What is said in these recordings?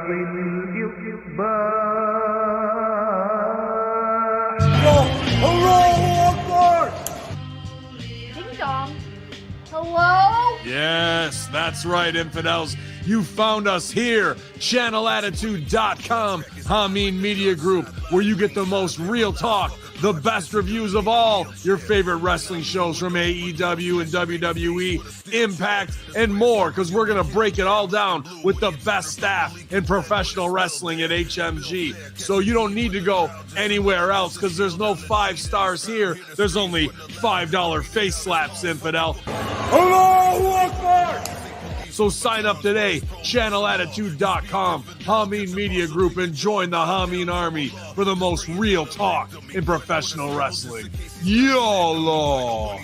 Ding dong. Hello? Yes, that's right, infidels. You found us here, channelattitude.com, Hameen Media Group, where you get the most real talk, the best reviews of all your favorite wrestling shows from AEW and WWE, Impact, and more, because we're going to break it all down with the best staff in professional wrestling at HMG. So you don't need to go anywhere else, because there's no 5 stars here. There's only $5 face slaps, infidel. Hello, Akbar! So sign up today, channelattitude.com, Hameen Media Group, and join the Hameen Army for the most real talk in professional wrestling. YOLO!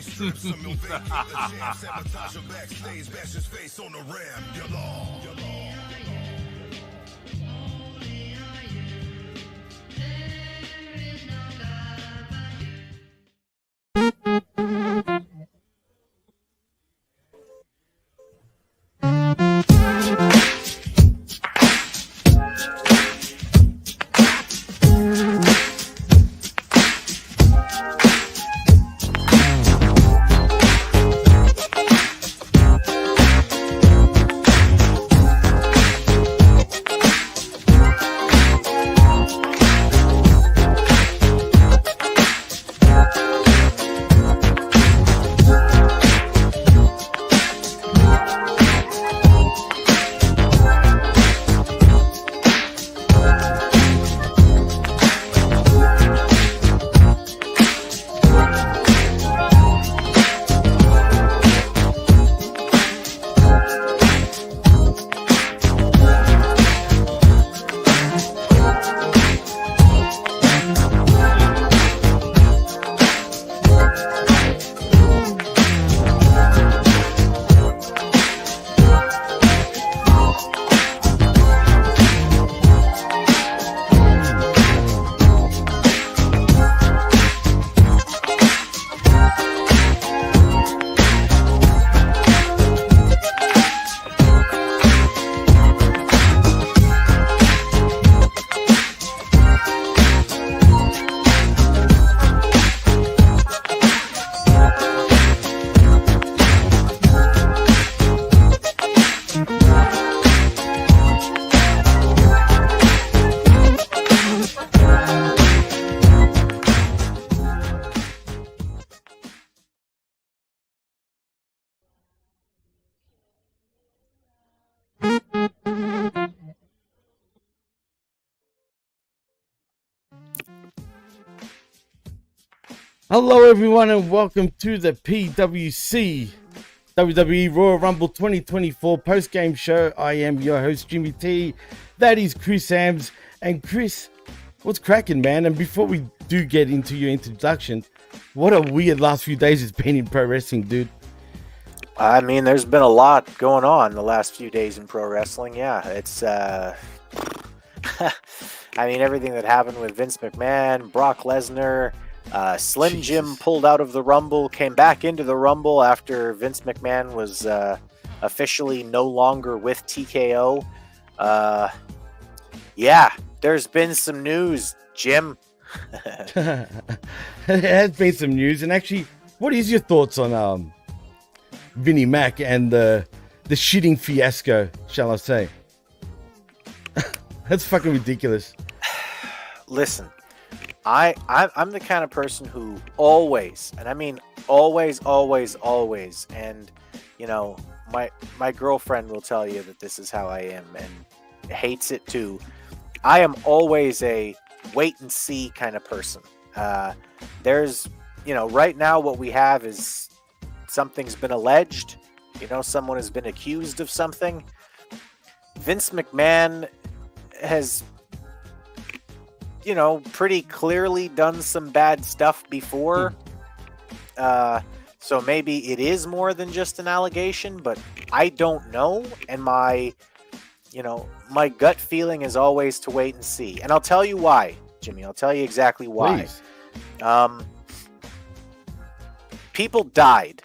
Hello everyone and welcome to the PWC WWE Royal Rumble 2024 post-game show. I am your host Jimmy T. That is Chris Ambs. And Chris, what's cracking, man? And before we do get into your introduction, what a weird last few days it's been in pro wrestling, dude. I mean, there's been a lot going on the last few days in pro wrestling. Yeah, it's I mean, everything that happened with Vince McMahon, Brock Lesnar, Slim Jim pulled out of the Rumble, came back into the Rumble after Vince McMahon was officially no longer with TKO. Yeah, there's been some news, Jim. There has been some news, and actually, what is your thoughts on Vinnie Mac and the shitting fiasco, shall I say? That's fucking ridiculous. Listen, I'm the kind of person who always, and I mean always, and you know, my girlfriend will tell you that this is how I am and hates it too. I am always a wait and see kind of person. There's, you know, right now what we have is something's been alleged. You know, someone has been accused of something. Vince McMahon has, you know, pretty clearly done some bad stuff before. So maybe it is more than just an allegation, but I don't know. And my gut feeling is always to wait and see. And I'll tell you why, Jimmy. I'll tell you exactly why. People died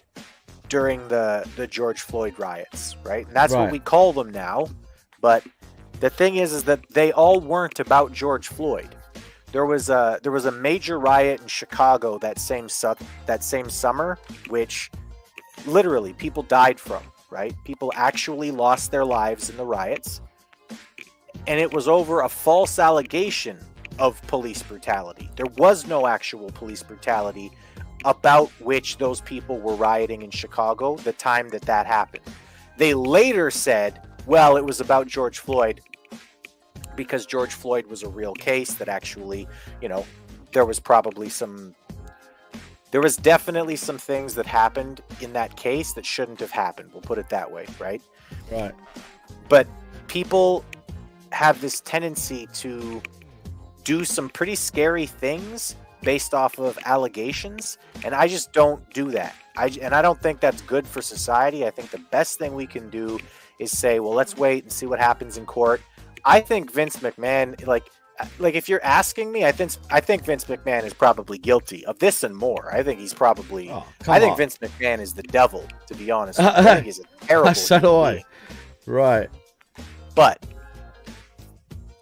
during the George Floyd riots, right? And that's what we call them now. But The thing is that they all weren't about George Floyd. There was a major riot in Chicago that same summer, which literally people died from, right? People actually lost their lives in the riots. And it was over a false allegation of police brutality. There was no actual police brutality about which those people were rioting in Chicago the time that happened. They later said, well, it was about George Floyd because George Floyd was a real case that actually, there was definitely some things that happened in that case that shouldn't have happened. We'll put it that way, right? Right. But people have this tendency to do some pretty scary things based off of allegations, and I just don't do that. I don't think that's good for society. I think the best thing we can do is say, well, let's wait and see what happens in court. I think Vince McMahon, like if you're asking me, I think Vince McMahon is probably guilty of this and more. I think he's probably. I think Vince McMahon is the devil, to be honest. I think he's a terrible. So do I. Right. But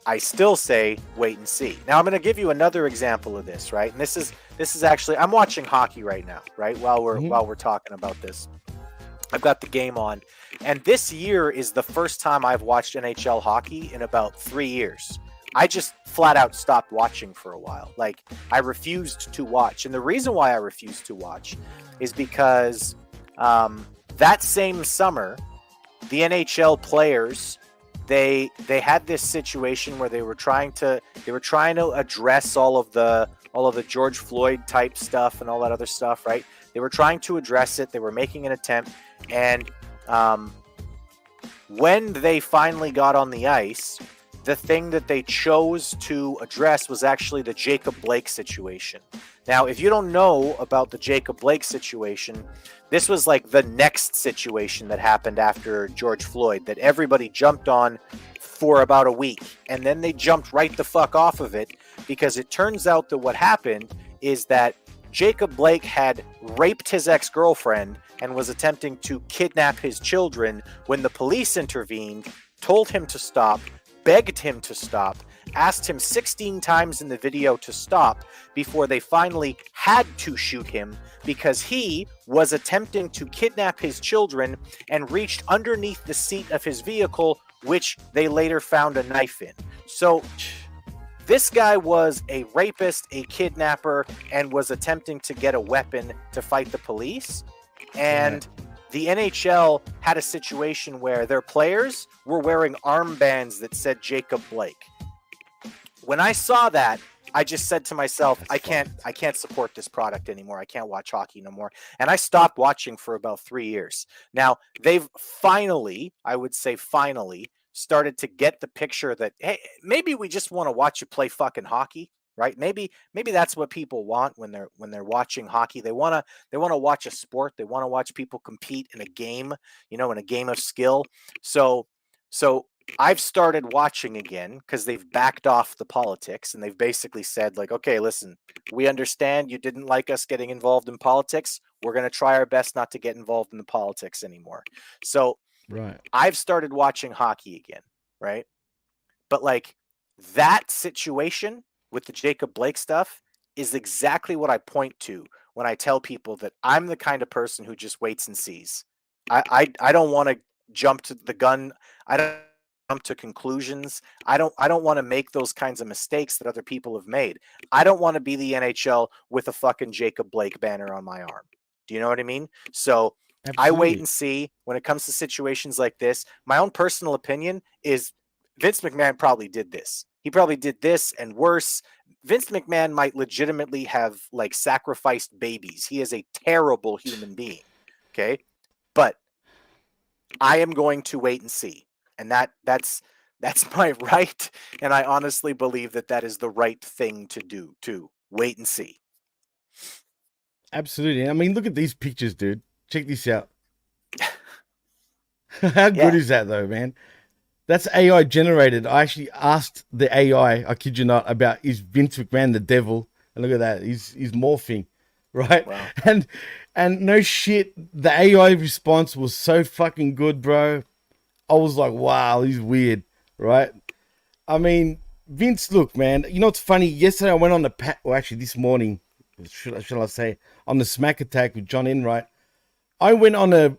I still say wait and see. Now I'm going to give you another example of this, right? And this is actually, I'm watching hockey right now, right? While we're talking about this, I've got the game on, and this year is the first time I've watched NHL hockey in about 3 years. I just flat out stopped watching for a while. Like, I refused to watch, and the reason why I refused to watch is because that same summer, the NHL players, they had this situation where they were trying to address all of the George Floyd type stuff and all that other stuff, right? They were trying to address it. They were making an attempt, and when they finally got on the ice, the thing that they chose to address was actually the Jacob Blake situation. Now, if you don't know about the Jacob Blake situation, this was like the next situation that happened after George Floyd that everybody jumped on for about a week, and then they jumped right the fuck off of it, because it turns out that what happened is that Jacob Blake had raped his ex-girlfriend and was attempting to kidnap his children when the police intervened, told him to stop, begged him to stop, asked him 16 times in the video to stop before they finally had to shoot him because he was attempting to kidnap his children and reached underneath the seat of his vehicle, which they later found a knife in. So this guy was a rapist, a kidnapper, and was attempting to get a weapon to fight the police. And the NHL had a situation where their players were wearing armbands that said Jacob Blake. When I saw that, I just said to myself, I can't support this product anymore. I can't watch hockey no more. And I stopped watching for about 3 years. Now, they've finally, I would say finally, started to get the picture that, hey, maybe we just want to watch you play fucking hockey, right? Maybe that's what people want when they're watching hockey. They want to watch a sport. They want to watch people compete in a game, in a game of skill. So I've started watching again because they've backed off the politics, and they've basically said, like, okay, listen, we understand you didn't like us getting involved in politics. We're going to try our best not to get involved in the politics anymore. So right, I've started watching hockey again, right? But like that situation with the Jacob Blake stuff is exactly what I point to when I tell people that I'm the kind of person who just waits and sees. I don't want to jump to the gun. I don't jump to conclusions. I don't want to make those kinds of mistakes that other people have made. I don't want to be the NHL with a fucking Jacob Blake banner on my arm. Do you know what I mean? So absolutely. I wait and see when it comes to situations like this. My own personal opinion is Vince McMahon probably did this. He probably did this and worse. Vince McMahon might legitimately have like sacrificed babies. He is a terrible human being. Okay. But I am going to wait and see. And that's my right. And I honestly believe that is the right thing to do, to wait and see. Absolutely. I mean, look at these pictures, dude. Check this out. How good is that, though, man? That's AI generated. I actually asked the AI, I kid you not, about is Vince McMahon the devil? And look at that. He's morphing, right? Wow. And no shit, the AI response was so fucking good, bro. I was like, wow, he's weird, right? I mean, Vince, look, man. You know what's funny? Yesterday I went on the or actually this morning, shall I say, on the Smack Attack with John Enright. I went on a.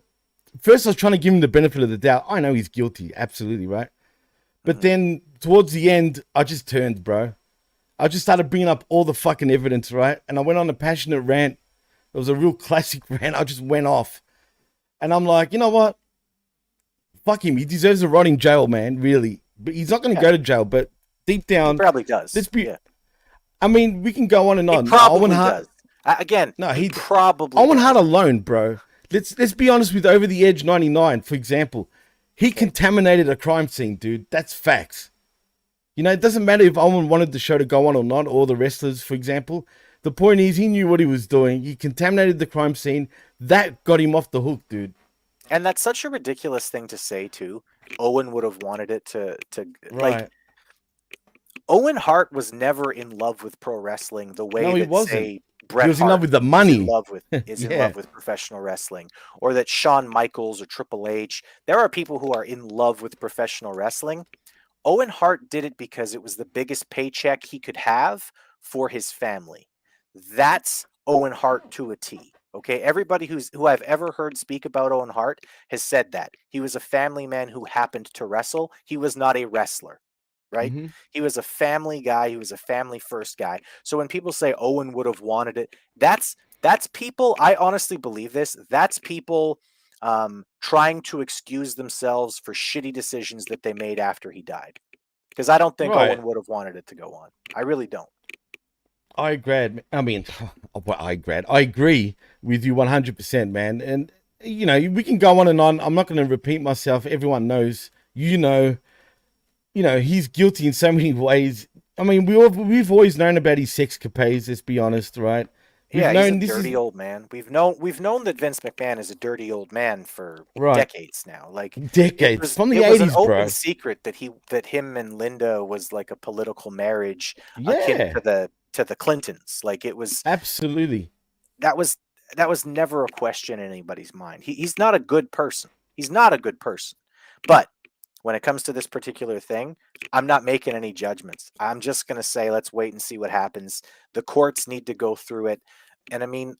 First, I was trying to give him the benefit of the doubt. I know he's guilty, absolutely, right? But then towards the end, I just turned, bro. I just started bringing up all the fucking evidence, right? And I went on a passionate rant. It was a real classic rant. I just went off. And I'm like, you know what? Fuck him. He deserves a rotting jail, man, really. But he's not going to go to jail. But deep down... He probably does. Let's be... I mean, we can go on and on. He probably does. Again, no, he probably Owen Hart alone, bro. Let's be honest with Over the Edge 99, for example. He contaminated a crime scene, dude. That's facts. You know, it doesn't matter if Owen wanted the show to go on or not, or the wrestlers, for example. The point is, he knew what he was doing. He contaminated the crime scene. That got him off the hook, dude. And that's such a ridiculous thing to say, too. Owen would have wanted it to right. like... Owen Hart was never in love with pro wrestling the way that, say, Bret he was in Hart love with the money. is in love with professional wrestling, or that Shawn Michaels or Triple H. There are people who are in love with professional wrestling. Owen Hart did it because it was the biggest paycheck he could have for his family. That's Owen Hart to a T. Okay, everybody who I've ever heard speak about Owen Hart has said that he was a family man who happened to wrestle. He was not a wrestler. Right? Mm-hmm. He was a family guy. He was a family first guy. So when people say Owen would have wanted it, that's people. I honestly believe this. That's people trying to excuse themselves for shitty decisions that they made after he died. Because I don't think Owen would have wanted it to go on. I really don't. I agree. I mean, I agree with you 100%, man. And, you know, we can go on and on. I'm not going to repeat myself. Everyone knows, you know, he's guilty in so many ways. I mean, we've always known about his sex capades. Let's be honest, right? He's a dirty old man. We've known that Vince McMahon is a dirty old man for decades now. Like decades from the 80s, bro. It was an open bro. secret that him and Linda was like a political marriage akin to the Clintons. Like it was absolutely. That was never a question in anybody's mind. He's not a good person. He's not a good person. But when it comes to this particular thing, I'm not making any judgments. I'm just going to say, let's wait and see what happens. The courts need to go through it. And I mean,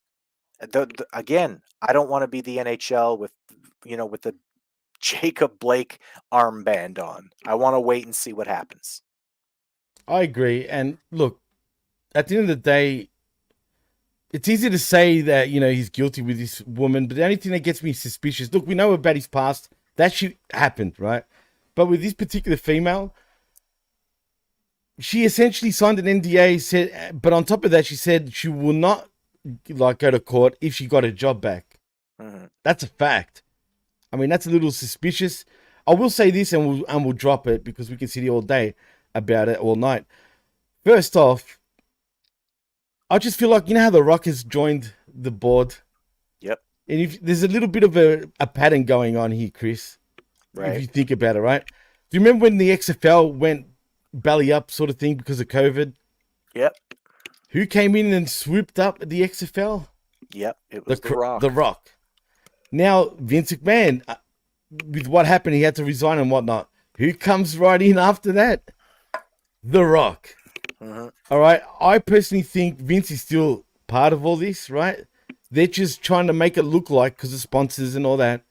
again, I don't want to be the NHL with the Jacob Blake armband on. I want to wait and see what happens. I agree. And look, at the end of the day, it's easy to say that, he's guilty with this woman, but the only thing that gets me suspicious, look, we know about his past. That shit happened, right? But with this particular female, she essentially signed an NDA, but on top of that, she said she will not go to court if she got her job back. Mm-hmm. That's a fact. I mean, that's a little suspicious. I will say this, and we'll drop it because we can sit here all day about it, all night. First off, I just feel like, how The Rock has joined the board? Yep. And there's a little bit of a pattern going on here, Chris. Right. If you think about it, right? Do you remember when the XFL went belly up sort of thing because of COVID? Yep. Who came in and swooped up the XFL? Yep, it was The Rock. The Rock. Now, Vince McMahon, with what happened, he had to resign and whatnot. Who comes right in after that? The Rock. Mm-hmm. All right. I personally think Vince is still part of all this, right? They're just trying to make it look like, because of sponsors and all that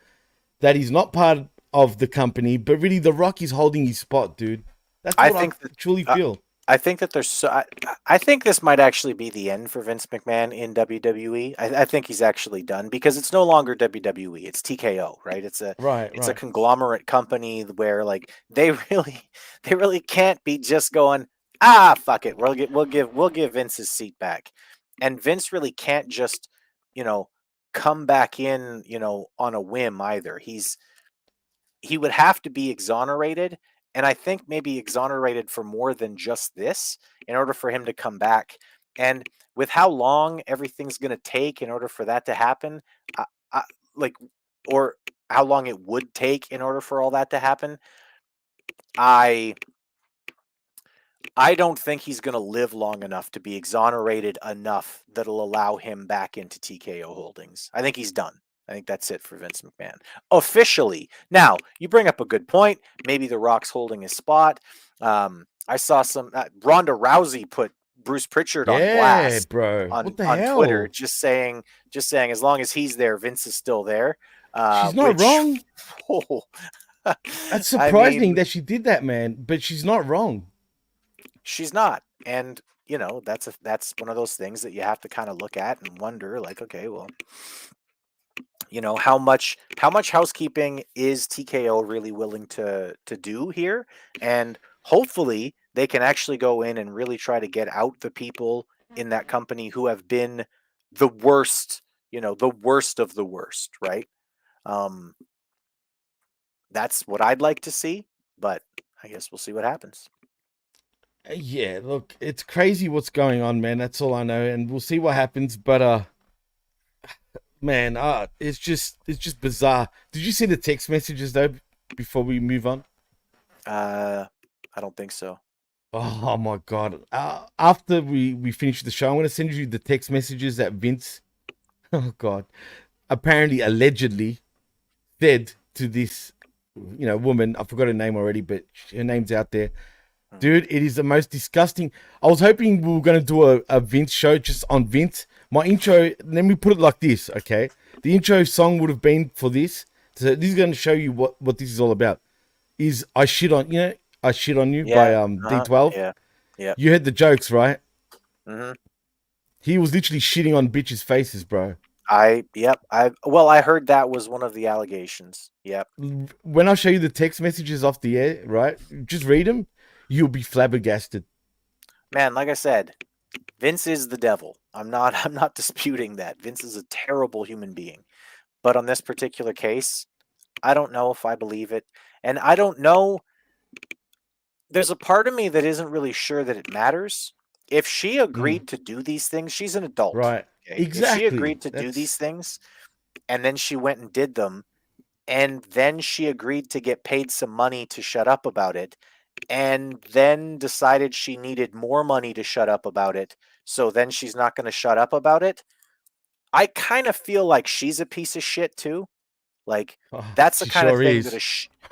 he's not part of the company, but really The Rock is holding his spot, dude. That's what I truly feel. I think that I think this might actually be the end for Vince McMahon in WWE. I think he's actually done because it's no longer WWE. It's TKO, right? It's a conglomerate company where like they really can't be just going, fuck it. We'll give Vince his seat back. And Vince really can't just, come back in, on a whim either. He would have to be exonerated, and I think maybe exonerated for more than just this in order for him to come back. And with how long everything's going to take in order for that to happen, or how long it would take in order for all that to happen, I don't think he's going to live long enough to be exonerated enough that'll allow him back into TKO Holdings. I think he's done. I think that's it for Vince McMahon. Officially. Now, you bring up a good point. Maybe The Rock's holding his spot. I saw some Ronda Rousey put Bruce Pritchard on blast bro. on What the Twitter, hell? just saying as long as he's there, Vince is still there. She's not wrong. Oh, That's surprising I mean, that she did that, man. But she's not wrong. she's not. And that's one of those things that you have to kind of look at and wonder, like, okay, well, how much housekeeping is TKO really willing to do here? And hopefully they can actually go in and really try to get out the people in that company who have been the worst, the worst of the worst, right? That's what I'd like to see, but I guess we'll see what happens. Yeah, look, it's crazy what's going on, man. That's all I know, and we'll see what happens. But man, it's just bizarre. Did you see the text messages though? Before we move on, I don't think so. oh my god! After we finish the show, I'm gonna send you the text messages that Vince, oh god, apparently allegedly said to this, woman. I forgot her name already, but her name's out there. Dude, it is the most disgusting. I was hoping we were going to do a Vince show just on Vince. My intro, let me put it like this, okay? The intro song would have been for this. So this is going to show you what this is all about. Is I Shit On You by D12. Yeah. Yeah. You heard the jokes, right? Mm-hmm. He was literally shitting on bitches' faces, bro. I heard that was one of the allegations. Yep. When I show you the text messages off the air, right? Just read them. You'll be flabbergasted. Man, like I said, Vince is the devil. I'm not disputing that. Vince is a terrible human being. But on this particular case, I don't know if I believe it. And I don't know. There's a part of me that isn't really sure that it matters. If she agreed to do these things, she's an adult. Right. Okay? Exactly. If she agreed to do these things, and then she went and did them, and then she agreed to get paid some money to shut up about it, and then decided she needed more money to shut up about it, so then she's not going to shut up about it. I kind of feel like she's a piece of shit too. Like that's the kind of thing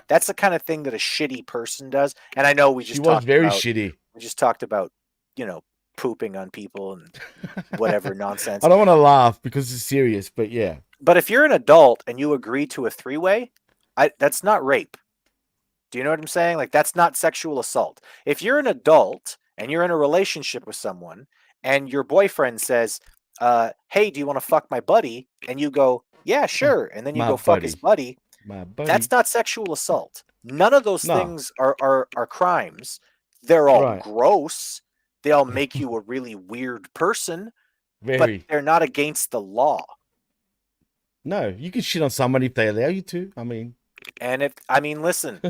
that's the kind of thing that a shitty person does. And I know she was very shitty. We just talked about pooping on people and whatever nonsense. I don't want to laugh because it's serious, but yeah. But if you're an adult and you agree to a three-way, that's not rape. Do you know what I'm saying? Like, that's not sexual assault. If you're an adult and you're in a relationship with someone and your boyfriend says, hey, do you want to fuck my buddy? And you go, yeah, sure. And then you go fuck his buddy. That's not sexual assault. None of those things are crimes. They're all gross. They all make you a really weird person, but they're not against the law. No, you can shit on somebody if they allow you to. Listen,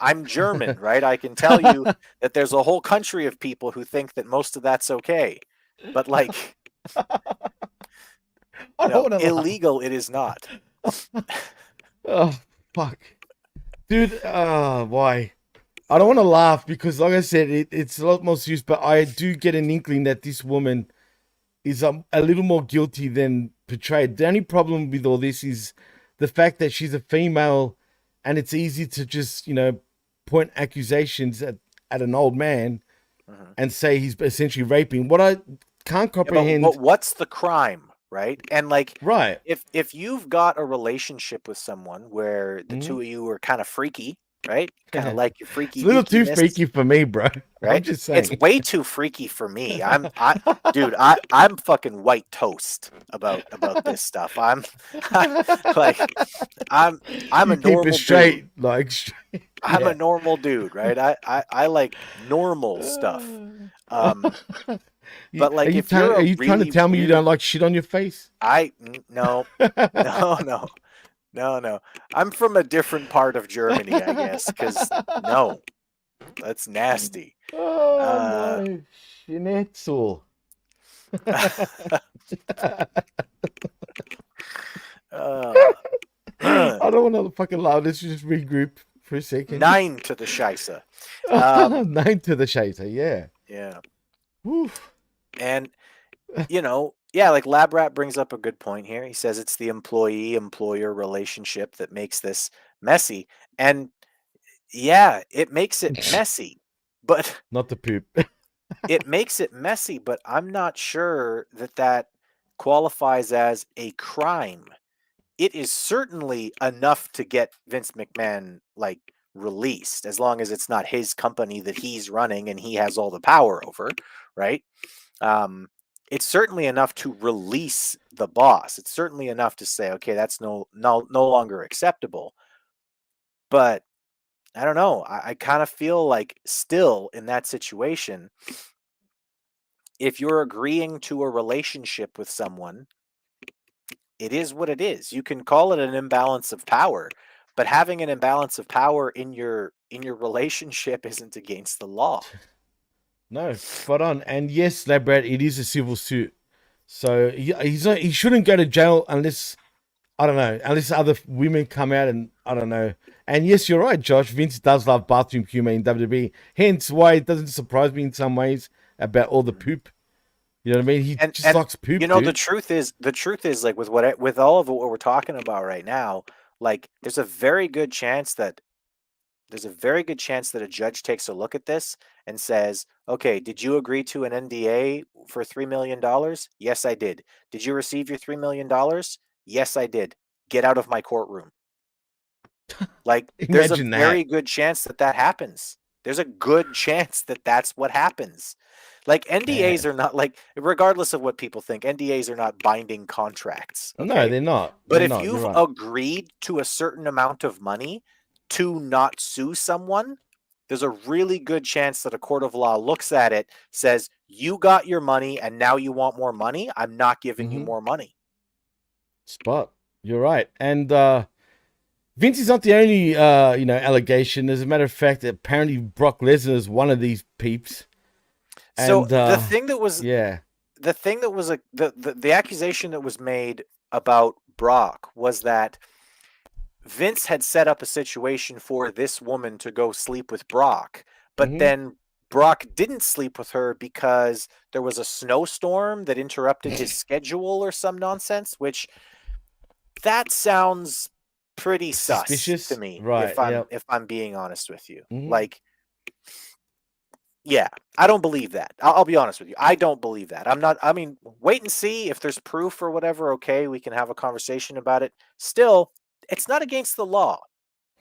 I'm German, right? I can tell you that there's a whole country of people who think that most of that's okay. But like, illegal, it is not. Oh, fuck. Dude, why? I don't want to laugh because, like I said, it's a lot more serious, but I do get an inkling that this woman is a little more guilty than portrayed. The only problem with all this is the fact that she's a female and it's easy to just, point accusations at an old man and say he's essentially raping. What I can't comprehend... but what's the crime, right? And like, right. If you've got a relationship with someone where the two of you are kind of freaky, right? Kind of like your freaky. It's a little too freaky for me, bro. Right? I'm just saying. It's way too freaky for me. I'm fucking white toast about this stuff. I'm a normal straight, dude. Like I'm a normal dude, right? I like normal stuff. But like, are you trying to tell me you don't like shit on your face? No. I'm from a different part of Germany, I guess, because no, that's nasty. Oh, my schnitzel. I don't want to fucking laugh. Let's just regroup for a second. 9 to the Scheisse. 9 to the Scheisse, yeah. Yeah. Oof. And, Yeah, like Lab Rat brings up a good point here. He says it's the employee-employer relationship that makes this messy. And yeah, it makes it messy. But Not the poop. it makes it messy, but I'm not sure that that qualifies as a crime. It is certainly enough to get Vince McMahon like released, as long as it's not his company that he's running and he has all the power over, right? Um, it's certainly enough to release the boss. It's certainly enough to say, okay, that's no longer acceptable. But I don't know. I kind of feel like still in that situation, if you're agreeing to a relationship with someone, it is what it is. You can call it an imbalance of power, but having an imbalance of power in your relationship isn't against the law. No, spot on. And yes, Labrat, it is a civil suit. So he shouldn't go to jail unless, I don't know, unless other women come out and, I don't know. And yes, you're right, Josh. Vince does love bathroom humor in WWE. Hence why it doesn't surprise me in some ways about all the poop. You know what I mean? He just likes poop. You know, dude. the truth is like with all of what we're talking about right now, like there's a very good chance that a judge takes a look at this and says, okay, did you agree to an NDA for $3 million? Yes, I did. Did you receive your $3 million? Yes, I did. Get out of my courtroom. Like, there's a very good chance that happens. There's a good chance that that's what happens. Like, NDAs are not, like, regardless of what people think, NDAs are not binding contracts. Okay? No, they're not. But if you've agreed to a certain amount of money to not sue someone, there's a really good chance that a court of law looks at it, says, you got your money and now you want more money. I'm not giving you more money. Spot. You're right. And Vince is not the only allegation. As a matter of fact, apparently Brock Lesnar is one of these peeps. So and, the accusation that was made about Brock was that Vince had set up a situation for this woman to go sleep with Brock, but then Brock didn't sleep with her because there was a snowstorm that interrupted his schedule or some nonsense, which that sounds pretty suspicious to me, right? If I'm being honest with you. Like, yeah, I don't believe that. I'll be honest with you. I don't believe that. I mean, wait and see if there's proof or whatever. Okay, we can have a conversation about it. Still, it's not against the law.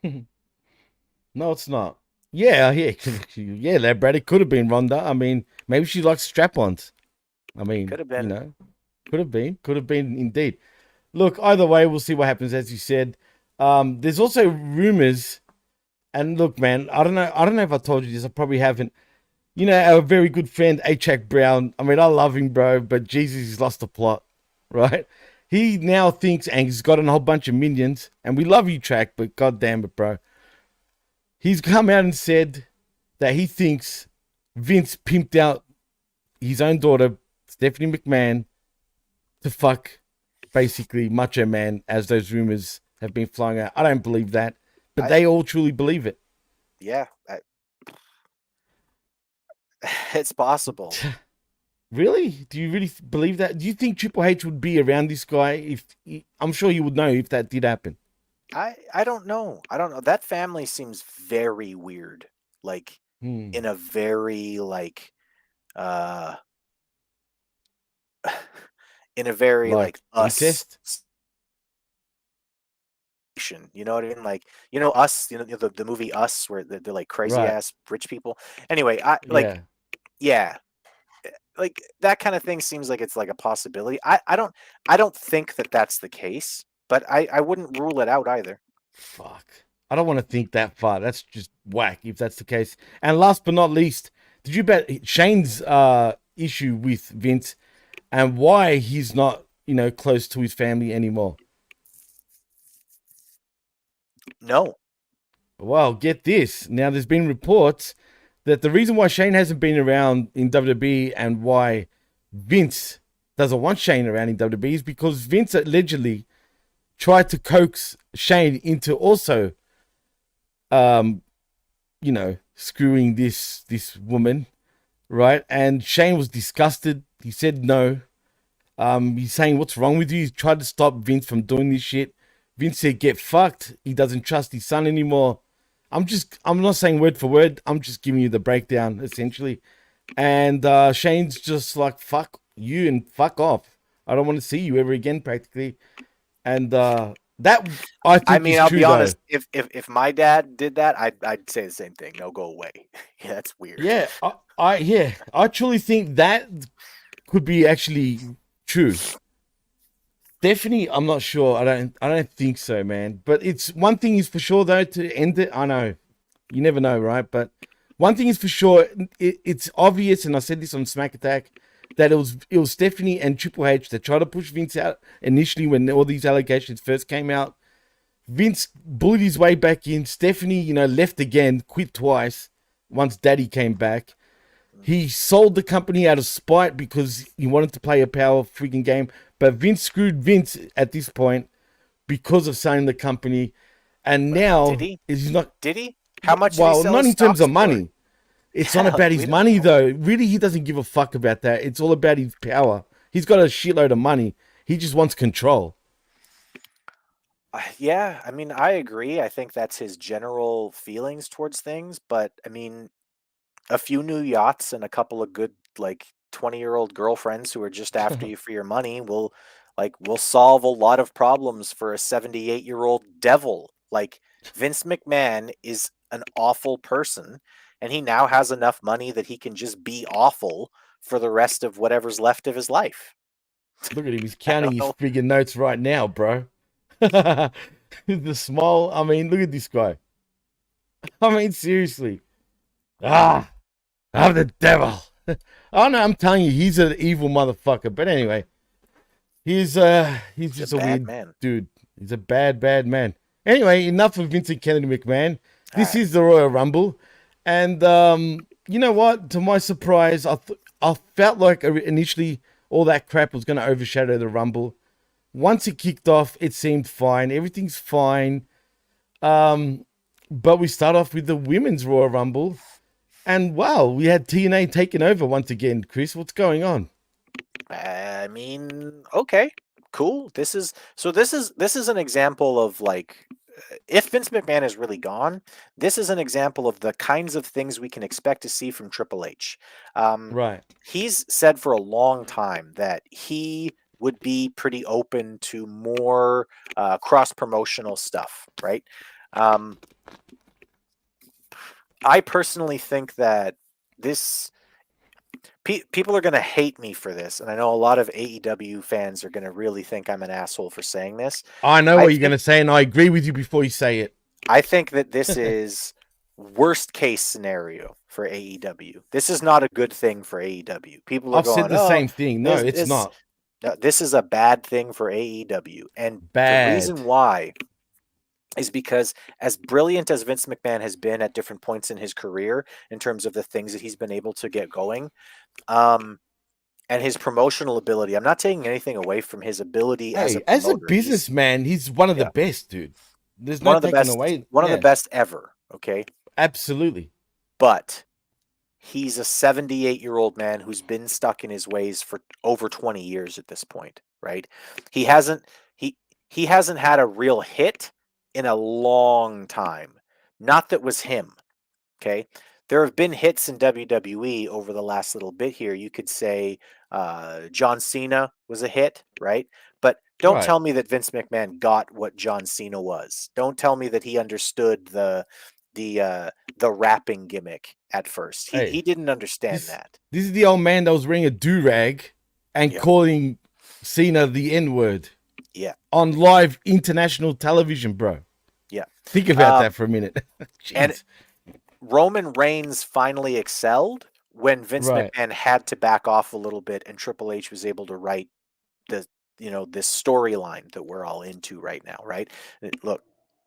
No, it's not. Yeah, that Brad. It could have been Ronda. I mean, maybe she likes strap-ons. I mean, could have been. Could have been indeed. Look, either way, we'll see what happens. As you said, there's also rumors. And look, man, I don't know if I told you this. I probably haven't. You know, our very good friend Achak Brown. I mean, I love him, bro, but Jesus, he's lost the plot, right? He now thinks, and he's got a whole bunch of minions, and we love you, Track, but god damn it, bro. He's come out and said that he thinks Vince pimped out his own daughter, Stephanie McMahon, to fuck, basically, Macho Man, as those rumors have been flying out. I don't believe that, but they all truly believe it. Yeah, it's possible. Really? Do you really believe that? Do you think Triple H would be around this guy I'm sure he would know if that did happen. I don't know. That family seems very weird. Like in a very like in a very like us incest? You know what I mean? Like, you know, Us, you know, the movie Us, where they're like crazy ass rich people. Anyway, yeah, like that kind of thing seems like it's like a possibility. I don't think that that's the case, but I wouldn't rule it out either. Fuck, I don't want to think that far. That's just whack if that's the case. And last but not least, did you bet Shane's issue with Vince and why he's not, you know, close to his family anymore? No. Well, get this. Now, there's been reports that the reason why Shane hasn't been around in WWE and why Vince doesn't want Shane around in WWE is because Vince allegedly tried to coax Shane into also, you know, screwing this woman, right? And Shane was disgusted. He said no. He's saying, "What's wrong with you?" He's tried to stop Vince from doing this shit. Vince said, "Get fucked." He doesn't trust his son anymore. I'm not saying word for word. I'm just giving you the breakdown essentially. And Shane's just like, "Fuck you and fuck off. I don't want to see you ever again," practically. And that I think I mean, is I'll true, be honest. though. If my dad did that, I'd say the same thing. No, go away. Yeah, that's weird. Yeah, I truly think that could be actually true. Stephanie, I'm not sure. I don't think so, man. But it's one thing is for sure though, to end it. I know you never know, right? But one thing is for sure, it's obvious, and I said this on Smack Attack, that it was Stephanie and Triple H that tried to push Vince out initially when all these allegations first came out. Vince bullied his way back in. Stephanie, left again, quit twice. Once Daddy came back, he sold the company out of spite because he wanted to play a power freaking game. But Vince screwed Vince at this point because of selling the company, and now Did he? he's not. Did he? How much? Well, did he sell not his in terms stocks of money. It's not about we his don't money, know. though. Really, he doesn't give a fuck about that. It's all about his power. He's got a shitload of money. He just wants control. Yeah, I mean, I agree. I think that's his general feelings towards things. But I mean, a few new yachts and a couple of good, like, 20-year-old girlfriends who are just after you for your money will solve a lot of problems for a 78-year-old devil. Like, Vince McMahon is an awful person, and he now has enough money that he can just be awful for the rest of whatever's left of his life. Look at him. He's I counting don't his know. friggin' notes right now, bro. The smile. I mean, look at this guy. I mean, seriously. I'm the devil. Oh no, I'm telling you, he's an evil motherfucker. But anyway, he's just a bad weird man. dude. He's a bad man. Anyway, enough of Vincent Kennedy McMahon. This All right. is the Royal Rumble, and you know what? To my surprise, I felt like initially all that crap was going to overshadow the Rumble. Once it kicked off, it seemed fine. Everything's fine. But we start off with the women's Royal Rumble. And wow, we had TNA taking over once again. Chris, what's going on? I mean, okay, cool. This is an example of, like, if Vince McMahon is really gone, this is an example of the kinds of things we can expect to see from Triple H. Right. He's said for a long time that he would be pretty open to more cross promotional stuff, right? I personally think that this people are going to hate me for this, and I know a lot of AEW fans are going to really think I'm an asshole for saying this. I know I what you're going think- to say, and I agree with you before you say it. I think that this is worst case scenario for AEW. This is not a good thing for AEW. People are I've going, said the "Oh, same thing. No, it's this- not. no, this is a bad thing for AEW." And Bad. the reason why is because, as brilliant as Vince McMahon has been at different points in his career in terms of the things that he's been able to get going, and his promotional ability, I'm not taking anything away from his ability as a Hey, as a promoter. businessman, he's one of the Yeah. best, dude. There's One no of the taking best, away. one of Yeah, the best ever. Okay, absolutely. but he's a 78-year-old man who's been stuck in his ways for over 20 years at this point, right? He hasn't he hasn't had a real hit in a long time. Not that was him, okay? There have been hits in WWE over the last little bit here. You could say John Cena was a hit, right? But don't Right. tell me that Vince McMahon got what John Cena was. Don't tell me that he understood the rapping gimmick at first. Hey, He didn't understand This, that. this is the old man that was wearing a do-rag and Yeah. calling Cena the N-word Yeah, on live international television, bro. yeah. Think about that for a minute. And Jeez. Roman Reigns finally excelled when Vince Right. McMahon had to back off a little bit, and Triple H was able to write this storyline that we're all into right now, right? Look,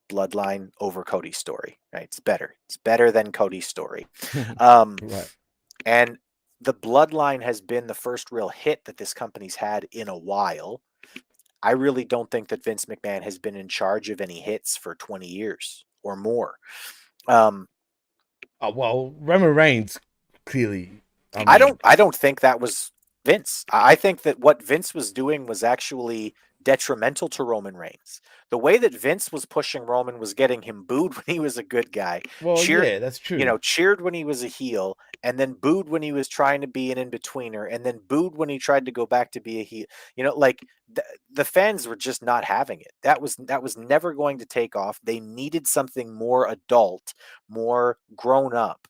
Bloodline over Cody's story, right? It's better. It's better than Cody's story. Right. And the Bloodline has been the first real hit that this company's had in a while. I really don't think that Vince McMahon has been in charge of any hits for 20 years or more. Well, Roman Reigns clearly. I don't think that was Vince. I think that what Vince was doing was actually detrimental to Roman Reigns. The way that Vince was pushing Roman was getting him booed when he was a good guy, Well, cheered, yeah, that's true. cheered when he was a heel, and then booed when he was trying to be an in-betweener, and then booed when he tried to go back to be a heel. Like the fans were just not having it. That was never going to take off. They needed something more adult, more grown up,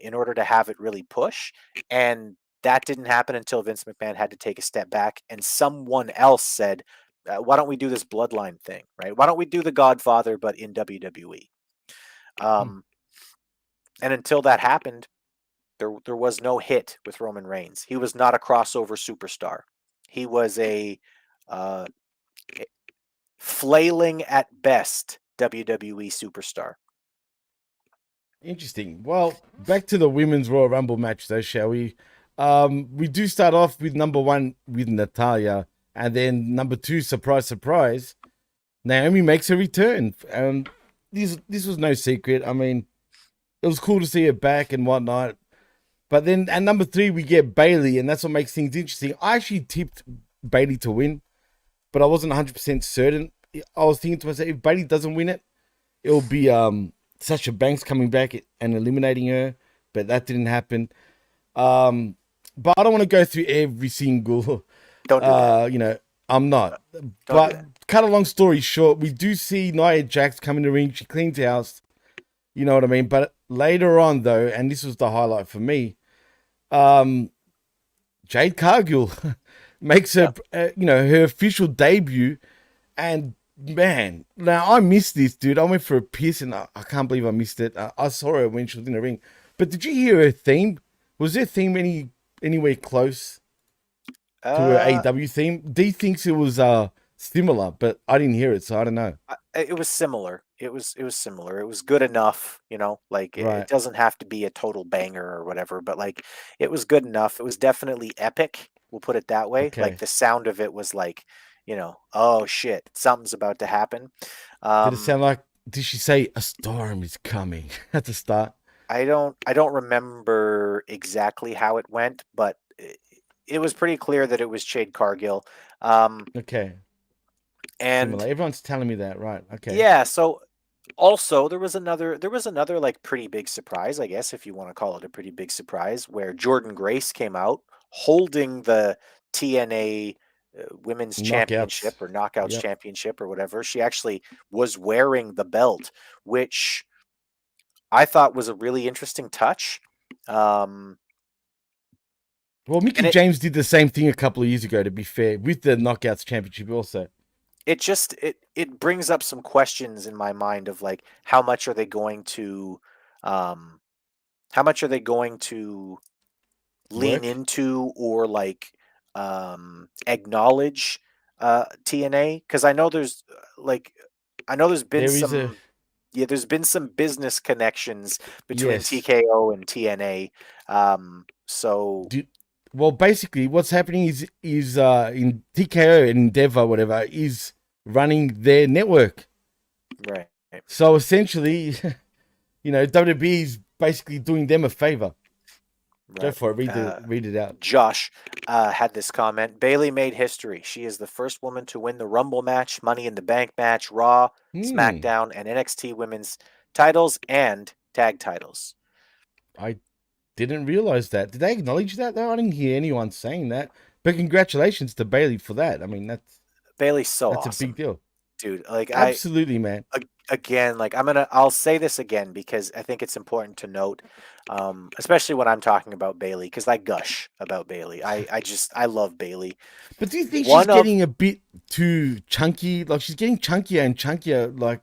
in order to have it really push. And that didn't happen until Vince McMahon had to take a step back, and someone else said, "Why don't we do this bloodline thing, right? Why don't we do the Godfather, but in WWE?" And until that happened, there was no hit with Roman Reigns. He was not a crossover superstar. He was a flailing at best WWE superstar. Interesting. Well, back to the women's Royal Rumble match, though, shall we? We do start off with number 1 with Natalya, and then number 2, surprise, surprise, Naomi makes her return. This was no secret. I mean, it was cool to see her back and whatnot. But then at number 3, we get Bayley, and that's what makes things interesting. I actually tipped Bayley to win, but I wasn't 100% certain. I was thinking to myself, if Bayley doesn't win it, it'll be Sasha Banks coming back and eliminating her, but that didn't happen. But I don't want to go through every single. Don't do that. I'm not. But cut a long story short, we do see Nia Jax come in the ring. She cleans house. You know what I mean? But later on, though, and this was the highlight for me, Jade Cargill makes her, her official debut. And man, now I missed this, dude. I went for a piss, and I can't believe I missed it. I saw her when she was in the ring. But did you hear her theme? Was her theme anywhere close to her AEW theme? Dee thinks it was similar, but I didn't hear it, so I don't know. It was similar. It was similar. It was good enough, like Right. it doesn't have to be a total banger or whatever, but like it was good enough. It was definitely epic. We'll put it that way. Okay. Like the sound of it was like, oh shit, something's about to happen. Did it sound like? Did she say a storm is coming at the start? I don't remember exactly how it went, but it was pretty clear that it was Jade Cargill. Okay. And Similar. Everyone's telling me that, right? Okay. yeah, so also there was another like pretty big surprise, I guess, if you want to call it a pretty big surprise, where Jordan Grace came out holding the TNA Women's Championship or Knockouts Yep. Championship or whatever. She actually was wearing the belt, which I thought was a really interesting touch. Well, Mickey James did the same thing a couple of years ago, to be fair, with the Knockouts Championship also. It just it brings up some questions in my mind of like how much are they going to lean into or like acknowledge TNA, because I know there's been there's been some business connections between TKO and TNA. Well, basically, what's happening is in TKO and Endeavor, whatever, is running their network. Right. So essentially, WWE is basically doing them a favor. Right. Go for it. Read it out. Josh had this comment. Bayley made history. She is the first woman to win the Rumble match, Money in the Bank match, Raw, SmackDown, and NXT women's titles and tag titles. I didn't realize that. Did they acknowledge that though? I didn't hear anyone saying that. But congratulations to Bayley for that. I mean, Bayley's so awesome. That's a big deal. Dude, like absolutely, man. Again, like I'll say this again because I think it's important to note, especially when I'm talking about Bayley, because I gush about Bayley. I love Bayley. But do you think she's getting a bit too chunky? Like she's getting chunkier and chunkier. Like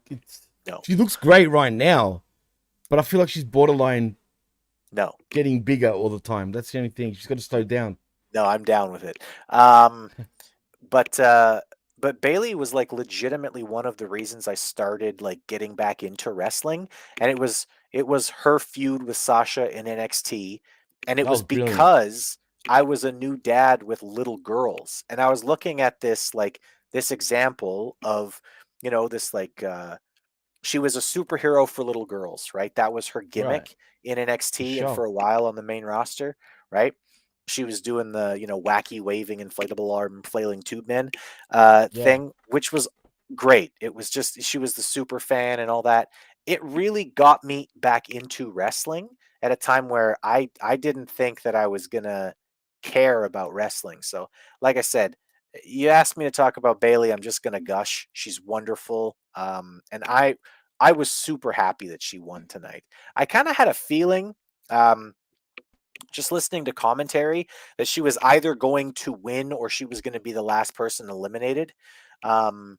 she looks great right now, but I feel like she's borderline. No, getting bigger all the time. That's the only thing. She's got to slow down. No, I'm down with it. But Bayley was like legitimately one of the reasons I started like getting back into wrestling, and it was her feud with Sasha in NXT, and it was because I was a new dad with little girls, and I was looking at this example of this she was a superhero for little girls, right? That was her gimmick in NXT and for a while on the main roster, right? she was doing the wacky waving inflatable arm flailing tube man Yeah. thing, which was great. It was just she was the super fan and all that. It really got me back into wrestling at a time where I didn't think that I was gonna care about wrestling. So, like I said, you asked me to talk about Bailey, I'm just gonna gush. She's wonderful, and I was super happy that she won tonight. I kind of had a feeling, just listening to commentary, that she was either going to win or she was going to be the last person eliminated. Um,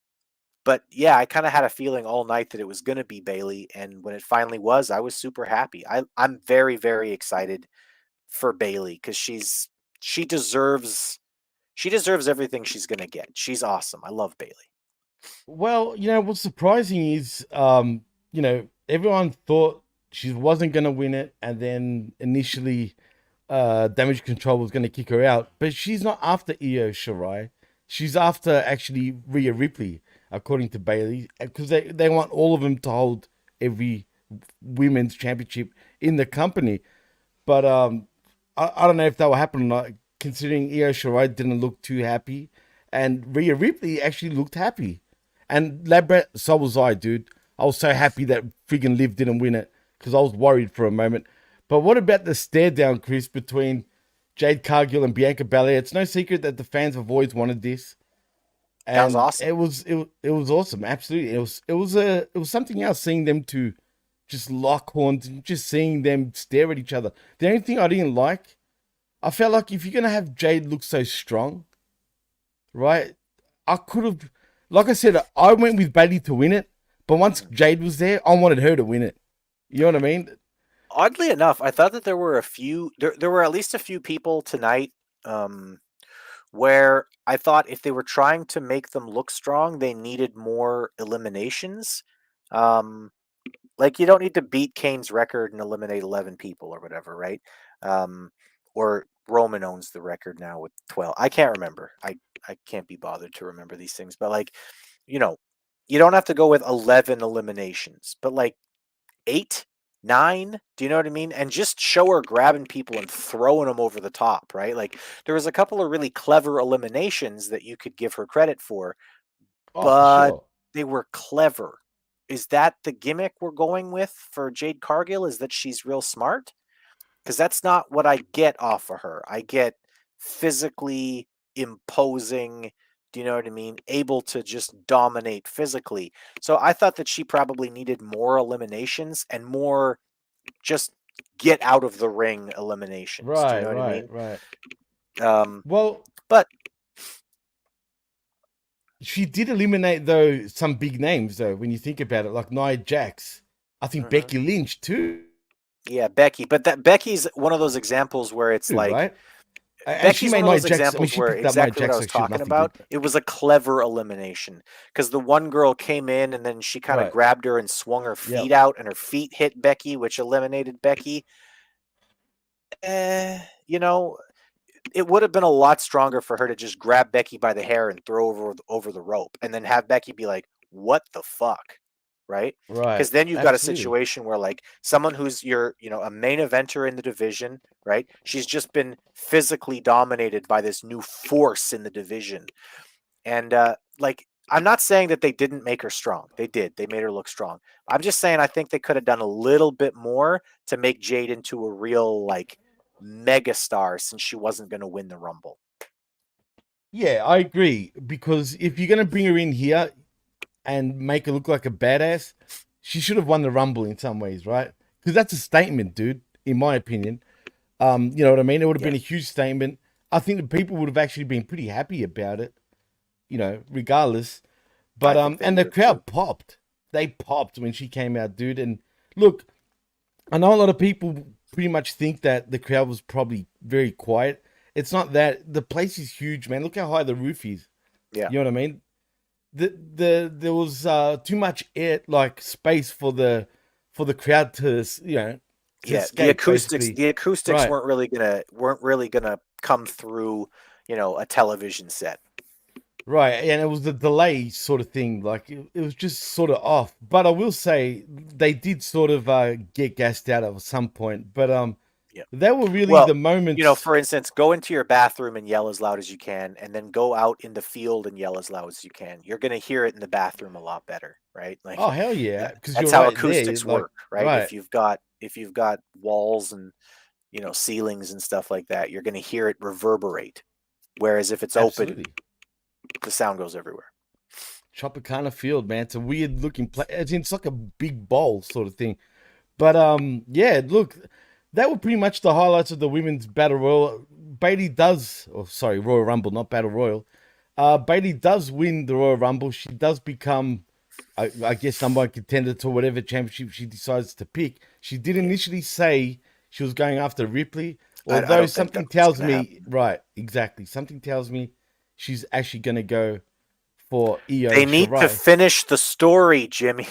but yeah, I kind of had a feeling all night that it was going to be Bailey, and when it finally was, I was super happy. I'm very very excited for Bailey because she deserves she deserves everything she's going to get. She's awesome. I love Bailey. Well, what's surprising is, everyone thought she wasn't going to win it, and then initially, Damage Control was going to kick her out, but she's not after Io Shirai. She's after actually Rhea Ripley, according to Bailey, because they want all of them to hold every women's championship in the company. But I don't know if that will happen or not, considering Io Shirai didn't look too happy, and Rhea Ripley actually looked happy. And Labrat, so was I, dude. I was so happy that friggin' Liv didn't win it, because I was worried for a moment. But what about the stare down, Chris, between Jade Cargill and Bianca Belair? It's no secret that the fans have always wanted this. And That was awesome. It was awesome, absolutely. It was something else seeing them two just lock horns and just seeing them stare at each other. The only thing I didn't like, I felt like if you're gonna have Jade look so strong, right? I could have, like I said, I went with Bailey to win it, but once Jade was there, I wanted her to win it. You know what I mean? Oddly enough, I thought that there were there were at least a few people tonight, where I thought if they were trying to make them look strong, they needed more eliminations. Like you don't need to beat Kane's record and eliminate 11 people or whatever, right? Or Roman owns the record now with 12. I can't remember. I can't be bothered to remember these things, but like, you know, you don't have to go with 11 eliminations, but like 8, 9, do you know what I mean? And just show her grabbing people and throwing them over the top, right? Like there was a couple of really clever eliminations that you could give her credit for, Oh, for but sure. they were clever. Is that the gimmick we're going with for Jade Cargill? Is that she's real smart? Because that's not what I get off of her. I get physically imposing, do you know what I mean? Able to just dominate physically. So I thought that she probably needed more eliminations and more just get out of the ring eliminations. Do you know what I mean? Right. Um, Well, but she did eliminate though some big names though when you think about it, like Nia Jax. I think Mhm. Becky Lynch too, yeah, Becky. But that Becky's one of those examples where it's like right? And she Becky's made one of Nia those Jax. I mean, examples she where picked up Nia exactly what I Jax, was so she had talking nothing about. good. It was a clever elimination because the one girl came in and then she kind of Right. grabbed her and swung her Yep. feet out, and her feet hit Becky, which eliminated Becky. You know, it would have been a lot stronger for her to just grab Becky by the hair and throw over the rope, and then have Becky be like, "What the fuck?" Right? Because Right. then you've got a Absolutely. situation where like someone who's a main eventer in the division, right? She's just been physically dominated by this new force in the division, and like I'm not saying that they didn't make her strong. They did. They made her look strong. I'm just saying I think they could have done a little bit more to make Jade into a real like megastar since she wasn't going to win the Rumble. Yeah, I agree. Because if you're gonna bring her in here and make her look like a badass, she should have won the Rumble in some ways, right? Because that's a statement, dude. In my opinion, you know what I mean. It would have Yeah. been a huge statement. I think the people would have actually been pretty happy about it, regardless. But I think they and the would crowd too. popped. They popped when she came out, dude. And look, I know a lot of people pretty much think that the crowd was probably very quiet. It's not that. The place is huge, man. Look how high the roof is. Yeah. You know what I mean? There was too much air, like space for the crowd to to Yeah, escape, basically. the acoustics Right. weren't really gonna come through, a television set. Right, and it was the delay sort of thing. Like it was just sort of off. But I will say they did sort of get gassed out at some point. But That were really Well, the moments. you know, for instance, go into your bathroom and yell as loud as you can, and then go out in the field and yell as loud as you can. You're going to hear it in the bathroom a lot better, right? Like Oh hell yeah, because that's you're how right there. acoustics Like work, right? right, If you've got walls and ceilings and stuff like that, you're going to hear it reverberate. Whereas if it's open, absolutely. the sound goes everywhere. Tropicana Field, man. It's a weird looking place. It's like a big bowl sort of thing. But yeah, look, that were pretty much the highlights of the women's battle royal. Royal Rumble, not battle royal. Bailey does win the Royal Rumble. She does become, I guess, number one contender to whatever championship she decides to pick. She did initially say she was going after Ripley, I although don't think something that's tells gonna me, happen. right, exactly. Something tells me she's actually going to go for Io They need to Shirai. finish the story, Jimmy.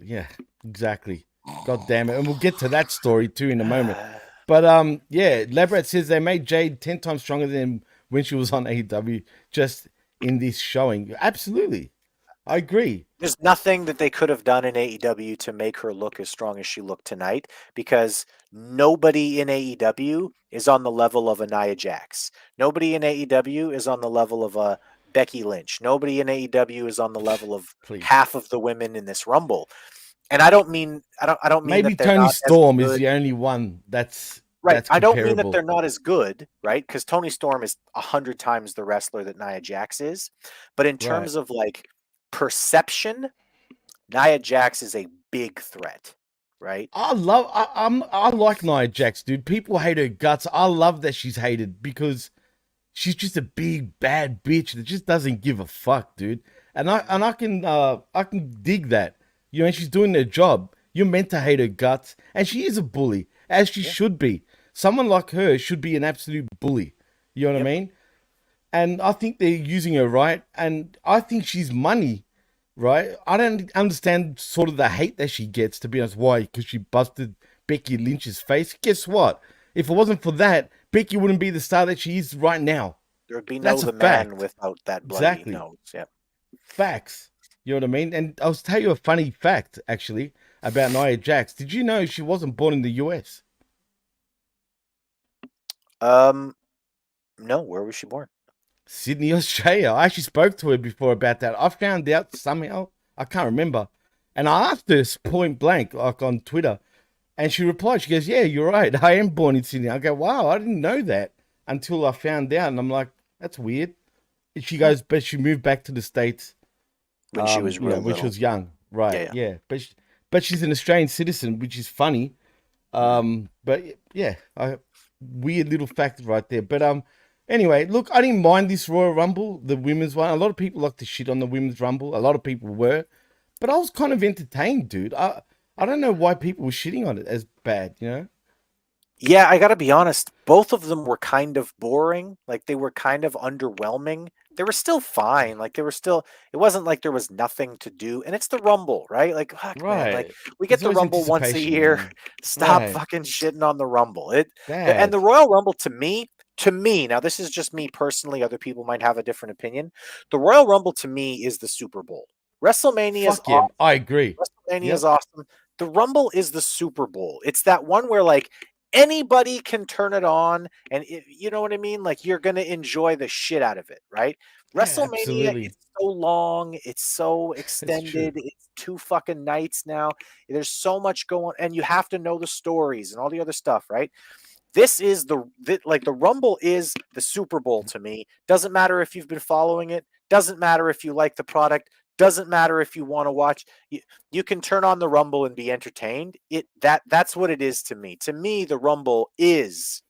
Yeah, exactly. God damn it. And we'll get to that story too in a moment. But yeah, Labrat says they made Jade 10 times stronger than when she was on AEW just in this showing. Absolutely. I agree. There's nothing that they could have done in AEW to make her look as strong as she looked tonight, because nobody in AEW is on the level of a Nia Jax. Nobody in AEW is on the level of a Becky Lynch. Nobody in AEW is on the level of Please. half of the women in this Rumble. And I don't mean Maybe that they're Tony not Storm as is good. the only one that's Right. I don't mean that comparable. they're not as good, right? Because Tony Storm is 100 times the wrestler that Nia Jax is. But in terms of like perception, Nia Jax is a big threat, right? I like Nia Jax, dude. People hate her guts. I love that she's hated because she's just a big bad bitch that just doesn't give a fuck, dude. And I can dig that. You know, she's doing her job. You're meant to hate her guts, and she is a bully, as she should be. Someone like her should be an absolute bully. You know what I mean? And I think they're using her right, and I think she's money, right? I don't understand sort of the hate that she gets, to be honest. Why? Because she busted Becky Lynch's face. Guess what? If it wasn't for that, Becky wouldn't be the star that she is right now. There would be That's no a the man fact. without that bloody Exactly. nose. Yeah. Facts. You know what I mean? And I'll tell you a funny fact, actually, about Nia Jax. Did you know she wasn't born in the US? No, where was she born? Sydney, Australia. I actually spoke to her before about that. I found out somehow. I can't remember. And I asked her point blank, like on Twitter. And she replied, she goes, yeah, you're right. I am born in Sydney. I go, wow, I didn't know that until I found out. And I'm like, that's weird. And she goes, but she moved back to the States When she was real when she little. was young. Right. Yeah. But she's an Australian citizen, which is funny. But yeah, weird little fact right there. But anyway, look, I didn't mind this Royal Rumble, the women's one. A lot of people like to shit on the women's Rumble. A lot of people were, but I was kind of entertained, dude. I don't know why people were shitting on it as bad, you know? Yeah, I gotta be honest. Both of them were kind of boring. Like they were kind of underwhelming. They were still fine. Like they were still. It wasn't like there was nothing to do. And it's the Rumble, right? Like, fuck, man. Like we get There's the always Rumble once a anticipation, year. man. Stop Right. fucking shitting on the Rumble. And Bad. the Royal Rumble to me. Now this is just me personally. Other people might have a different opinion. The Royal Rumble to me is the Super Bowl. WrestleMania is Fuck yeah, awesome. I agree. WrestleMania is awesome. The Rumble is the Super Bowl. It's that one where like anybody can turn it on, and you know what I mean? Like you're gonna enjoy the shit out of it, right? WrestleMania, absolutely. it's so long, it's so extended, it's 2 fucking nights now. There's so much going, and you have to know the stories and all the other stuff, right? This is the Rumble is the Super Bowl to me. Doesn't matter if you've been following it. Doesn't matter if you like the product. Doesn't matter if you want to watch. You can turn on the Rumble and be entertained. That's what it is to me. To me, the Rumble is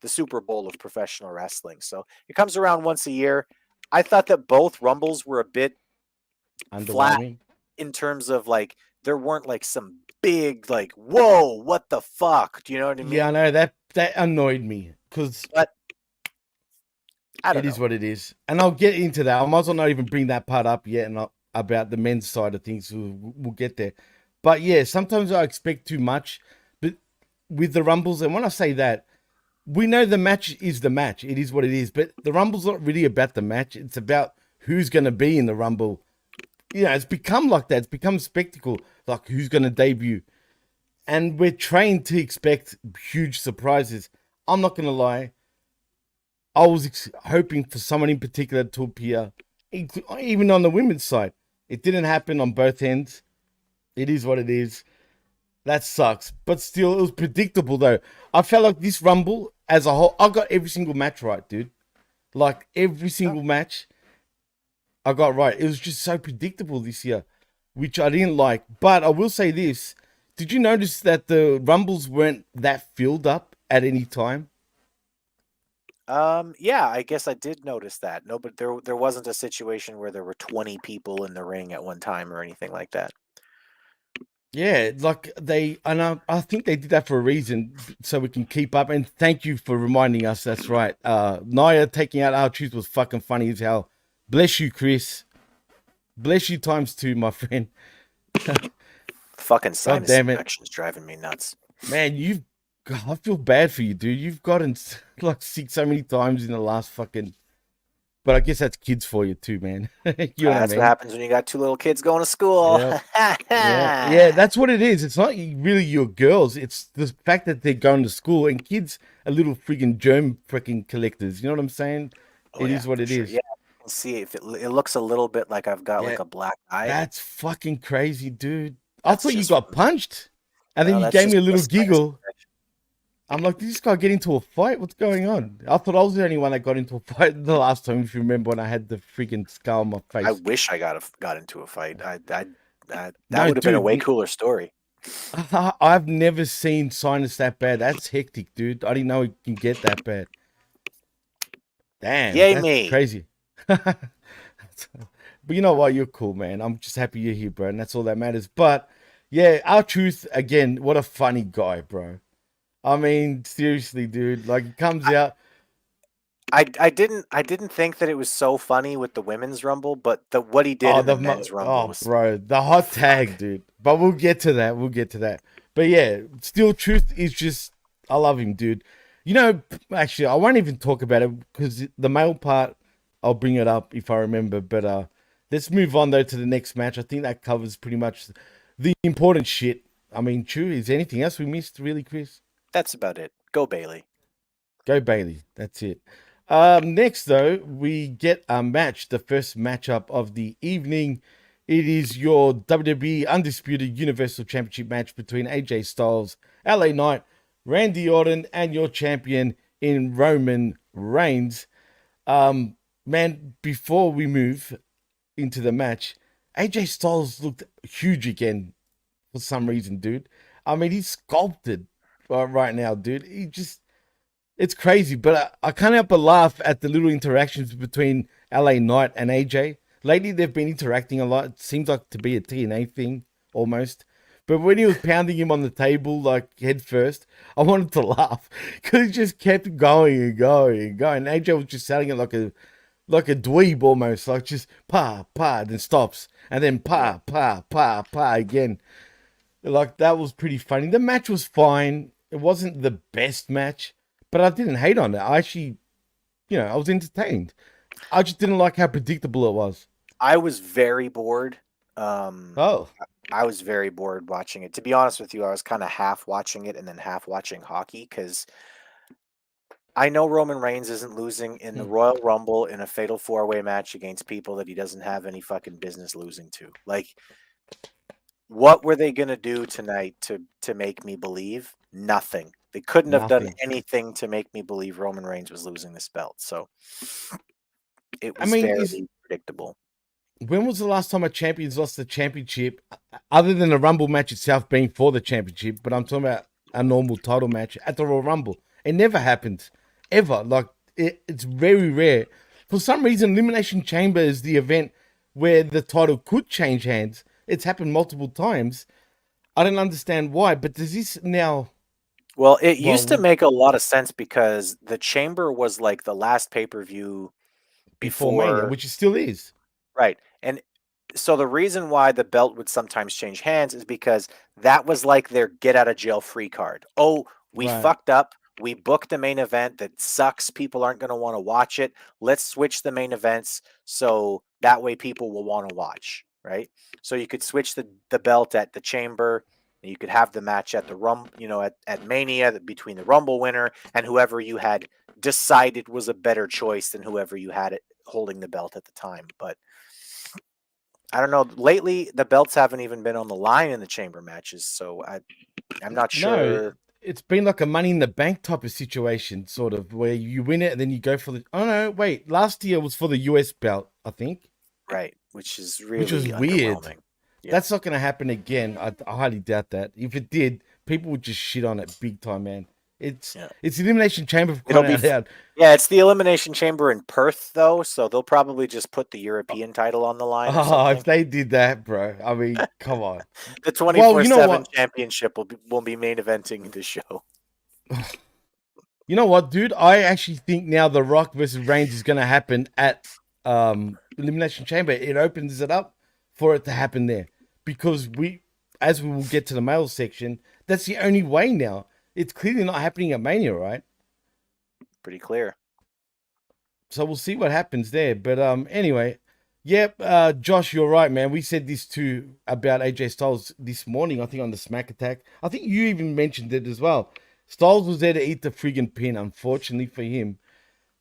the Super Bowl of professional wrestling. So it comes around once a year. I thought that both Rumbles were a bit flat in terms of like there weren't like some big like whoa, what the fuck? Do you know what I mean? Yeah, I know that annoyed me because I don't know. It is what it is, and I'll get into that. I might as well not even bring that part up yet, and about the men's side of things. We'll get there, but yeah, sometimes I expect too much. But with the Rumbles, and when I say that, we know the match is the match. It is what it is. But the Rumble's not really about the match. It's about who's going to be in the Rumble. You know, it's become like that. It's become spectacle, like who's going to debut. and we're trained to expect huge surprises. I'm not gonna lie. I was hoping for someone in particular to appear, even on the women's side. It didn't happen on both ends. It is what it is. That sucks. But still, it was predictable, though. I felt like this Rumble as a whole, I got every single match right, dude. Like, every single match I got right. It was just so predictable this year, which I didn't like. But I will say this. Did you notice that the Rumbles weren't that filled up at any time? Yeah, I guess I did notice that. No, but there wasn't a situation where there were 20 people in the ring at one time or anything like that. Yeah, like I think they did that for a reason, so we can keep up. And thank you for reminding us. That's right. Naya taking out R-Truth was fucking funny as hell. Bless you, Chris. Bless you times two, my friend. Fucking sinus damn it. infection's driving me nuts. Man, I feel bad for you, dude. You've gotten like sick so many times in the last fucking. But I guess that's kids for you too, man. You know That's what happens when you got two little kids going to school. Yep. Yeah, that's what it is. It's not really your girls. It's the fact that they're going to school and kids are little friggin' germ freaking collectors. You know what I'm saying? Oh, It yeah, is what for it sure. is. Yeah, I can see if it looks a little bit like I've got like Yeah, a black eye. that's fucking crazy, dude. I That's thought you just got punched, and no, then you that's gave me just a little sinus giggle. infection. I'm like, did this guy get into a fight? What's going on? I thought I was the only one that got into a fight the last time, if you remember, when I had the freaking scar on my I face. wish I got into a fight. That No, would have been a dude, way cooler story. I've never seen sinus that bad. That's hectic, dude. I didn't know it can get that bad. Damn, Yay that's me! crazy. But you know what? You're cool, man. I'm just happy you're here, bro, and that's all that matters. But yeah, R-Truth again. What a funny guy, bro. I mean, seriously, dude. Like, he comes out. I didn't think that it was so funny with the women's rumble, but what he did in the men's rumble was bro, the hot tag, dude. But we'll get to that. We'll get to that. But yeah, still, Truth is just. I love him, dude. You know, actually, I won't even talk about it because the male part, I'll bring it up if I remember. But let's move on though to the next match. I think that covers pretty much the important shit. I mean, true. Is there anything else we missed, really, Chris? that's about it. Go Bailey. Go Bailey. That's it. Next, though, we get a match, the first matchup of the evening. It is your WWE Undisputed Universal Championship match between AJ Styles, LA Knight, Randy Orton, and your champion in Roman Reigns. Man, before we move into the match, AJ Styles looked huge again for some reason, dude. I mean, he's sculpted right now, dude. It's crazy, but I can't help but laugh at the little interactions between LA Knight and AJ. Lately, they've been interacting a lot. It seems like to be a TNA thing, almost. But when he was pounding him on the table, like, head first, I wanted to laugh. Because he just kept going and going and going. And AJ was just selling it like a dweeb almost. Like, just pa, then stops. And then pa again. Like, that was pretty funny. The match was fine. It wasn't the best match. But I didn't hate on it. I actually, I was entertained. I just didn't like how predictable it was. I was very bored. Oh, I was very bored watching it. To be honest with you, I was kind of half watching it and then half watching hockey because I know Roman Reigns isn't losing in the Royal Rumble in a fatal four-way match against people that he doesn't have any fucking business losing to. Like, what were they gonna do tonight to make me believe? Nothing. They couldn't have done nothing. anything to make me believe Roman Reigns was losing this belt. So it I was mean, very predictable. when was the last time a champion's lost the championship, other than the Rumble match itself being for the championship? But I'm talking about a normal title match at the Royal Rumble. It never happens, ever. Like, it's very rare. For some reason, Elimination Chamber is the event where the title could change hands. It's happened multiple times. I don't understand why, but does this now? Well, it used to make a lot of sense because the Chamber was like the last pay-per-view Before Mania, which it still is. right. And so the reason why the belt would sometimes change hands is because that was like their get out of jail free card. Oh, we Right. fucked up. We booked a main event that sucks. People aren't going to want to watch it. Let's switch the main events so that way people will want to watch, right? So you could switch the belt at the Chamber, You could have the match at the at Mania between the Rumble winner and whoever you had decided was a better choice than whoever you had it holding the belt at the time. But I don't know. Lately, the belts haven't even been on the line in the chamber matches, so I'm not sure. No, it's been like a Money in the Bank type of situation, sort of, where you win it and then you go for the. Oh no, wait! Last year was for the US belt, I think. Right, which was weird. Yeah. That's not going to happen again. I highly doubt that. If it did, people would just shit on it big time, man. It's Elimination Chamber for crying out loud. Yeah, it's the Elimination Chamber in Perth, though, so they'll probably just put the European title on the line. Oh, if they did that, bro. I mean, come on. The 24/7 championship will be main eventing the show. You know what, dude? I actually think now The Rock versus Reigns is going to happen at Elimination Chamber. It opens it up for it to happen there. Because as we will get to the male section, that's the only way now. It's clearly not happening at Mania, right? Pretty clear. So we'll see what happens there. But anyway, Josh, you're right, man. We said this too about AJ Styles this morning, I think on the Smack Attack. I think you even mentioned it as well. Styles was there to eat the friggin' pin, unfortunately for him.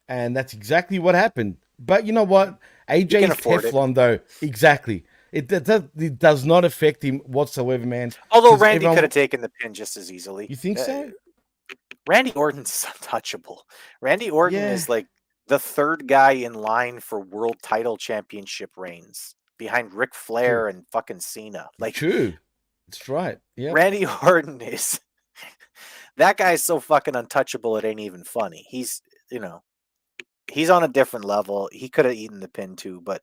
And that's exactly what happened. But you know what? AJ's Teflon, though. Exactly. It does not affect him whatsoever, man. Although Randy could have taken the pin just as easily. You think so? Randy Orton's untouchable. Randy Orton is like the third guy in line for world title championship reigns behind Ric Flair and fucking Cena. Like, true. That's right. Yeah. Randy Orton is that guy's so fucking untouchable it ain't even funny. He's on a different level. He could have eaten the pin too, but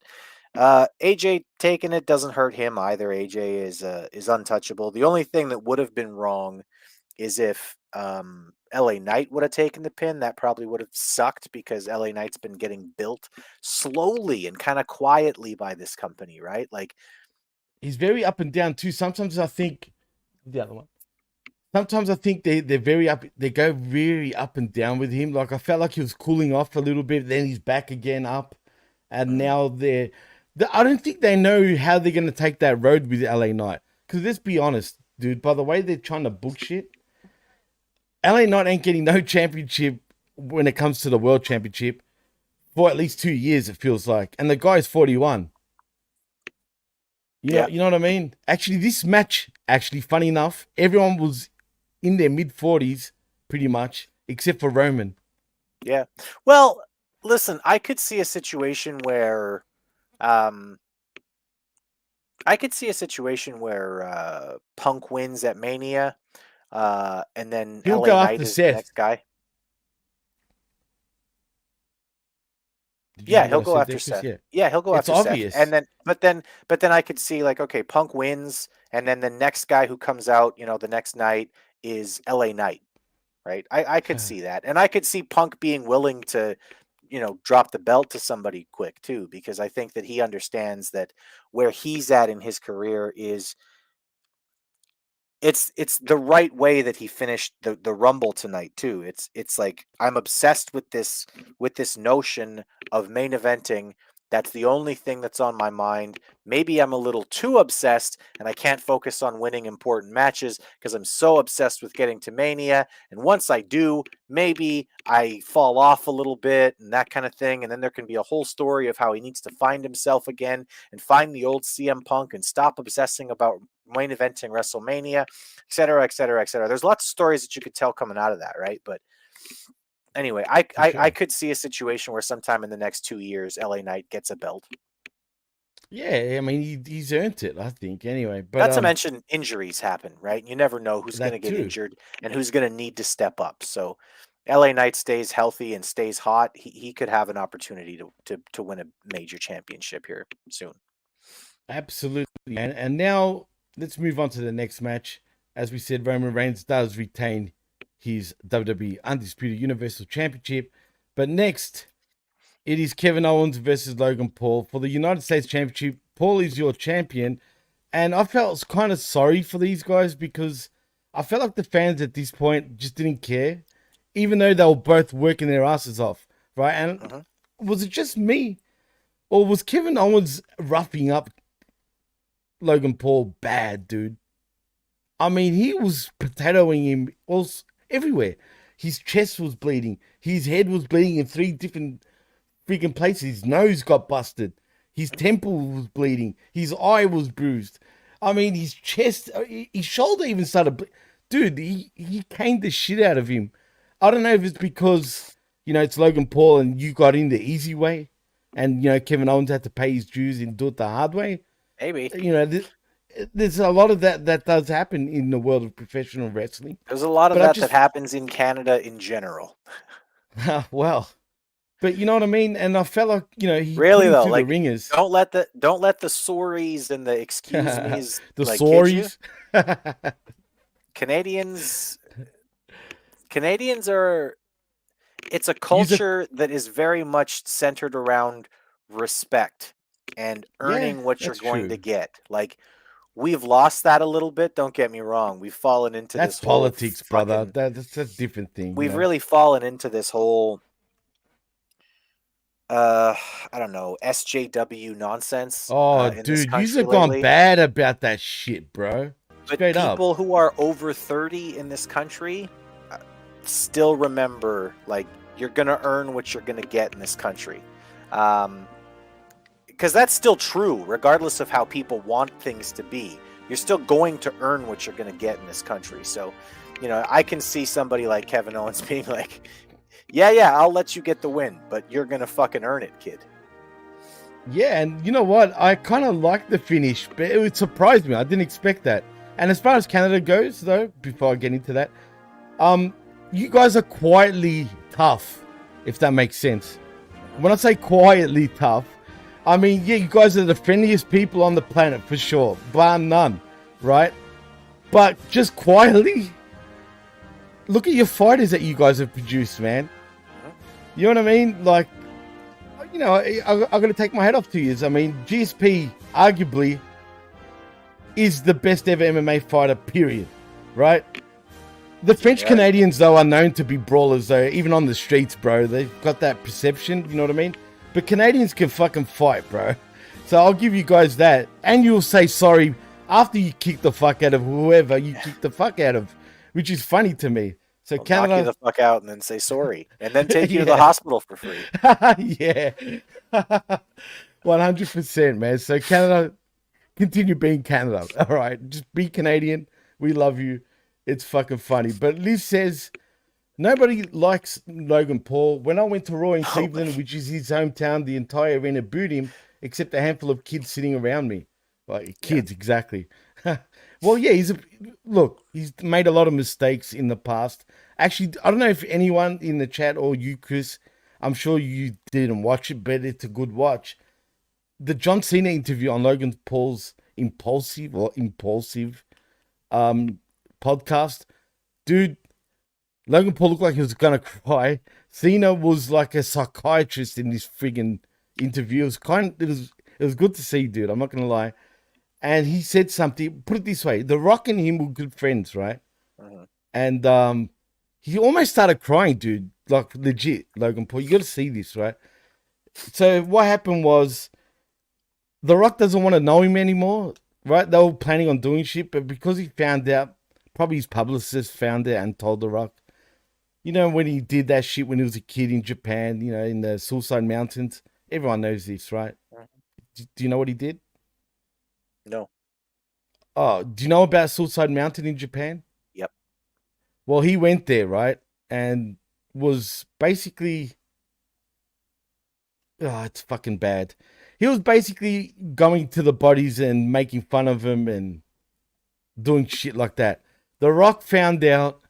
AJ taking it doesn't hurt him either. AJ is untouchable. The only thing that would have been wrong is if LA Knight would have taken the pin. That probably would have sucked because LA Knight's been getting built slowly and kind of quietly by this company, right? Like, he's very up and down too. Sometimes I think the other one. Sometimes I think they're very up. They go very up and down with him. Like, I felt like he was cooling off a little bit, then he's back again up, and now I don't think they know how they're going to take that road with LA Knight. Because let's be honest, dude, by the way they're trying to book shit, LA Knight ain't getting no championship when it comes to the World Championship for at least 2 years, it feels like. And the guy's 41. You know what I mean? Actually, this match, funny enough, everyone was in their mid-40s, pretty much, except for Roman. Yeah. Well, listen, I could see a situation where Punk wins at Mania, and then He'll LA go Knight after is Seth. the next guy. Yeah, he'll go after Seth. Yeah, he'll go after obvious. Seth. And then, but then I could see, like, okay, Punk wins, and then the next guy who comes out, the next night is LA Knight, right? I could see that, and I could see Punk being willing to, drop the belt to somebody quick too, because I think that he understands that where he's at in his career is it's the right way that he finished the Rumble tonight too. It's like, I'm obsessed with this notion of main eventing. That's the only thing that's on my mind. Maybe I'm a little too obsessed and I can't focus on winning important matches because I'm so obsessed with getting to Mania. And once I do, maybe I fall off a little bit and that kind of thing. And then there can be a whole story of how he needs to find himself again and find the old CM Punk and stop obsessing about main eventing WrestleMania, et cetera, et cetera, et cetera. There's lots of stories that you could tell coming out of that, right? But anyway, I could see a situation where sometime in the next 2 years, LA Knight gets a belt. Yeah, I mean, he's earned it, I think, anyway. But not to mention injuries happen, right? You never know who's going to get too. injured and who's going to need to step up. So LA Knight stays healthy and stays hot. He could have an opportunity to win a major championship here soon. Absolutely. And now let's move on to the next match. As we said, Roman Reigns does retain his WWE Undisputed Universal Championship. But next, it is Kevin Owens versus Logan Paul for the United States Championship. Paul is your champion. And I felt kind of sorry for these guys because I felt like the fans at this point just didn't care, even though they were both working their asses off, right? And was it just me? Or was Kevin Owens roughing up Logan Paul bad, dude? I mean, he was potatoing him also everywhere. His chest was bleeding. His head was bleeding in 3 different freaking places. His nose got busted. His temple was bleeding. His eye was bruised. I mean, his chest, his shoulder even started. Dude, he caned the shit out of him. I don't know if it's because, it's Logan Paul and you got in the easy way. And, Kevin Owens had to pay his dues and do it the hard way. Maybe. There's a lot of that does happen in the world of professional wrestling. There's a lot of that happens in Canada in general. Well, but you know what I mean? And I felt like, he really though, the ringers. Don't let the sorries and the excuse me's the sorries. Canadians are, it's a culture that is very much centered around respect and earning what you're going to get. Like, we've lost that a little bit. Don't get me wrong. We've fallen into that's this politics, brother. That's a different thing. We've really fallen into this whole, I don't know, SJW nonsense. Oh, dude, you've gone bad about that shit, bro. But people who are over 30 in this country still remember, like, you're going to earn what you're going to get in this country. Because that's still true, regardless of how people want things to be. You're still going to earn what you're going to get in this country. So, I can see somebody like Kevin Owens being like, yeah, I'll let you get the win, but you're going to fucking earn it, kid. Yeah, and you know what? I kind of liked the finish, but it surprised me. I didn't expect that. And as far as Canada goes, though, before I get into that, you guys are quietly tough, if that makes sense. When I say quietly tough, I mean, yeah, you guys are the friendliest people on the planet, for sure, bar none, right? But just quietly, look at your fighters that you guys have produced, man. You know what I mean? Like, I'm going to take my hat off to you. I mean, GSP, arguably, is the best ever MMA fighter, period, right? The French Canadians, though, are known to be brawlers, though, even on the streets, bro. They've got that perception, you know what I mean? But Canadians can fucking fight, bro. So I'll give you guys that. And you'll say sorry after you kick the fuck out of whoever you kick the fuck out of, which is funny to me. So Canada, knock you the fuck out and then say sorry. And then take you to the hospital for free. Yeah. 100%, man. So Canada, continue being Canada. All right. Just be Canadian. We love you. It's fucking funny. But Liz says, nobody likes Logan Paul. When I went to Raw in Cleveland, which is his hometown, the entire arena booed him, except a handful of kids sitting around me. Like, kids, exactly. Well, yeah, he's made a lot of mistakes in the past. Actually, I don't know if anyone in the chat or you, Chris, I'm sure you didn't watch it, but it's a good watch. The John Cena interview on Logan Paul's impulsive podcast, dude, Logan Paul looked like he was gonna cry. Cena was like a psychiatrist in this friggin' interview. It was good to see, dude. I'm not gonna lie. And he said something. Put it this way: The Rock and him were good friends, right? And he almost started crying, dude. Like, legit, Logan Paul. You got to see this, right? So what happened was, The Rock doesn't want to know him anymore, right? They were planning on doing shit, but because he found out, probably his publicist found it and told The Rock. You know, when he did that shit when he was a kid in Japan, in the Suicide Mountains. Everyone knows this, right? Do you know what he did? No. Oh, do you know about Suicide Mountain in Japan? Yep. Well, he went there, right? And was basically... Oh, it's fucking bad. He was basically going to the bodies and making fun of them and doing shit like that. The Rock found out,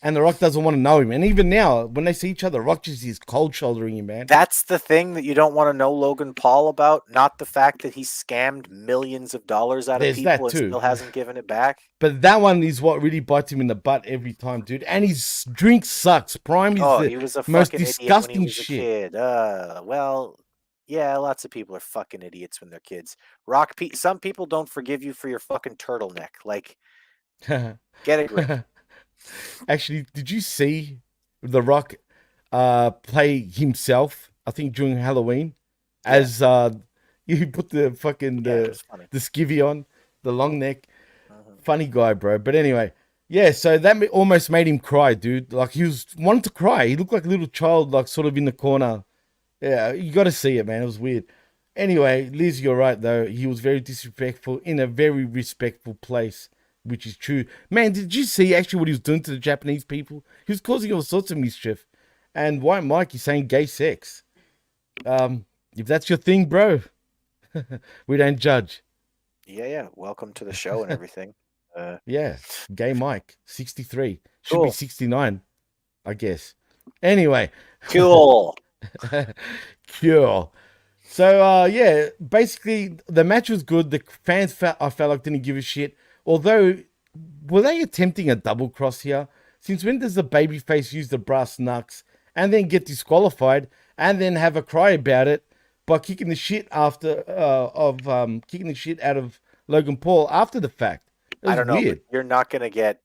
and The Rock doesn't want to know him. And even now, when they see each other, Rock just is cold shouldering him, man. That's the thing that you don't want to know Logan Paul about, not the fact that he scammed millions of dollars out of people and still hasn't given it back. But that one is what really bites him in the butt every time, dude. And his drink sucks. Prime is he was a most fucking disgusting idiot when he was shit. A kid. Well, yeah, lots of people are fucking idiots when they're kids. Some people don't forgive you for your fucking turtleneck. Like, get a grip. Actually, did you see The Rock play himself, I think during Halloween, as you put the fucking the skivvy on, the long neck. funny guy, bro. But anyway, yeah, so that almost made him cry, dude. Like, he was wanting to cry. He looked like a little child, like, sort of in the corner. Yeah, you got to see it, man. It was weird. Anyway, Liz, you're right, though. He was very disrespectful in a very respectful place, which is true. Man, did you see actually what he was doing to the Japanese people? He was causing all sorts of mischief. And White Mike is saying gay sex. If that's your thing, bro, we don't judge. Yeah. Welcome to the show and everything. Yeah, gay Mike, 63. Should Cool. be 69, I guess. Anyway. Cool. Cool. So, yeah, basically, the match was good. The fans, I felt like, didn't give a shit. Although, were they attempting a double cross here? Since when does the babyface use the brass knucks and then get disqualified and then have a cry about it by kicking the shit kicking the shit out of Logan Paul after the fact? I don't know. Weird. You're not gonna get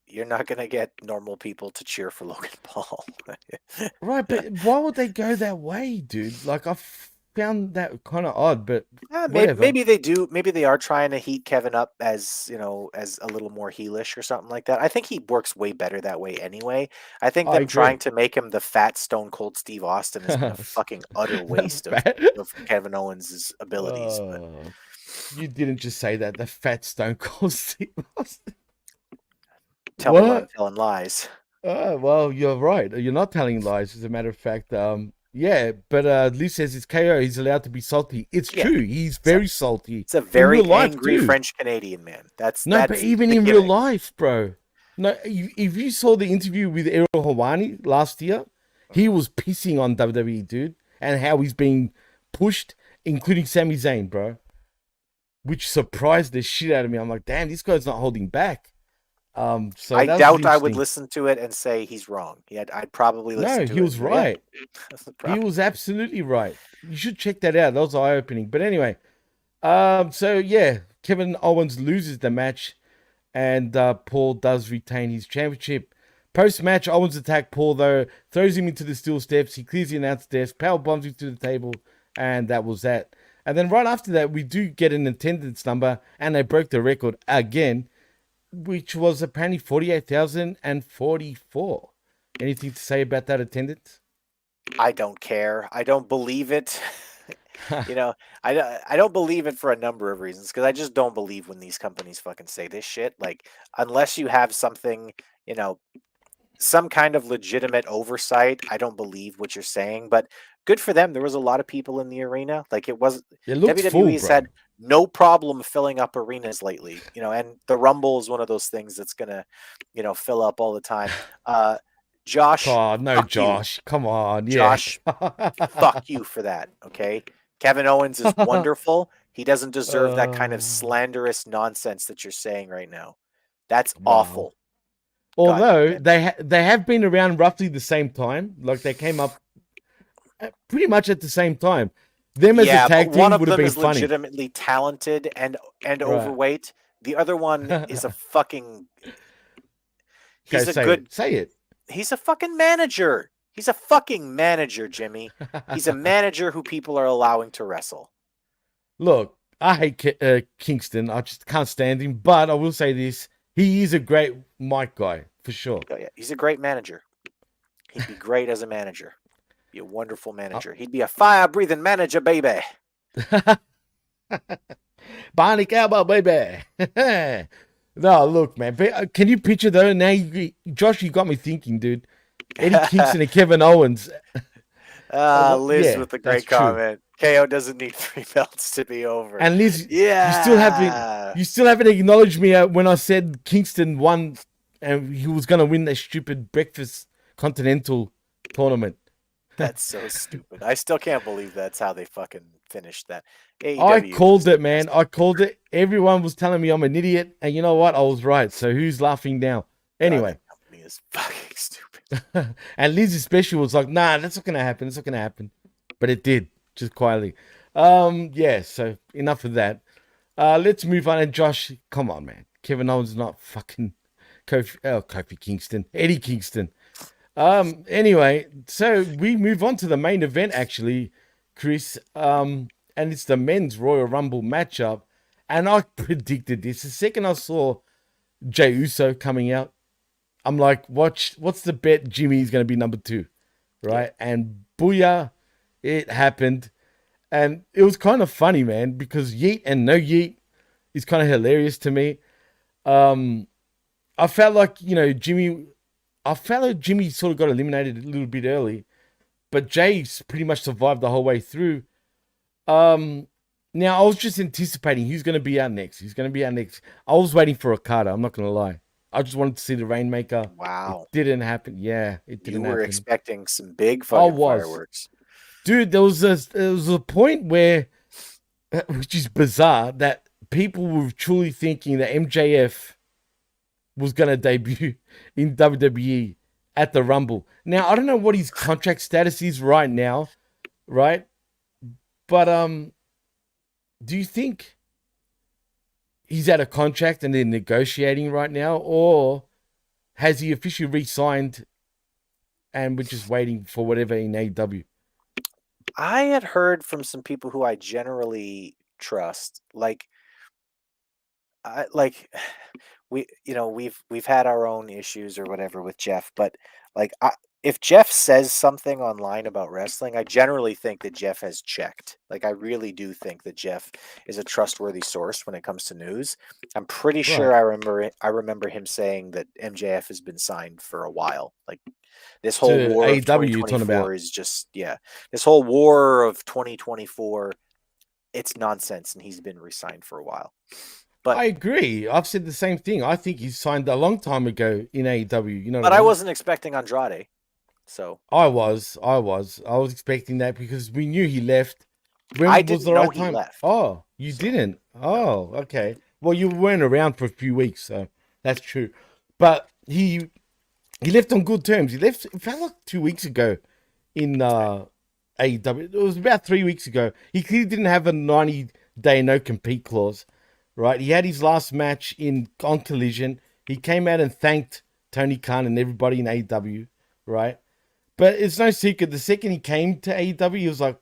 normal people to cheer for Logan Paul. Right, but why would they go that way, dude? Like, I found that kind of odd, but maybe they do. Maybe they are trying to heat Kevin up as as a little more heelish or something like that. I think he works way better that way anyway. I think them trying to make him the fat Stone Cold Steve Austin has been a fucking utter waste of Kevin Owens' abilities. You didn't just say that. The fat Stone Cold Steve Austin. Tell me I'm telling lies. Well, you're right. You're not telling lies, as a matter of fact. Yeah, but Liz says it's KO. He's allowed to be salty. It's true. He's very salty. It's a very angry French Canadian man. That's but even in real life, bro. No, if you saw the interview with Errol Hawani last year, he was pissing on WWE, dude, and how he's being pushed, including Sami Zayn, bro. Which surprised the shit out of me. I'm like, damn, this guy's not holding back. So I doubt I would listen to it and say he's wrong. I'd probably listen to it. No, he was right. He was absolutely right. You should check that out. That was eye-opening. But anyway, so yeah, Kevin Owens loses the match, and Paul does retain his championship. Post-match, Owens attacks Paul, though, throws him into the steel steps. He clears the announce desk, power bombs him to the table, and that was that. And then right after that, we do get an attendance number, and they broke the record again, which was apparently 48,044. Anything to say about that attendance? I don't care. I don't believe it. I don't believe it for a number of reasons, because I just don't believe when these companies fucking say this shit. Like, unless you have something, some kind of legitimate oversight, I don't believe what you're saying. But good for them. There was a lot of people in the arena. Like, WWE's had no problem filling up arenas lately, and the Rumble is one of those things that's gonna, fill up all the time. Josh. Oh, no, Josh. Come on. Josh, fuck you for that. Okay. Kevin Owens is wonderful. He doesn't deserve that kind of slanderous nonsense that you're saying right now. That's awful. Although they have been around roughly the same time. Like, they came up pretty much at the same time. Them as a tag team would have been funny. Legitimately talented and overweight. The other one is a fucking. Say it. He's a fucking manager. He's a fucking manager, Jimmy. He's a manager who people are allowing to wrestle. Look, I hate Kingston. I just can't stand him. But I will say this: he is a great mic guy for sure. Oh, yeah, he's a great manager. He'd be great as a manager. Be a wonderful manager. He'd be a fire-breathing manager, baby. Barney Cowboy, baby. No, look, man. Can you picture though? Now, Josh, you got me thinking, dude. Eddie Kingston and Kevin Owens. Liz with a great comment. KO doesn't need 3 belts to be over. And Liz, you still haven't acknowledged me when I said Kingston won and he was going to win that stupid breakfast continental tournament. That's so stupid. I still can't believe that's how they fucking finished that. AEW I called it, man. I called it. Everyone was telling me I'm an idiot, and you know what? I was right. So who's laughing now? Anyway, that company is fucking stupid. And Liz especially was like, "Nah, that's not gonna happen. It's not gonna happen," but it did, just quietly. Yeah. So enough of that. Let's move on. And Josh, come on, man. Kevin Owens is not fucking Kofi Kingston, Eddie Kingston. Anyway, so we move on to the main event, actually, Chris. And it's the men's Royal Rumble matchup. And I predicted this. The second I saw Jey Uso coming out. I'm like, what's the bet? Jimmy's going to be number 2, right? And booyah, it happened. And it was kind of funny, man, because yeet and no yeet is kind of hilarious to me. I felt like, Jimmy sort of got eliminated a little bit early, but Jay's pretty much survived the whole way through. Now, I was just anticipating who's going to be out next. I was waiting for Okada. I'm not going to lie. I just wanted to see the Rainmaker. Wow. It didn't happen. Yeah, it didn't happen. You were expecting some big fucking fireworks. Dude, there was a point where, which is bizarre, that people were truly thinking that MJF was going to debut in WWE at the Rumble. Now, I don't know what his contract status is right now, right? But do you think he's out of contract and they're negotiating right now, or has he officially re-signed and we're just waiting for whatever in AEW? I had heard from some people who I generally trust, we've had our own issues or whatever with Jeff, but if Jeff says something online about wrestling, I generally think that Jeff has checked. I really do think that Jeff is a trustworthy source when it comes to news. I'm pretty sure I remember him saying that MJF has been signed for a while. This whole war of 2024 is just, this whole war of 2024, it's nonsense, and he's been re-signed for a while. But I agree. I've said the same thing. I think he's signed a long time ago in AEW. But I wasn't expecting Andrade. So I was expecting that because we knew he left. I didn't know he left. Oh, you didn't? Oh, okay. Well, you weren't around for a few weeks, so that's true. But he left on good terms. He left, it felt like 2 weeks ago in AEW. It was about 3 weeks ago. He clearly didn't have a 90-day no-compete clause, right? He had his last match on Collision. He came out and thanked Tony Khan and everybody in AEW, right? But it's no secret, the second he came to AEW, he was like,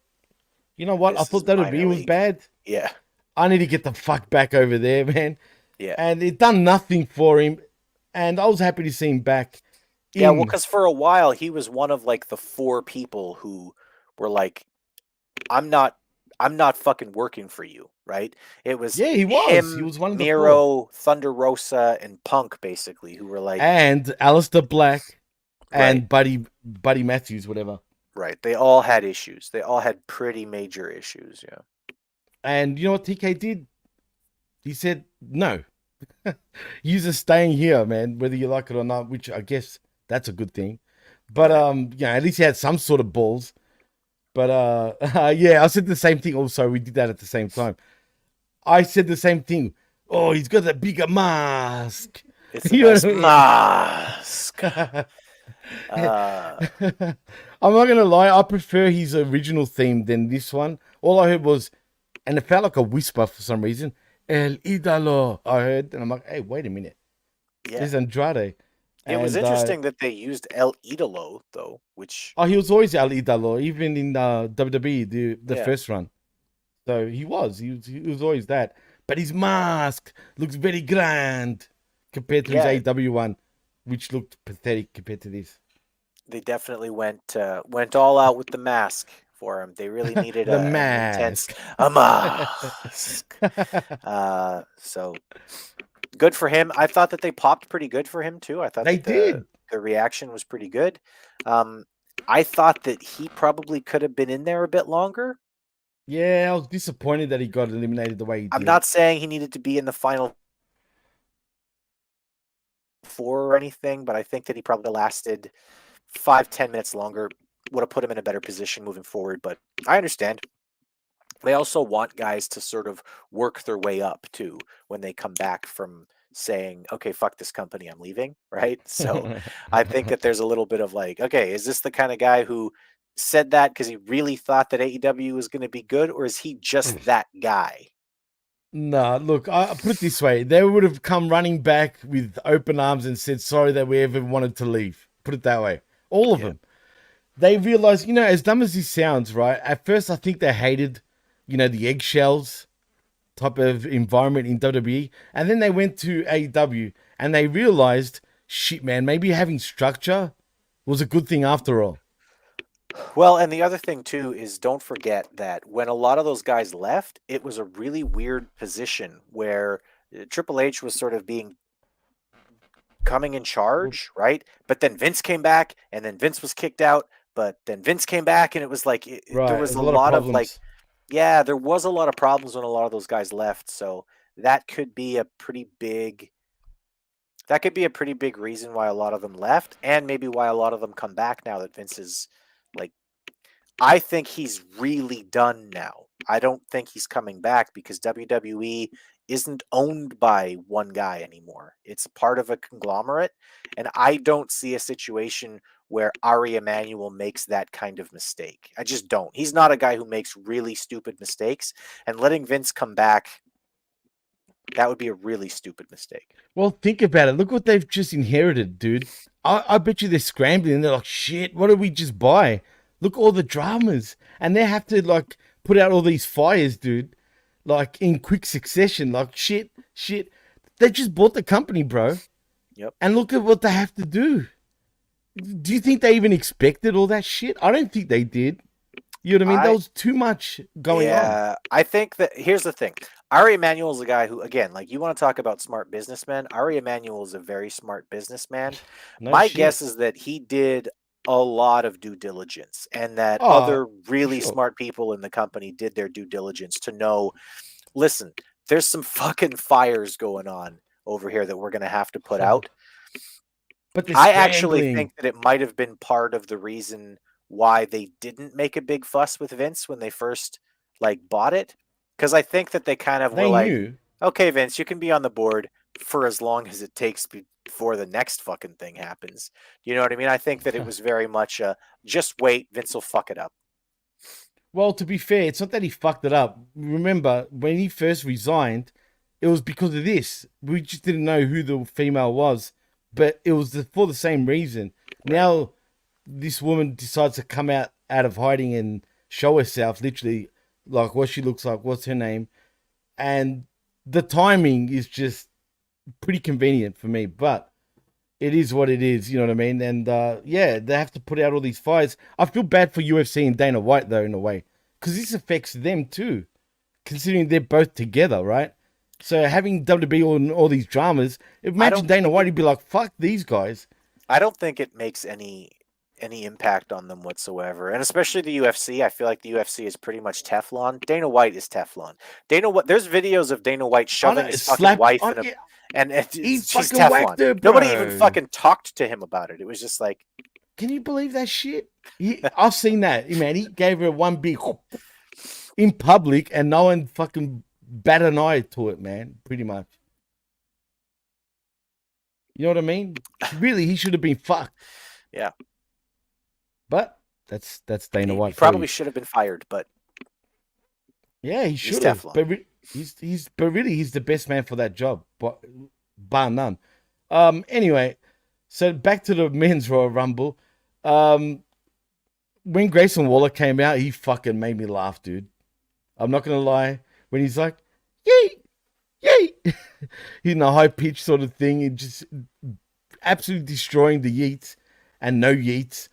you know what? I thought WWE was bad. Yeah. I need to get the fuck back over there, man. Yeah. And it done nothing for him. And I was happy to see him back. Yeah, well, because for a while, he was one of the 4 people who were like, I'm not fucking working for you, right? It was he was. Him, he was one of the Miro, 4. Thunder Rosa, and Punk, basically, who were and Aleister Black. And Buddy Matthews, whatever. Right. They all had issues. They all had pretty major issues, yeah. And you know what TK did? He said, no. You're just staying here, man, whether you like it or not, which I guess that's a good thing. But, at least he had some sort of balls. But, I said the same thing also. We did that at the same time. I said the same thing. Oh, he's got a bigger mask. It's a nice mask. I'm not gonna lie, I prefer his original theme than this one. All I heard was, and it felt like a whisper for some reason, El Idolo, I heard, and I'm like, hey, wait a minute. Yeah. There's Andrade. It was interesting that they used El Idolo, though, which... Oh, he was always El Idolo, even in WWE, the first run. So he was always that. But his mask looks very grand compared to his AEW one, which looked pathetic compared to this. They definitely went all out with the mask for him. They really needed a mask. A mask. So good for him. I thought that they popped pretty good for him too. I thought they did. The reaction was pretty good. I thought that he probably could have been in there a bit longer. Yeah, I was disappointed that he got eliminated the way he did. I'm not saying he needed to be in the final 4 or anything, but I think that he probably lasted 5-10 minutes longer. Would have put him in a better position moving forward, but I understand. They also want guys to sort of work their way up too when they come back from saying, okay, fuck this company, I'm leaving, right? So I think that there's a little bit of okay, is this the kind of guy who said that because he really thought that AEW was going to be good, or is he just that guy? No, look, I put it this way. They would have come running back with open arms and said, sorry that we ever wanted to leave. Put it that way. All of them. They realized, as dumb as this sounds, right? At first, I think they hated, the eggshells type of environment in WWE. And then they went to AEW and they realized, shit, man, maybe having structure was a good thing after all. Well, and the other thing too is don't forget that when a lot of those guys left, it was a really weird position where Triple H was sort of coming in charge, right? But then Vince came back, and then Vince was kicked out, but then Vince came back, and it was like there was a lot of like, yeah, there was a lot of problems when a lot of those guys left. So that could be a pretty big reason why a lot of them left, and maybe why a lot of them come back now that Vince is like, I think he's really done now. I don't think he's coming back because WWE isn't owned by one guy anymore. It's part of a conglomerate, and I don't see a situation where Ari Emanuel makes that kind of mistake. I just don't. He's not a guy who makes really stupid mistakes, and letting Vince come back, that would be a really stupid mistake. Well, think about it. Look what they've just inherited, dude. I bet you they're scrambling and they're like, shit, what did we just buy? Look at all the dramas. And they have to like put out all these fires, dude, like in quick succession. Like shit. They just bought the company, bro. Yep. And look at what they have to do. Do you think they even expected all that shit? I don't think they did. You know what I mean? There was too much going on. Yeah, I think that here's the thing. Ari Emanuel is a guy who, again, like you want to talk about smart businessmen. Ari Emanuel is a very smart businessman. My guess is that he did a lot of due diligence, and that other really smart people in the company did their due diligence to know, listen, there's some fucking fires going on over here that we're going to have to put out. But I actually think that it might have been part of the reason why they didn't make a big fuss with Vince when they first like bought it, because I think that they kind of were like, okay, Vince, you can be on the board for as long as it takes before the next fucking thing happens. You know what I mean? I think that it was very much just wait, Vince will fuck it up. Well, to be fair, it's not that he fucked it up. Remember, when he first resigned, it was because of this. We just didn't know who the female was, but it was for the same reason. Now, this woman decides to come out of hiding and show herself, literally, like what she looks like, what's her name. And the timing is just pretty convenient for me, but it is what it is, you know what I mean? And yeah, they have to put out all these fires. I feel bad for UFC and Dana White, though, in a way, because this affects them too, considering they're both together, right? So having WWE on all these dramas, imagine Dana White, he'd be like, fuck these guys. I don't think it makes any impact on them whatsoever, and especially the UFC. I feel like the UFC is pretty much Teflon. Dana White is Teflon. There's videos of Dana White shoving his fucking wife and she's Teflon. Nobody even fucking talked to him about it. It was just like, can you believe that shit? I've seen that, man. He gave her one big in public, and no one fucking bat an eye to it, man. Pretty much. You know what I mean? Really, he should have been fucked. Yeah. But that's Dana White. He probably should have been fired, but yeah, he should have. But he's the best man for that job, but bar none. Anyway, so back to the men's Royal Rumble. When Grayson Waller came out, he fucking made me laugh, dude. I'm not gonna lie. When he's like, yay, yay, he's in a high pitch sort of thing, and just absolutely destroying the yeets and no yeets.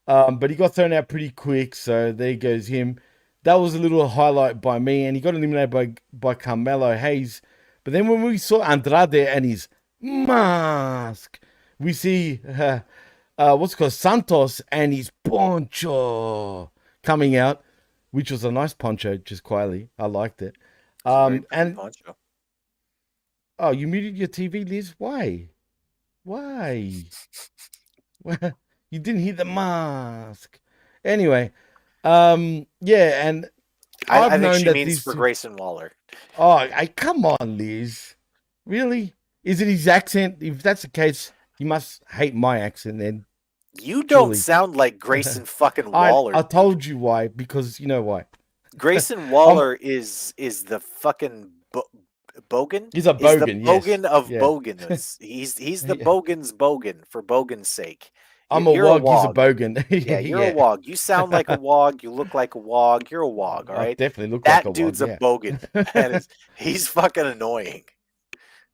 But he got thrown out pretty quick, so there goes him. That was a little highlight by me, and he got eliminated by Carmelo Hayes. But then when we saw Andrade and his mask, we see what's called Santos and his poncho coming out, which was a nice poncho, just quietly. I liked it. And poncho. Oh, you muted your TV, Liz? Why? You didn't hear the mask. Anyway, yeah, and I think she means for Grayson Waller. Oh, come on, Liz. Really? Is it his accent? If that's the case, you must hate my accent then. You don't sound like Grayson fucking Waller. I told you why, because you know why. Grayson Waller is the fucking Bogan. He's a Bogan. He's the Bogan of Bogans. He's the Bogan's Bogan for Bogan's sake. I'm a wog, he's a bogan. Yeah, you're a wog. You sound like a wog. You look like a wog. You're a wog, all right? I definitely look like a wog. That dude's a bogan. He's fucking annoying.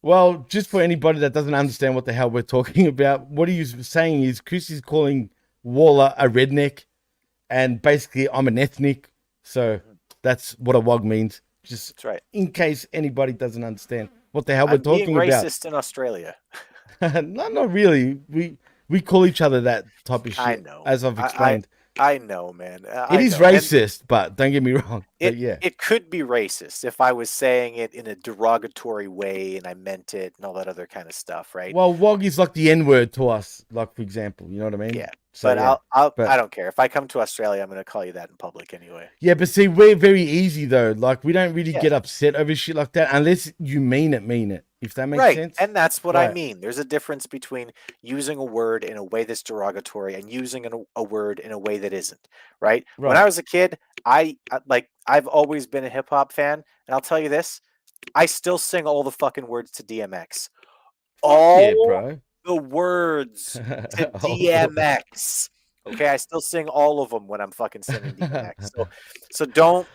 Well, just for anybody that doesn't understand what the hell we're talking about, what he's saying is Chris is calling Waller a redneck, and basically I'm an ethnic. So that's what a wog means. Just That's right. in case anybody doesn't understand what the hell we're I'm being talking about. racist in Australia. No, not really. We call each other that type of shit. I know. As I've explained. I know, man. It is racist, but don't get me wrong. But yeah. It could be racist if I was saying it in a derogatory way and I meant it and all that other kind of stuff, right? Well, wog is like the N-word to us, like, for example. You know what I mean? Yeah. So, But yeah. I don't care. If I come to Australia, I'm going to call you that in public anyway. Yeah, but see, we're very easy, though. Like, we don't really Yeah. get upset over shit like that unless you mean it. If that makes Right. sense. And that's what I Right. mean. There's a difference between using a word in a way that's derogatory and using a word in a way that isn't, right? When Right. I was a kid, I've always been a hip hop fan, and I'll tell you this, I still sing all the fucking words to DMX. All Yeah, bro. the words to Oh. DMX. Okay, I still sing all of them when I'm fucking singing DMX. So don't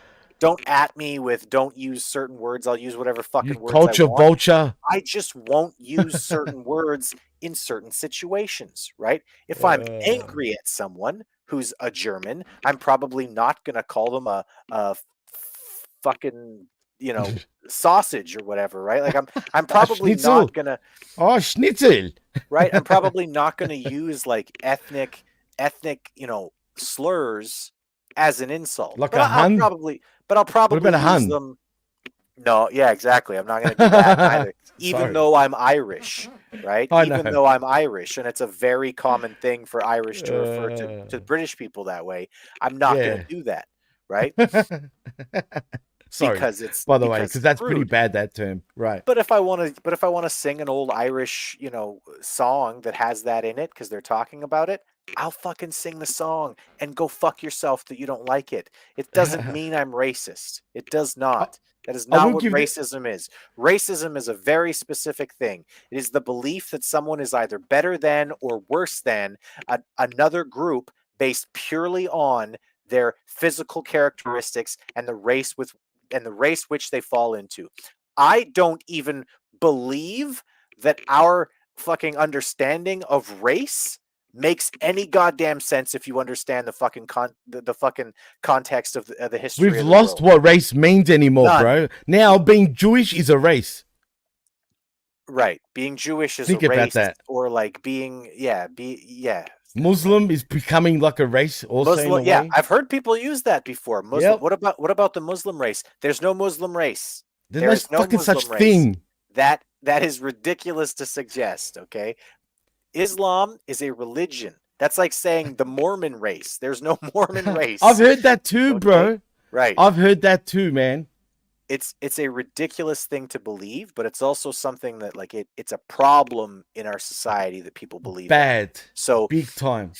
at me with don't use certain words. I'll use whatever fucking You words culture I want. vulture. I just won't use certain words in certain situations, right? If I'm angry at someone who's a German, I'm probably not going to call them a fucking, sausage or whatever, right? Like I'm probably Schnitzel. not going to, Oh, schnitzel. right? I'm probably not going to use like ethnic, slurs as an insult. Like But a I'll Hun? probably use Hun? them. No, yeah, exactly. I'm not going to do that either. Even Sorry. though I'm Irish, right? I Even know. though I'm Irish, and it's a very common thing for Irish to refer to British people that way, I'm not going Yeah. to do that, right? Sorry. Because it's By the way, because because that's it's pretty rude. bad, that term. Right. But if I want to sing an old Irish, song that has that in it because they're talking about it, I'll fucking sing the song and go fuck yourself that you don't like it. It doesn't mean I'm racist. It does not. That is I not will what give racism is. Racism is a very specific thing. It is the belief that someone is either better than or worse than another group based purely on their physical characteristics and the race which they fall into. I don't even believe that our fucking understanding of race makes any goddamn sense if you understand the fucking the fucking context of the history. We've of the lost world. what race means anymore, None. bro. Now being Jewish is a race. Right, being Jewish is Think a about race, that. or like being Muslim is becoming like a race also in a Muslim. Yeah, way. I've heard people use that before. Muslim. Yep. What about the Muslim race? There's no Muslim race. There's There is no no fucking Muslim such race. thing. That is ridiculous to suggest. Okay, Islam is a religion. That's like saying the Mormon race. There's no Mormon race. I've heard that too, Okay. bro. Right. I've heard that too, man. It's a ridiculous thing to believe, but it's also something that like it's a problem in our society that people believe. Bad. So Big time.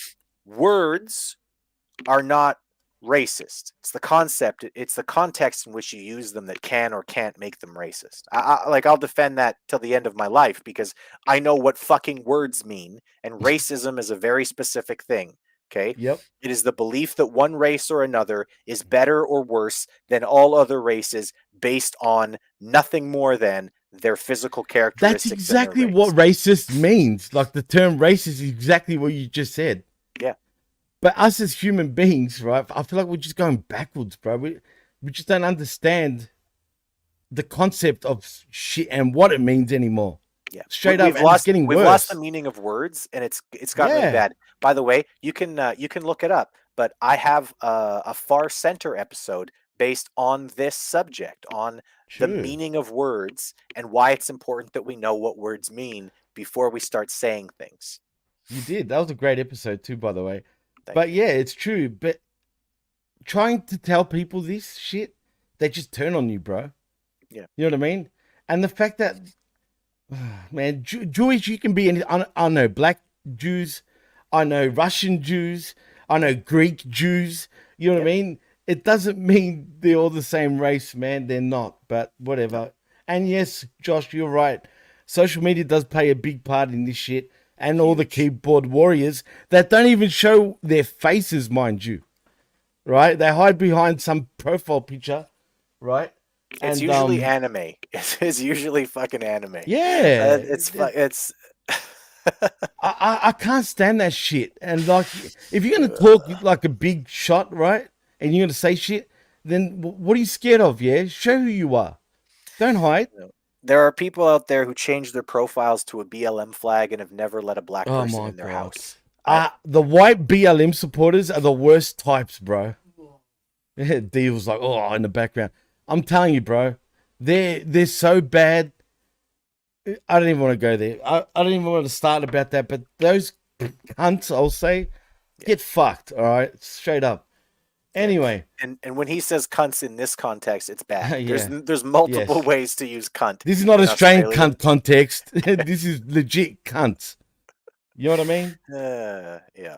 words are not racist. It's the concept. It's the context in which you use them that can or can't make them racist. I'll defend that till the end of my life because I know what fucking words mean, and racism is a very specific thing. Okay. Yep. It is the belief that one race or another is better or worse than all other races based on nothing more than their physical characteristics. That's exactly what racist means. Like the term racist is exactly what you just said. Yeah. But us as human beings, right? I feel like we're just going backwards, bro. We just don't understand the concept of shit and what it means anymore. Yeah, Straight up, and it's getting we've worse. lost the meaning of words, and it's gotten really Yeah. bad. By the way, you can look it up, but I have a far center episode based on this subject, on the True. meaning of words and why it's important that we know what words mean before we start saying things. You did. That was a great episode too, by the way. Thank But yeah, it's true. But trying to tell people this shit, they just turn on you, bro. Yeah. You know what I mean? And the fact that, man, Jewish, you can be any. I know black Jews, I know Russian Jews, I know Greek Jews. You know what I mean? It doesn't mean they're all the same race, man. They're not. But whatever. And yes, Josh, you're right. Social media does play a big part in this shit. And all the keyboard warriors that don't even show their faces, mind you. Right? They hide behind some profile picture, right? It's And usually anime. It's usually fucking anime. yeah, It's I can't stand that shit. And like, if you're gonna talk like a big shot, right, and you're gonna say shit, then what are you scared of? Yeah, show who you are. Don't hide. there are people out there who change their profiles to a BLM flag and have never let a black Oh person my in their god. house. The white BLM supporters are the worst types, bro. D was like, oh, in the background. I'm telling you, bro, they're so bad. I don't even want to go there. I don't even want to start about that. But those cunts, I'll say, get fucked. All right, straight up. Anyway, And when he says cunts in this context, it's bad. Yeah. There's multiple Yes. ways to use cunt. this is not in Australian Australia. cunt context. This is legit cunts. You know what I mean? Yeah.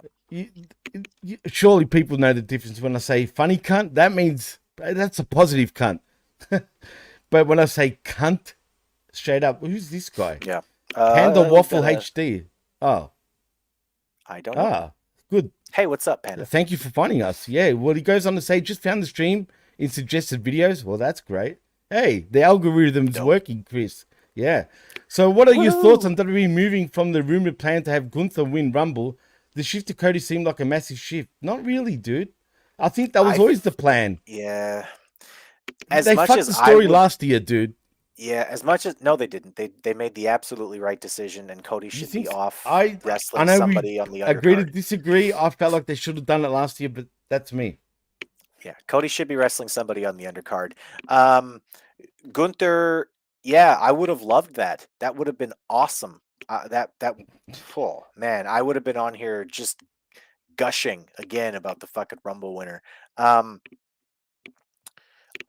Surely people know the difference when I say funny cunt. That means that's a positive cunt. But when I say cunt, straight up, who's this guy? Yeah. Panda we Waffle gotta- HD. Oh, I don't know. good. Hey, what's up, Panda? Thank you for finding us. Yeah, well, he goes on to say, just found the stream in suggested videos. Well, that's great. Hey, the algorithm's working, Chris. Yeah. So what are your thoughts on WWE moving from the rumored plan to have Gunther win Rumble? The shift to Cody seemed like a massive shift. Not really, dude. I think that was always the plan. Yeah. They fucked the story last year, dude. Yeah, as much as no, they didn't. They made the absolutely right decision, and Cody should be off wrestling somebody on the undercard. Agree to disagree. I felt like they should have done it last year, but that's me. Yeah, Cody should be wrestling somebody on the undercard. Gunther, yeah, I would have loved that. That would have been awesome. Oh man, I would have been on here just gushing again about the fucking Rumble winner.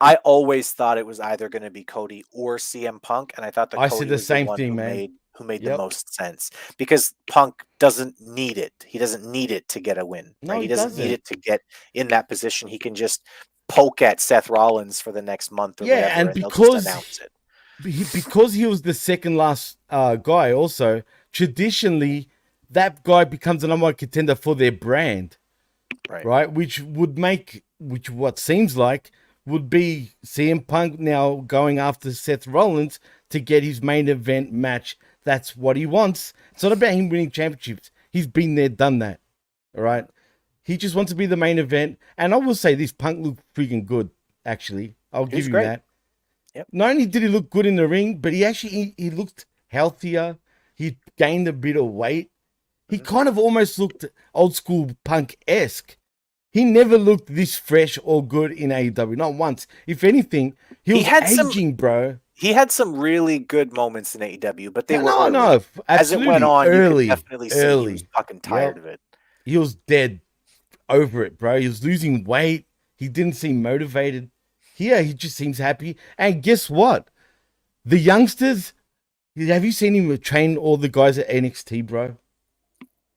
I always thought it was either going to be Cody or CM Punk, and I thought that I Cody said the was same the one thing, who man. made the most sense, because Punk doesn't need it. He doesn't need it to get a win. No, Right? he doesn't doesn't. need it to get in that position. He can just poke at Seth Rollins for the next month or whatever, and they'll because just announce it. because he was the second last guy, also traditionally that guy becomes the number one contender for their brand, right? Which what seems like would be CM Punk now going after Seth Rollins to get his main event match. That's what he wants. It's not about him winning championships. He's been there, done that. All right. He just wants to be the main event. And I will say this, Punk looked freaking good, actually. I'll give you that. Yep. Not only did he look good in the ring, but he looked healthier. He gained a bit of weight. He kind of almost looked old school Punk-esque. He never looked this fresh or good in AEW, not once. If anything, he was aging, bro. He had some really good moments in AEW, but they were early. As it went on, early, you could definitely see he was fucking tired of it. He was dead over it, bro. He was losing weight. He didn't seem motivated. Here, he just seems happy. And guess what? The youngsters, have you seen him train all the guys at NXT, bro?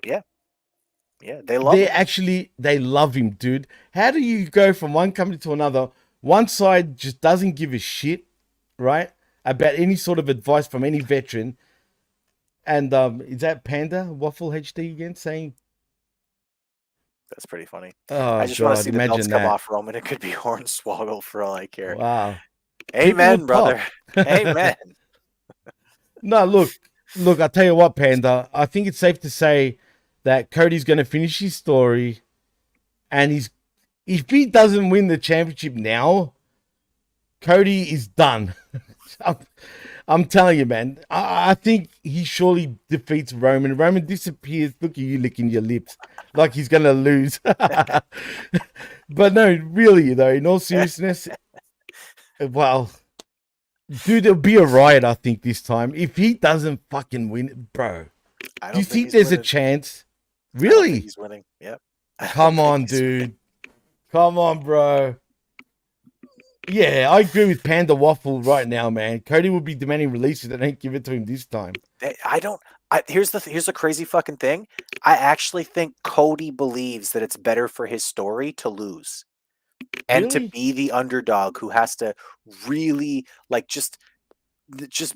Yeah. Yeah, they love him. They love him, dude. How do you go from one company to another? One side just doesn't give a shit, right, about any sort of advice from any veteran. And is that Panda Waffle HD again saying? That's pretty funny. Oh, I just want to see the belts come that. off Roman. It could be Hornswoggle for all I care. Wow. Amen, brother. Amen. No, look, I'll tell you what, Panda. I think it's safe to say that Cody's going to finish his story, and if he doesn't win the championship now, Cody is done. I'm telling you, man. I think he surely defeats Roman. Roman disappears. Look at you licking your lips like he's going to lose. But no, really, though, in all seriousness, well, dude, it'll be a riot, I think, this time. If he doesn't fucking win, bro, do you think there's a chance? Really? He's winning. Yep. Come on, dude. Come on, bro. Yeah, I agree with Panda Waffle right now, man. Cody will be demanding releases. They don't give it to him this time. Here's the crazy fucking thing. I actually think Cody believes that it's better for his story to lose. And to be the underdog who has to really just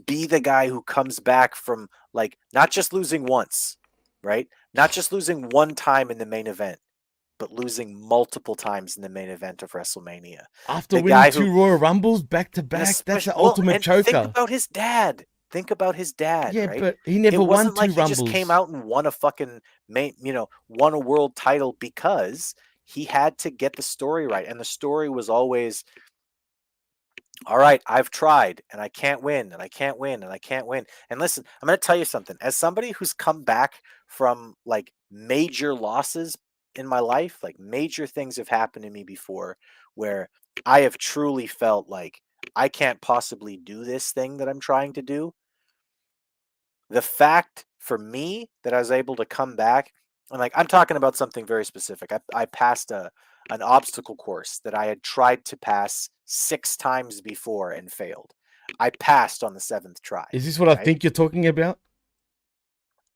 be the guy who comes back from not just losing once, right? Not just losing one time in the main event, but losing multiple times in the main event of WrestleMania. After The winning guy 2 who, Royal Rumbles back to and back, that's the especially, well, ultimate and think choker. about his dad. Think about his dad, Yeah, right? but he never It won wasn't 2 like he Rumbles. just came out and won a fucking won a world title, because he had to get the story right. And the story was always, all right, I've tried and I can't win and I can't win and I can't win. And listen, I'm going to tell you something. As somebody who's come back from like major losses in my life, like major things have happened to me before where I have truly felt like I can't possibly do this thing that I'm trying to do. The fact for me that I was able to come back, and like I'm talking about something very specific. I passed an obstacle course that I had tried to pass 6 times before and failed. I passed on the 7th try. Is this what I right? think you're talking about?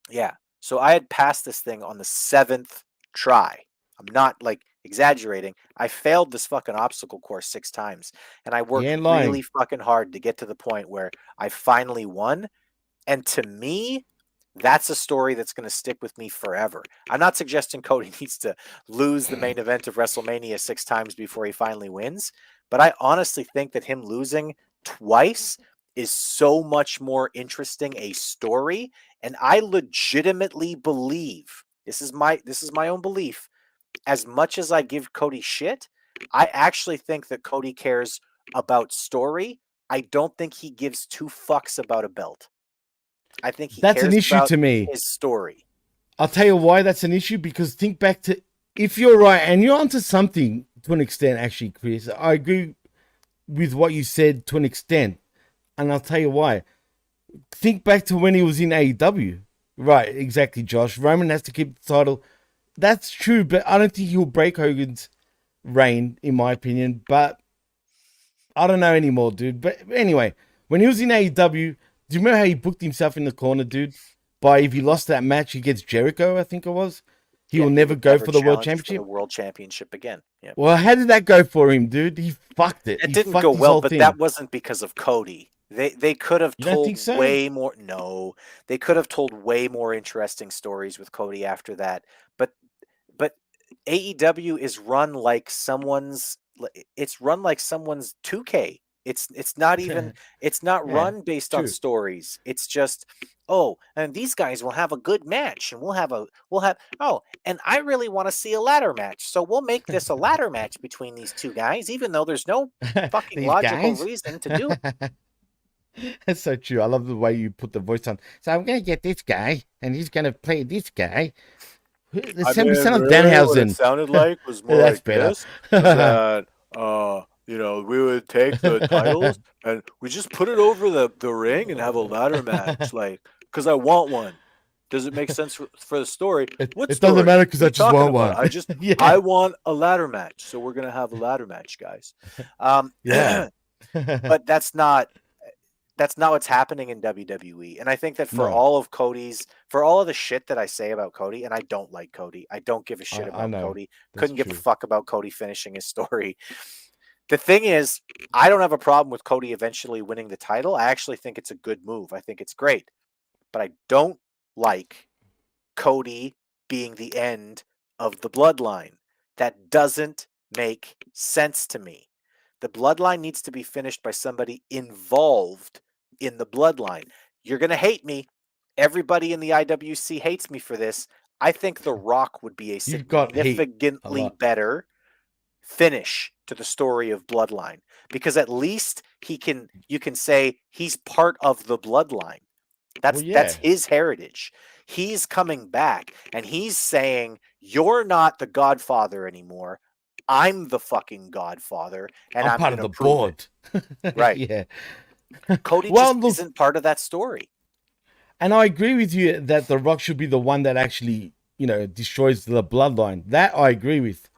Yeah. So I had passed this thing on the 7th try. I'm not like exaggerating. I failed this fucking obstacle course 6 times, and I worked ain't lying. really fucking hard to get to the point where I finally won. And to me, that's a story that's going to stick with me forever. I'm not suggesting Cody needs to lose the main event of WrestleMania 6 times before he finally wins, but I honestly think that him losing twice is so much more interesting a story, and I legitimately believe, this is my own belief, as much as I give Cody shit, I actually think that Cody cares about story. I don't think he gives 2 fucks about a belt. I think he That's cares an issue about to me. his story. I'll tell you why that's an issue, because think back to, if you're right, and you're onto something to an extent, actually, Chris. I agree with what you said to an extent, and I'll tell you why. Think back to when he was in AEW. Right, exactly, Josh. Roman has to keep the title. That's true, but I don't think he'll break Hogan's reign, in my opinion. But I don't know anymore, dude. But anyway, when he was in AEW, do you remember how he booked himself in the corner, dude? By if he lost that match against Jericho, I think it was, he will never go for the World Championship. For the World Championship again. Yeah. Well, how did that go for him, dude? He fucked it. It He didn't fucked go his well, whole but thing. that wasn't because of Cody. They could have You don't told think so? way more. No, they could have told way more interesting stories with Cody after that. But AEW is run like someone's. It's run like someone's 2K. It's not even. It's not Yeah, run based on true. stories. It's just, oh, and these guys will have a good match, and we'll have oh, and I really want to see a ladder match, so we'll make this a ladder match between these 2 guys, even though there's no fucking These logical guys? reason to do it. That's so true. I love the way you put the voice on. So I'm going to get this guy, and he's going to play this guy. The sound of What Danhausen. it sounded like was more That's like better. this. Was that, we would take the titles and we just put it over the ring and have a ladder match, like, because I want one. Does it make sense for the story? It What doesn't matter because What I are you just talking want about? one. I just Yeah. I want a ladder match, so we're gonna have a ladder match, guys. Yeah. But that's not what's happening in WWE. And I think that for No. all of the shit that I say about Cody, and I don't like Cody, I don't give a shit I about know. Cody. That's Couldn't give a true. fuck about Cody finishing his story. The thing is, I don't have a problem with Cody eventually winning the title. I actually think it's a good move. I think it's great. But I don't like Cody being the end of the bloodline. That doesn't make sense to me. The bloodline needs to be finished by somebody involved in the bloodline. You're going to hate me. Everybody in the IWC hates me for this. I think The Rock would be a You've got heat. A significantly lot. better finish to the story of bloodline, because at least you can say he's part of the bloodline. That's his heritage. He's coming back and he's saying, you're not the Godfather anymore. I'm the fucking Godfather, and I'm part going of to the prove board. it. Right. Yeah. Cody Well, just look, isn't part of that story. and I agree with you that The Rock should be the one that actually, destroys the bloodline. That I agree with.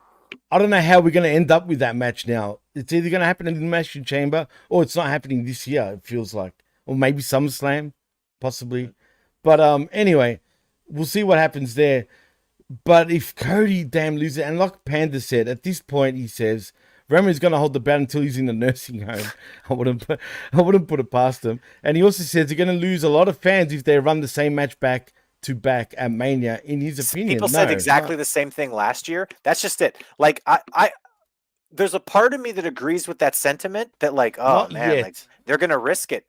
I don't know how we're going to end up with that match now. It's either going to happen in the Elimination Chamber or it's not happening this year, it feels like. Or maybe SummerSlam, possibly. But anyway, we'll see what happens there. But if Cody damn loses, and like Panda said, at this point he says Roman's going to hold the belt until he's in the nursing home. I wouldn't put it past him. And he also says they're going to lose a lot of fans if they run the same match back to back at Mania, in his opinion. People said exactly the same thing last year. That's just it. Like there's a part of me that agrees with that sentiment that like, oh Not man, yet. like they're gonna risk it.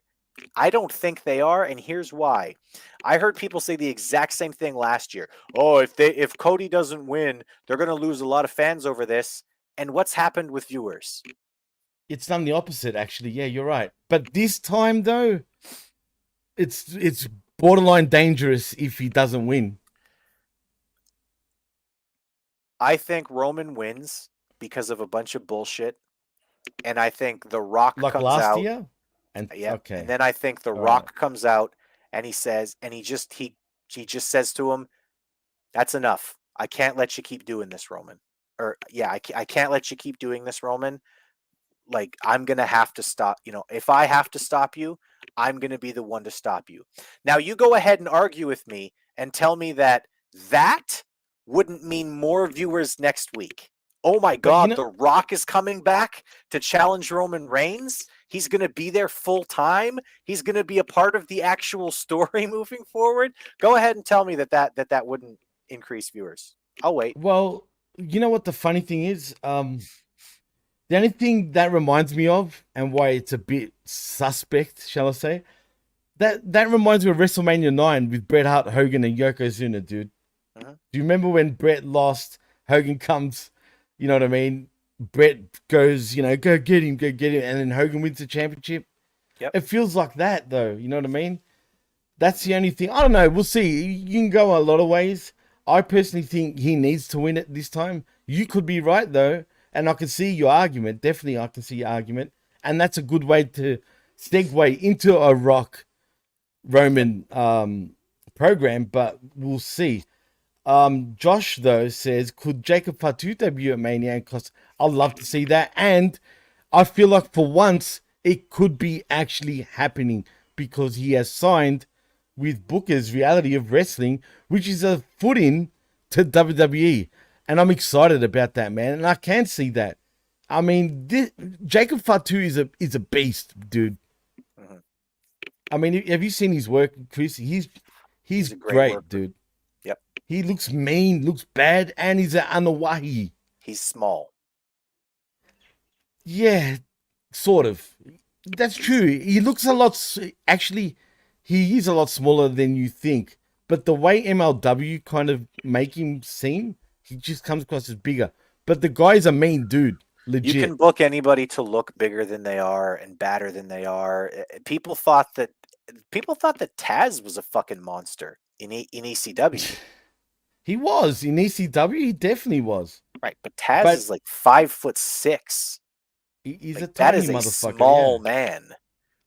I don't think they are, and here's why. I heard people say the exact same thing last year. Oh, if Cody doesn't win, they're gonna lose a lot of fans over this. And what's happened with viewers? It's done the opposite, actually. Yeah, you're right. But this time, though, it's borderline dangerous if he doesn't win. I think Roman wins because of a bunch of bullshit, and I think The Rock Like comes last out. year? And Yeah, okay. and then I think The Rock comes out and he says, and he just says to him, "That's enough. I can't let you keep doing this, Roman." Or yeah, I can't let you keep doing this, Roman. Like, I'm going to have to stop. You know, if I have to stop you, I'm going to be the one to stop you. Now, you go ahead and argue with me and tell me that wouldn't mean more viewers next week. Oh my God, The Rock is coming back to challenge Roman Reigns. He's going to be there full time. He's going to be a part of the actual story moving forward. Go ahead and tell me that wouldn't increase viewers. I'll wait. Well, you know what the funny thing is? The only thing that reminds me of, and why it's a bit suspect, shall I say, that reminds me of WrestleMania 9 with Bret Hart, Hogan, and Yokozuna, dude. Uh-huh. Do you remember when Bret lost? Hogan comes, you know what I mean? Bret goes, you know, go get him, and then Hogan wins the championship. Yep. It feels like that, though. You know what I mean? That's the only thing. I don't know. We'll see. You can go a lot of ways. I personally think he needs to win it this time. You could be right, though. And I can see your argument. Definitely, I can see your argument. And that's a good way to segue into a Rock Roman program, but we'll see. Josh, though, says, could Jacob Fatu debut at Mania? Because I'd love to see that. And I feel like for once, it could be actually happening because he has signed with Booker's Reality of Wrestling, which is a foot in to WWE. And I'm excited about that, man. And I can see that. I mean, Jacob Fatu is a beast, dude. Mm-hmm. I mean, have you seen his work, Chris? He's great, dude. Yep. He looks mean, looks bad, and he's an Anawahi. He's small. Yeah, sort of. That's true. He looks a lot... Actually, he is a lot smaller than you think. But the way MLW kind of make him seem, he just comes across as bigger. But the guy's a mean dude. Legit. You can book anybody to look bigger than they are and badder than they are. People thought that Taz was a fucking monster in ECW. He was in ECW. He definitely was. Right, but Taz is like 5'6". He's like, a tiny that is motherfucker. A small man. Right?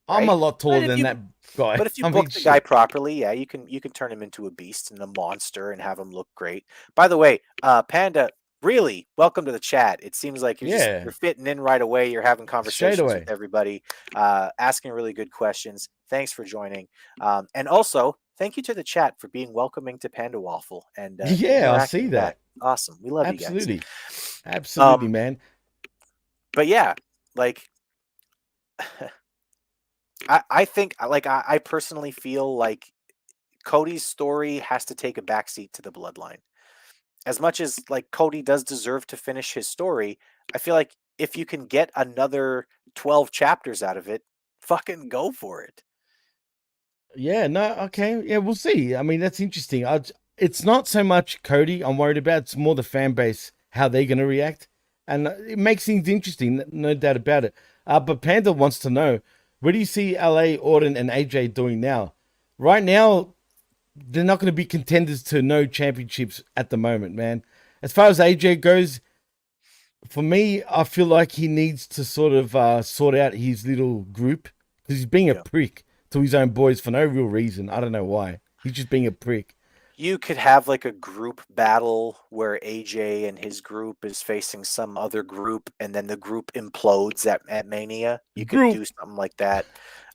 I'm a lot taller than that guy. But if you book the guy properly, yeah, you can turn him into a beast and a monster and have him look great. By the way, Panda, really, welcome to the chat. It seems like you're fitting in right away. You're having conversations with everybody, asking really good questions. Thanks for joining. And also, thank you to the chat for being welcoming to Panda Waffle. And I see that. Awesome. We love you guys. Absolutely, man. But yeah, like I think, like, I personally feel like Cody's story has to take a backseat to the bloodline. As much as like Cody does deserve to finish his story, I feel like if you can get another 12 chapters out of it, fucking go for it. Yeah, no, okay. Yeah, we'll see. I mean, that's interesting. It's not so much Cody I'm worried about. It's more the fan base, how they're going to react. And it makes things interesting, no doubt about it. But Panda wants to know, what do you see LA, Orton, and AJ doing now? Right now, they're not going to be contenders to no championships at the moment, man. As far as AJ goes, for me, I feel like he needs to sort of sort out his little group because he's being a prick to his own boys for no real reason. I don't know why. He's just being a prick. You could have like a group battle where AJ and his group is facing some other group, and then the group implodes at Mania. You could do something like that.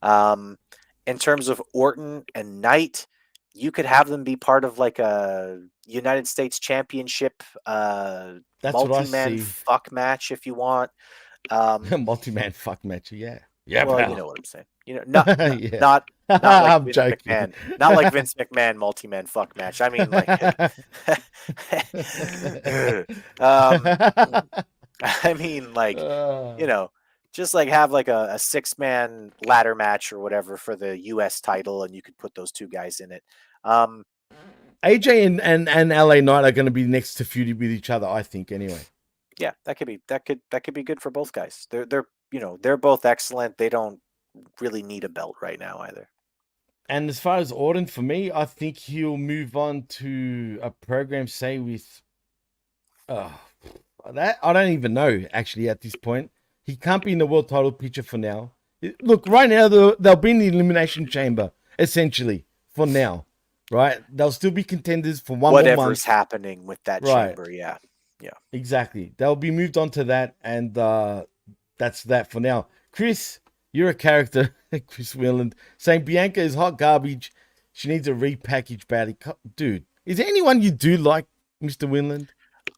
In terms of Orton and Knight, you could have them be part of like a United States Championship multi-man fuck match if you want. Multi-man fuck match, yeah. Yeah, Well, pal. you know what I'm saying. You know, not Yeah. not like I'm Vince joking. McMahon, not like Vince McMahon multi-man fuck match. I mean, like, I mean, like, you know, just like have like a 6-man ladder match or whatever for the U.S. title, and you could put those two guys in it. AJ and LA Knight are going to be next to feud with each other, I think. Anyway. Yeah, that could be good for both guys. They're both excellent. They don't really need a belt right now either. And as far as Orton, for me, I think he'll move on to a program, say with that I don't even know actually at this point. He can't be in the world title picture for now. Look, right now they'll be in the elimination chamber essentially for now, right? They'll still be contenders for one more month. Whatever's happening with that chamber, yeah. Exactly. They'll be moved on to that, and that's that for now. Chris, you're a character, Chris Wheeland, saying Bianca is hot garbage. She needs a repackage badly. Dude, is there anyone you do like, Mr. Wheeland?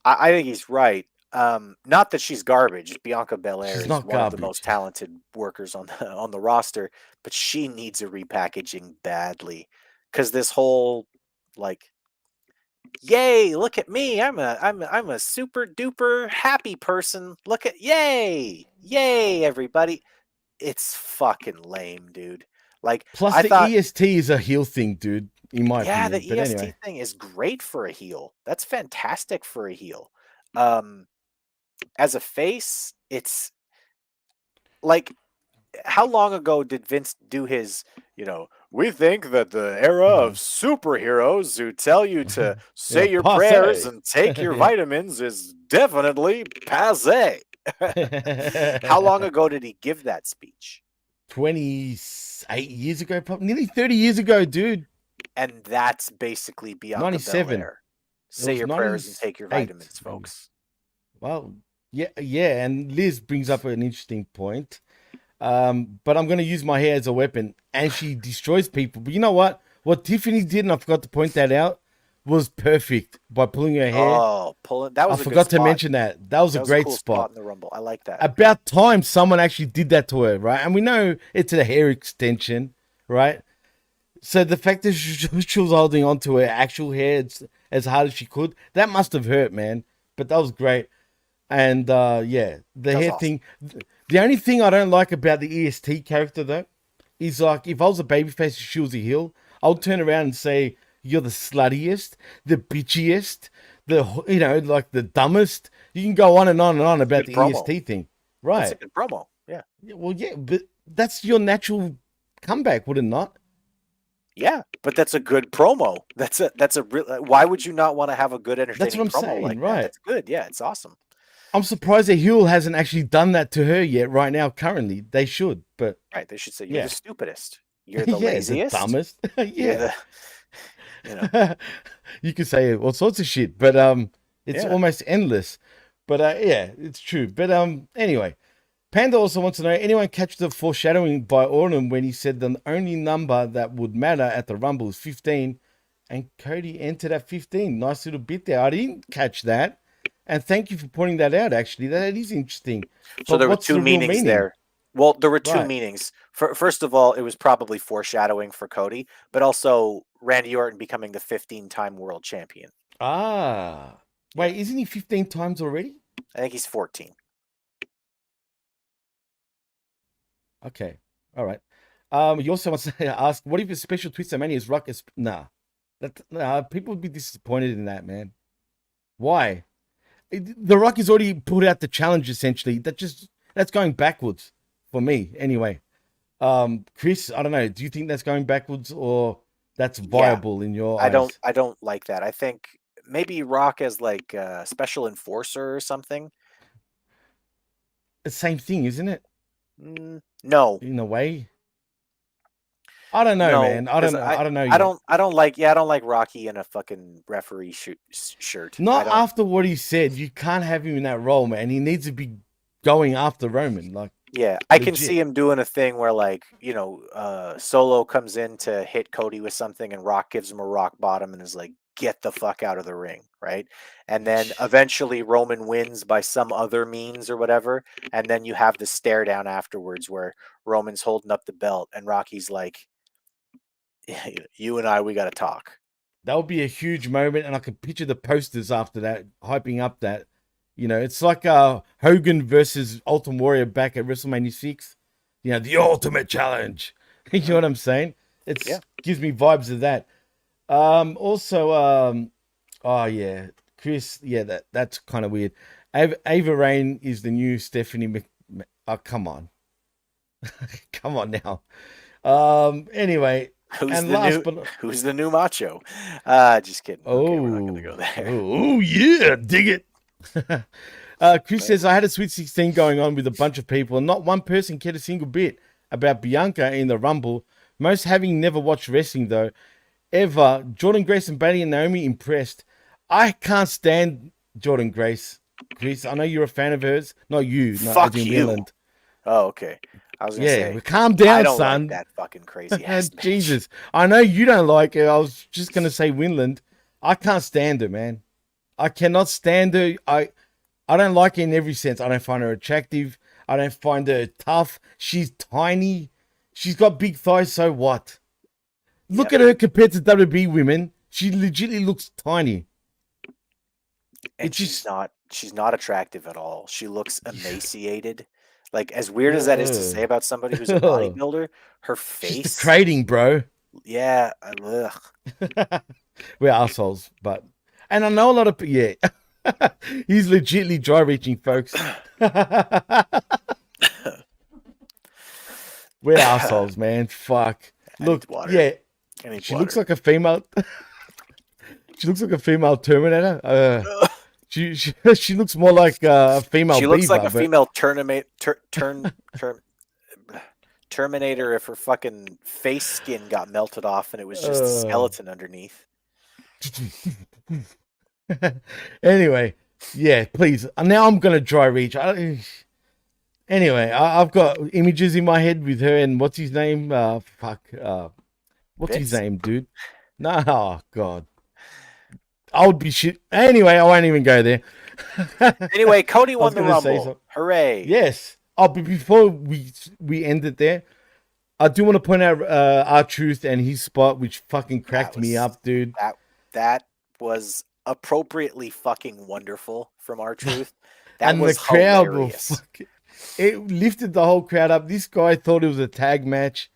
I think he's right. Not that she's garbage. Bianca Belair She's is not one of the garbage. most talented workers on the roster, but she needs a repackaging badly. Because this whole like, yay, look at me. I'm a super duper happy person. Look at yay, everybody. It's fucking lame, dude. Like, Plus, I the thought, EST is a heel thing, dude. In my opinion. the But EST anyway. thing is great for a heel. That's fantastic for a heel. As a face, it's like, how long ago did Vince do his, we think that the era of superheroes who tell you to say your passe. prayers and take your vitamins is definitely passe. How long ago did he give that speech? 28 years ago, probably nearly 30 years ago, dude. And that's basically Bianca 97. Belair. Say your prayers and take your 98, vitamins, folks. Well, yeah, and Liz brings up an interesting point. But I'm going to use my hair as a weapon, and she destroys people. But you know what? What Tiffany did, and I forgot to point that out, was perfect by pulling her hair. Oh, pulling that was. I forgot to mention that. That was a great cool spot in the Rumble. I like that. About time someone actually did that to her, right? And we know it's a hair extension, right? So the fact that she was holding on to her actual hair as hard as she could, that must have hurt, man. But that was great. And yeah, the hair thing. The only thing I don't like about the EST character, though, is like if I was a babyface and she was a heel, I'll turn around and say, you're the sluttiest, the bitchiest, like the dumbest. You can go on and on and on about the EST thing. Right. That's a good promo. Yeah. Well, yeah, but that's your natural comeback, would it not? Yeah, but that's a good promo. That's a real. Why would you not want to have a good entertaining That's what I'm promo saying, like right? That? That's good. Yeah, it's awesome. I'm surprised that heel hasn't actually done that to her yet. Right now, currently, they should. But right, they should say you're the stupidest. You're the yeah, laziest. the dumbest. Yeah. You could say all sorts of shit, but it's almost endless. But yeah, it's true. But anyway, Panda also wants to know, anyone catch the foreshadowing by Orton when he said the only number that would matter at the Rumble is 15, and Cody entered at 15. Nice little bit there. I didn't catch that, and thank you for pointing that out. Actually, that is interesting. So there were two meanings there. Well, there were two meanings. First of all, it was probably foreshadowing for Cody, but also Randy Orton becoming the 15-time world champion. Ah, wait, isn't he 15 times already? I think he's 14. Okay, all right. You also want to ask, what if a special twist of Mania is Rock? Nah, people would be disappointed in that, man. Why? The Rock has already put out the challenge. Essentially, that's going backwards for me, anyway. Chris, I don't know. Do you think that's going backwards, or that's viable in your eyes? I don't like that. I think maybe Rock as like a special enforcer or something. The same thing, isn't it? No, in a way. I don't know, man. I don't know. I don't like Rocky in a fucking referee shirt. Not after what he said. You can't have him in that role, man. He needs to be going after Roman. Like, yeah, I can see him doing a thing where, like, Solo comes in to hit Cody with something, and Rock gives him a rock bottom and is like, get the fuck out of the ring, right? And then eventually Roman wins by some other means or whatever, and then you have the stare down afterwards where Roman's holding up the belt and Rocky's like, you and I, we got to talk. That would be a huge moment, and I can picture the posters after that, hyping up that. You know, it's like Hogan versus Ultimate Warrior back at WrestleMania 6. You know, the ultimate challenge. You know what I'm saying? It gives me vibes of that. Oh yeah, Chris. Yeah, that's kind of weird. Ava Rain is the new Stephanie oh, come on. Come on now. Anyway. Who's the new macho? Just kidding. Oh, okay, we're not gonna go there. Oh yeah, dig it. Chris says, I had a Sweet 16 going on with a bunch of people, and not one person cared a single bit about Bianca in the Rumble. Most having never watched wrestling, though. Ever. Jordan Grace and Bailey and Naomi impressed. I can't stand Jordan Grace. Chris, I know you're a fan of hers. Not you. Fuck you. Oh, okay. I was gonna say, calm down, I don't son. like that fucking crazy ass bitch. Jesus. I know you don't like her. I was just gonna say Winland. I can't stand her, man. I cannot stand her. I don't like her in every sense. I don't find her attractive. I don't find her tough. She's tiny. She's got big thighs, so what? Look at her compared to WWE women. She legitimately looks tiny. And she's not attractive at all. She looks emaciated. Like, as weird as that is to say about somebody who's a bodybuilder, her face. She's degrading, bro. Yeah. Ugh. We're assholes, but. And I know a lot of. Yeah. He's legitimately dry reaching, folks. We're assholes, man. Fuck. Look, yeah. She looks like a female. She looks like a female Terminator. She looks more like a female. She looks Beaver, like a female Terminator if her fucking face skin got melted off and it was just a skeleton underneath. Anyway, yeah, please. Now I'm gonna dry reach. Anyway, I've got images in my head with her and what's his name? What's his name, dude? No, oh, God. I would be shit. Anyway, I won't even go there. Anyway, Cody won the Rumble. Hooray. Yes. Oh, but before we end it there, I do want to point out R-Truth and his spot, which fucking cracked me up, dude. That was appropriately fucking wonderful from R-Truth. That and was the crowd hilarious. It lifted the whole crowd up. This guy thought it was a tag match.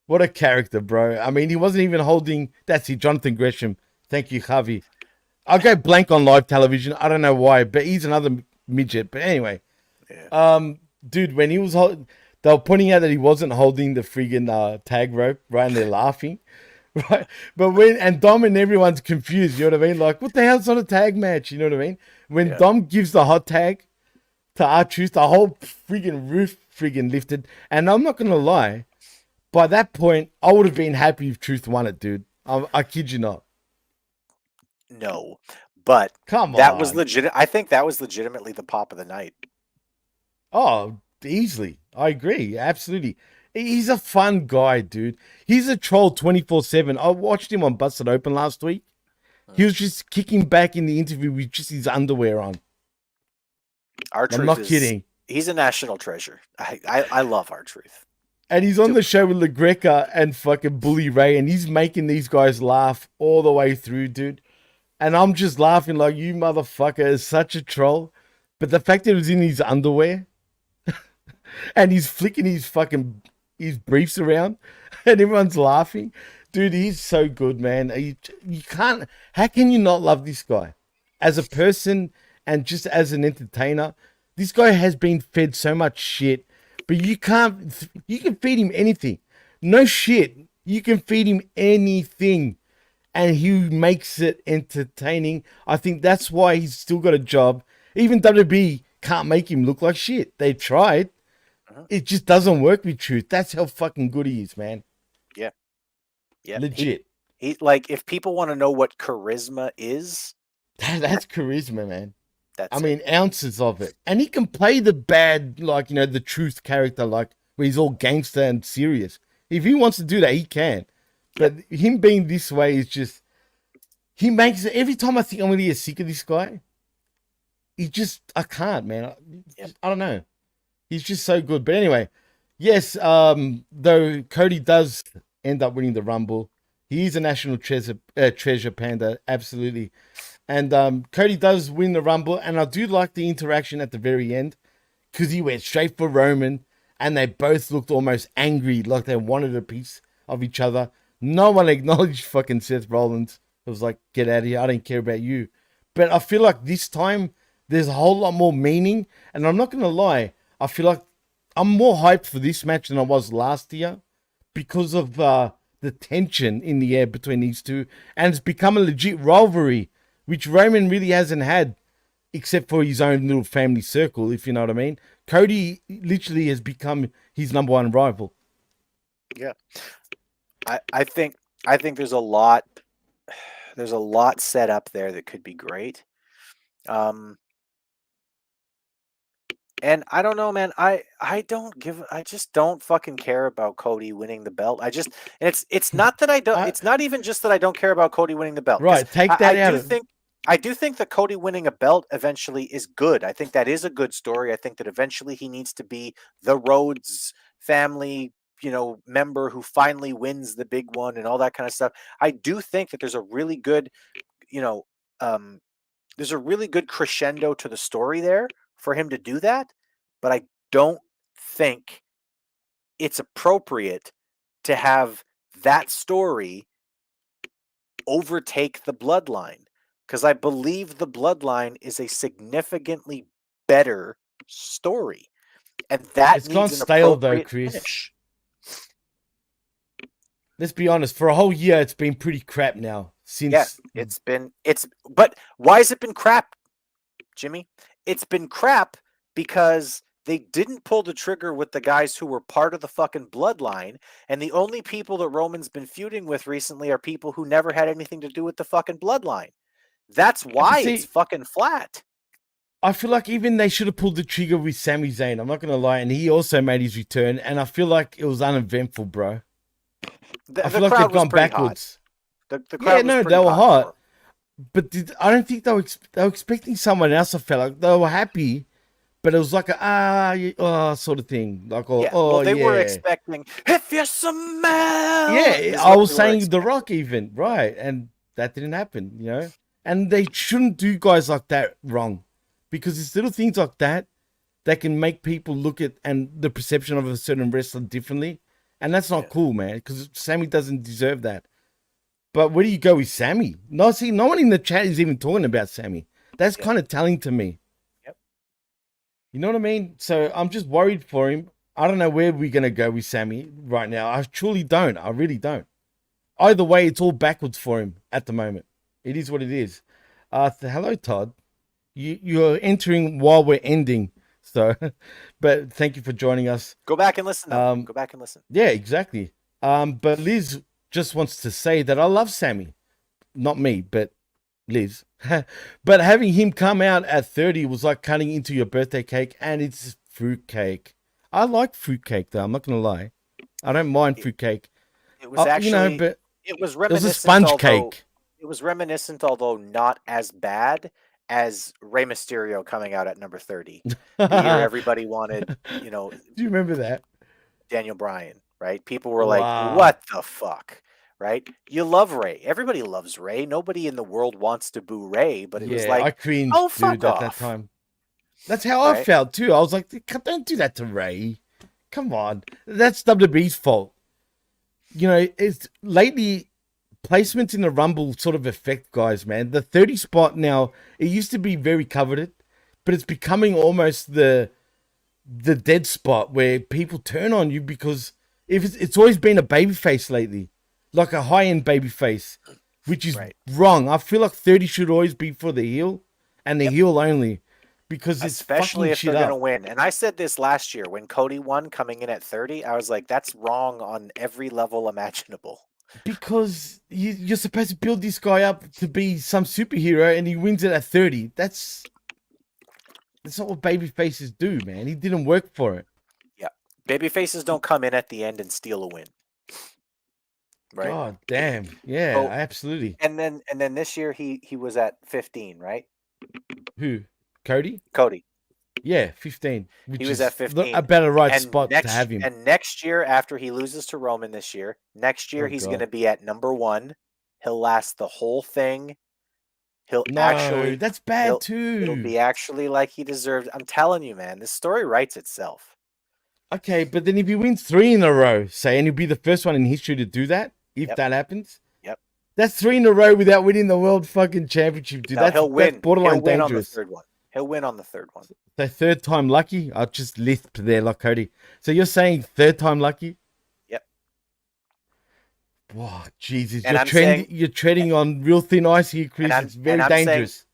What a character, bro. I mean, he wasn't even holding... That's it, Jonathan Gresham. Thank you, Javi. I'll go blank on live television. I don't know why, but he's another midget. But anyway, dude, when he was they were pointing out that he wasn't holding the friggin' tag rope, right? And they're laughing, right? But and Dom and everyone's confused, you know what I mean? Like, what the hell's not a tag match? You know what I mean? When Dom gives the hot tag to R-Truth, the whole friggin' roof friggin' lifted. And I'm not gonna lie, by that point, I would have been happy if Truth won it, dude. I kid you not. No, but come on, that was legit. I think that was legitimately the pop of the night. Oh, easily. I agree. Absolutely. He's a fun guy, dude. He's a troll 24/7. I watched him on Busted Open last week. He was just kicking back in the interview with just his underwear on. I'm not kidding. He's a national treasure. I love R-Truth. And he's on the show with LaGreca and fucking Bully Ray, and he's making these guys laugh all the way through, dude. And I'm just laughing like, you motherfucker is such a troll. But the fact that it was in his underwear and he's flicking his briefs around and everyone's laughing. Dude, he's so good, man. You can't, how can you not love this guy? As a person and just as an entertainer, this guy has been fed so much shit, but you can feed him anything. No shit. You can feed him anything. And he makes it entertaining. I think that's why he's still got a job. Even WWE can't make him look like shit. They tried. It just doesn't work with Truth. That's how fucking good he is, man. Yeah. Yeah. Legit. He like, if people want to know what charisma is. That's charisma, man. I mean, ounces of it. And he can play the bad, like, you know, the Truth character, like, where he's all gangster and serious. If he wants to do that, he can. But him being this way is just, he makes it every time I think I'm going to get sick of this guy. I can't, man. I don't know. He's just so good. But anyway, yes, though Cody does end up winning the Rumble, he is a national treasure panda, absolutely. And Cody does win the Rumble, and I do like the interaction at the very end because he went straight for Roman, and they both looked almost angry, like they wanted a piece of each other. No one acknowledged fucking Seth Rollins. It was like, get out of here, I don't care about you. But I feel like this time there's a whole lot more meaning, and I'm not going to lie, I feel like I'm more hyped for this match than I was last year because of the tension in the air between these two, and it's become a legit rivalry, which Roman really hasn't had, except for his own little family circle, if you know what I mean. Cody literally has become his number one rival. Yeah, I think there's a lot set up there that could be great. And I don't know, man. I just don't fucking care about Cody winning the belt. It's not that I don't. It's not even just that I don't care about Cody winning the belt. Right, take that out. I do think that Cody winning a belt eventually is good. I think that is a good story. I think that eventually he needs to be the Rhodes family, member who finally wins the big one and all that kind of stuff. I do think that there's a really good, there's a really good crescendo to the story there for him to do that, but I don't think it's appropriate to have that story overtake the bloodline, because I believe the bloodline is a significantly better story, and that it's gone stale though, Chris. Finish. Let's be honest, for a whole year it's been pretty crap now. But why has it been crap, Jimmy? It's been crap because they didn't pull the trigger with the guys who were part of the fucking bloodline, and the only people that Roman's been feuding with recently are people who never had anything to do with the fucking bloodline. That's why it's fucking flat. I feel like even they should have pulled the trigger with Sami Zayn. I'm not going to lie, and he also made his return, and I feel like it was uneventful, bro. I feel like they've gone backwards. The crowd they were hot. But I don't think they were expecting someone else. I felt like they were happy, but it was like a sort of thing. Like, they were expecting, if you smell. Yeah, I was saying The Rock even, right? And that didn't happen, And they shouldn't do guys like that wrong, because it's little things like that that can make people look at and the perception of a certain wrestler differently, and that's not cool, man. Because Sammy doesn't deserve that. But where do you go with Sammy? No one in the chat is even talking about Sammy. That's kind of telling to me. Yep. You know what I mean? So I'm just worried for him. I don't know where we're going to go with Sammy right now. I truly don't. I really don't. Either way, it's all backwards for him at the moment. It is what it is. Hello, Todd. You're entering while we're ending. So, but thank you for joining us. Go back and listen. Go back and listen. Yeah, exactly. But Liz just wants to say that I love Sammy. Not me, but Liz. But having him come out at 30 was like cutting into your birthday cake, and it's fruit cake. I like fruit cake, though. I'm not going to lie. I don't mind fruit cake. It was actually, but it was reminiscent. It was a sponge cake. It was reminiscent, although not as bad as Rey Mysterio coming out at number 30. The year everybody wanted, Do you remember that? Daniel Bryan. Right? People were like, what the fuck? Right? You love Ray. Everybody loves Ray. Nobody in the world wants to boo Ray, but it was like, I cringed, fuck off. At that time. That's how I felt too. I was like, don't do that to Ray. Come on. That's WWE's fault. It's lately placements in the Rumble sort of affect guys, man. The 30 spot now, it used to be very coveted, but it's becoming almost the dead spot where people turn on you because it's always been a babyface lately, like a high-end babyface, which is wrong. I feel like 30 should always be for the heel and the heel only, because it's especially if they're going to win. And I said this last year when Cody won coming in at 30. I was like, that's wrong on every level imaginable. Because you're supposed to build this guy up to be some superhero, and he wins it at 30. That's not what babyfaces do, man. He didn't work for it. Babyfaces don't come in at the end and steal a win. right? God damn. Yeah, Oh, absolutely. and then this year he was at 15, right? Who? Cody? Cody. Yeah, 15, He which was at is 15. about a right And spot to have him. next year, after he loses to Roman this year, next year Oh, he's God. going to be at number 1. He'll last the whole thing. He'll No, actually that's bad it'll too. be actually like he deserves. I'm telling you, man, this story writes itself. Okay, but then if he wins 3 in a row, say, and he'll be the first one in history to do that, if Yep. that happens. Yep. That's 3 in a row without winning the world fucking championship, dude. No, That's borderline He'll win dangerous. on the third one. He'll win on the third one. So third time lucky? I just lisped there like Cody. So you're saying third time lucky? Yep. Wow, Jesus. And You're treading on real thin ice here, Chris. It's very dangerous.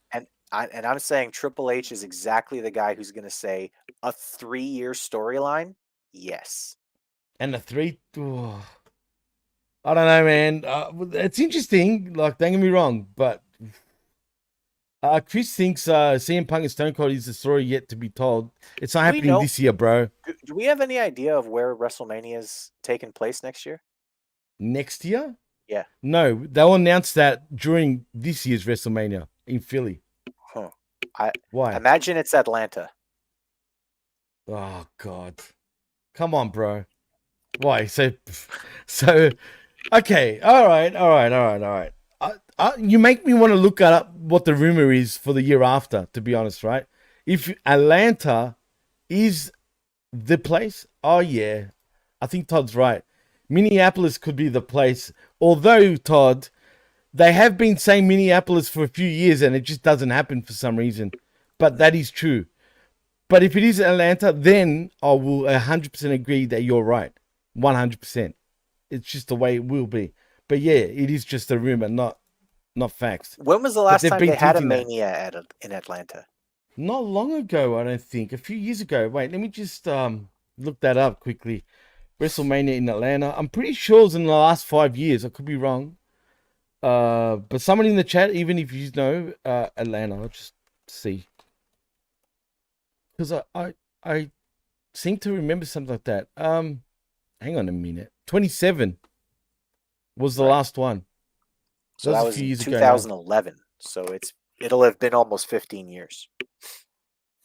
I'm saying Triple H is exactly the guy who's going to say a 3-year storyline. Yes. And the 3... Oh, I don't know, man. It's interesting. Like, don't get me wrong, but Chris thinks CM Punk and Stone Cold is the story yet to be told. It's not happening this year, bro. Do we have any idea of where WrestleMania is taking place next year? Next year? Yeah. No, they'll announce that during this year's WrestleMania in Philly. Huh. Why? Imagine it's Atlanta. Oh, God. Come on, bro. Why? So, okay. All right. You make me want to look up what the rumor is for the year after, to be honest, right? If Atlanta is the place, oh, yeah. I think Todd's right. Minneapolis could be the place. Although, Todd, they have been saying Minneapolis for a few years and it just doesn't happen for some reason. But that is true. But if it is Atlanta, then I will 100% agree that you're right. 100%. It's just the way it will be. But yeah, it is just a rumor, not facts. When was the last time they had a Mania in Atlanta? Not long ago, I don't think. A few years ago. Wait, let me just look that up quickly. WrestleMania in Atlanta. I'm pretty sure it was in the last 5 years. I could be wrong. But someone in the chat, even if you know Atlanta, I'll just see. Because I seem to remember something like that. Hang on a minute. 27 was the last one. So that was in 2011. So it'll have been almost 15 years.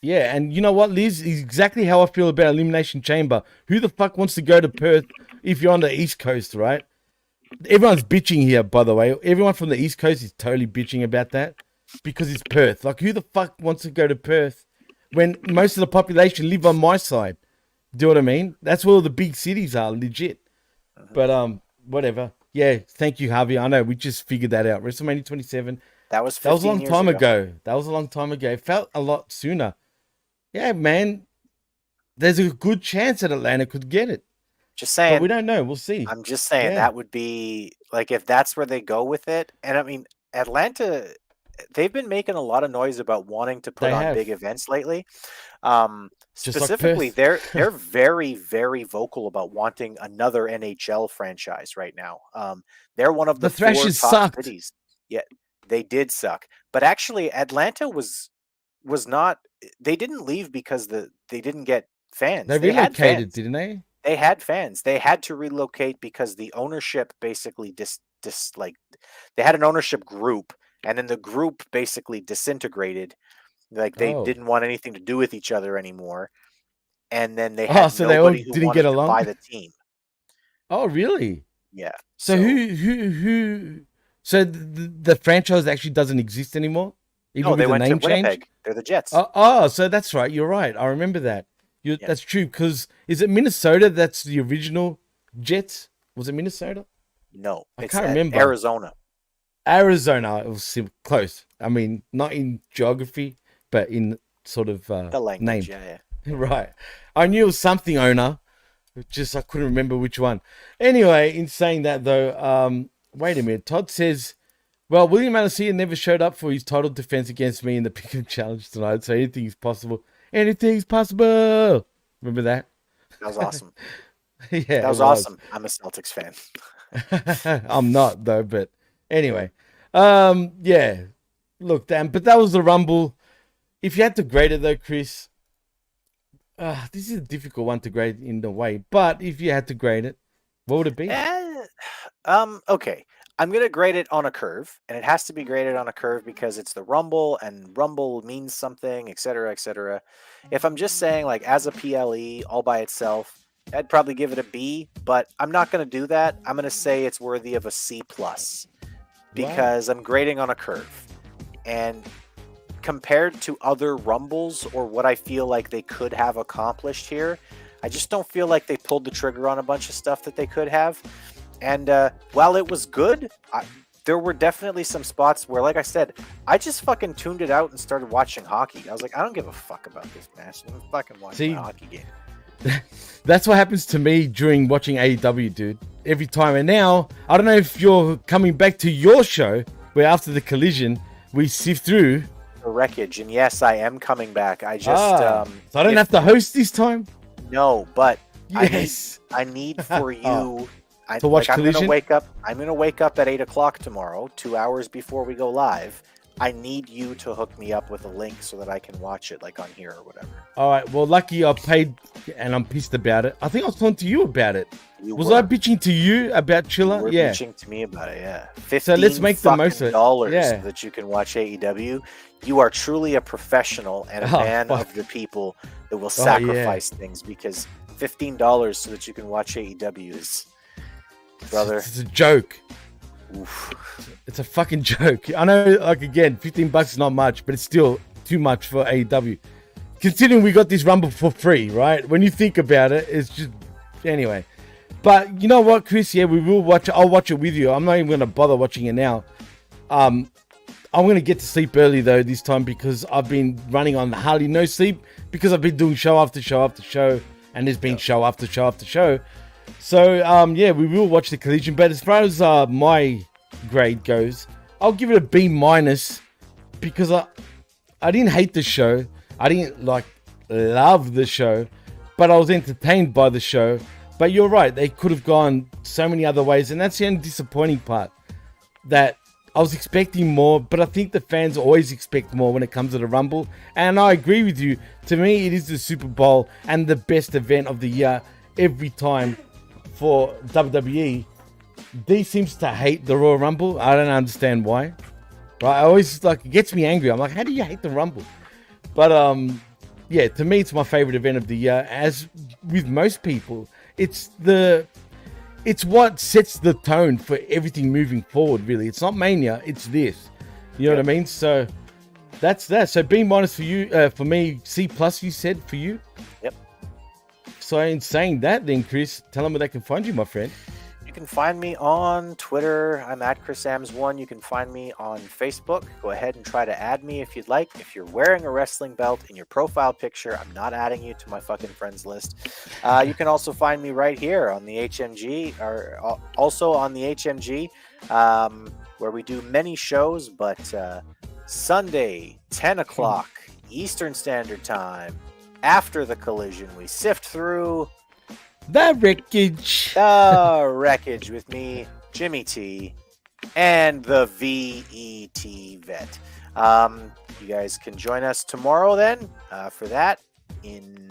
Yeah, and you know what, Liz? Is exactly how I feel about Elimination Chamber. Who the fuck wants to go to Perth if you're on the East Coast, right? Everyone's bitching here, by the way. Everyone from the East Coast is totally bitching about that because it's Perth. Like, who the fuck wants to go to Perth when most of the population live on my side? Do you know what I mean? That's where all the big cities are, legit. But whatever. Yeah, thank you, Harvey. I know we just figured that out. WrestleMania 27. That was a long time ago. That was a long time ago. It felt a lot sooner. Yeah, man. There's a good chance that Atlanta could get it. Just saying. But we don't know. We'll see. I'm just saying that would be like if that's where they go with it. And I mean, Atlanta, they've been making a lot of noise about wanting to put on big events lately. Specifically, like they're very, very vocal about wanting another NHL franchise right now. They're one of the 4 top cities. Yeah, they did suck. But actually, Atlanta was not. They didn't leave because they didn't get fans. They relocated, didn't they? They had fans. They had to relocate because the ownership basically they had an ownership group, and then the group basically disintegrated. Like they didn't want anything to do with each other anymore, and then they had nobody who wanted to buy the team. Oh, really? Yeah. So who? So the franchise actually doesn't exist anymore. No, they went to Winnipeg. They're the Jets. Oh, so that's right. You're right. I remember that. That's true. Because is it Minnesota? That's the original Jets. Was it Minnesota? No, I can't remember. Arizona. It was close. I mean, not in geography, but in sort of the language. Name. Yeah. Right. I knew it was something owner. Just I couldn't remember which one. Anyway, in saying that though, wait a minute. Todd says, well, William Alessia never showed up for his title defense against me in the Pick'em Challenge tonight, so anything is possible. Anything's possible. Remember that? That was awesome. Yeah, that was awesome. I'm a Celtics fan. I'm not though, but anyway, yeah. Look, damn, but that was the Rumble. If you had to grade it though, Chris, this is a difficult one to grade in a way. But if you had to grade it, what would it be? Okay. I'm gonna grade it on a curve, and it has to be graded on a curve because it's the Rumble, and Rumble means something, etc., etc. If I'm just saying like as a PLE all by itself, I'd probably give it a B, but I'm not gonna do that. I'm gonna say it's worthy of a C plus because I'm grading on a curve, and compared to other Rumbles or what I feel like they could have accomplished here, I just don't feel like they pulled the trigger on a bunch of stuff that they could have. And while it was good, there were definitely some spots where, like I said, I just fucking tuned it out and started watching hockey. I was like, I don't give a fuck about this match. I'm fucking watching a hockey game. That's what happens to me during watching AEW, dude. Every time. And now, I don't know if you're coming back to your show, where after the collision, we sift through the wreckage. And yes, I am coming back. I just... so I don't have to host this time? No, but yes. I need for you... to watch Collision? I'm gonna wake up at 8:00 tomorrow, 2 hours before we go live. I need you to hook me up with a link so that I can watch it like on here or whatever. All right. Well, lucky I paid and I'm pissed about it. I think I was talking to you about it. I bitching to you about Chiller? You were bitching to me about it, yeah. 15 so let's make the most of it. $15 so that you can watch AEW. You are truly a professional and a man of the people that will sacrifice things, because $15 so that you can watch AEW is... Brother, it's a joke. Oof. It's a fucking joke. I know, like, again, $15 is not much, but it's still too much for AEW. Considering we got this Rumble for free, right? When you think about it, it's just... Anyway. But you know what, Chris? Yeah, we will watch it. I'll watch it with you. I'm not even going to bother watching it now. I'm going to get to sleep early, though, this time, because I've been running on hardly no sleep, because I've been doing show after show after show, and there's been show after show after show. So, yeah, we will watch the collision. But as far as my grade goes, I'll give it a B minus, because I didn't hate the show. I didn't, love the show, but I was entertained by the show. But you're right, they could have gone so many other ways, and that's the only disappointing part, that I was expecting more, but I think the fans always expect more when it comes to the Rumble. And I agree with you. To me, it is the Super Bowl and the best event of the year every time. For WWE, D seems to hate the Royal Rumble. I don't understand why. Right? I always it gets me angry. I'm like, how do you hate the Rumble? But yeah, to me, it's my favorite event of the year. As with most people, it's what sets the tone for everything moving forward. Really, it's not Mania. It's this. You know what I mean? So that's that. So B minus for you. For me, C plus. You said for you. Yep. So in saying that, then, Chris, tell them where they can find you, my friend. You can find me on Twitter. I'm at ChrisAmbs1. You can find me on Facebook. Go ahead and try to add me if you'd like. If you're wearing a wrestling belt in your profile picture, I'm not adding you to my fucking friends list. You can also find me right here on the HMG, or also on the HMG, where we do many shows, but Sunday, 10 o'clock Eastern Standard Time. After the collision, we sift through the wreckage. The wreckage with me, Jimmy T, and the VET vet. You guys can join us tomorrow then for that in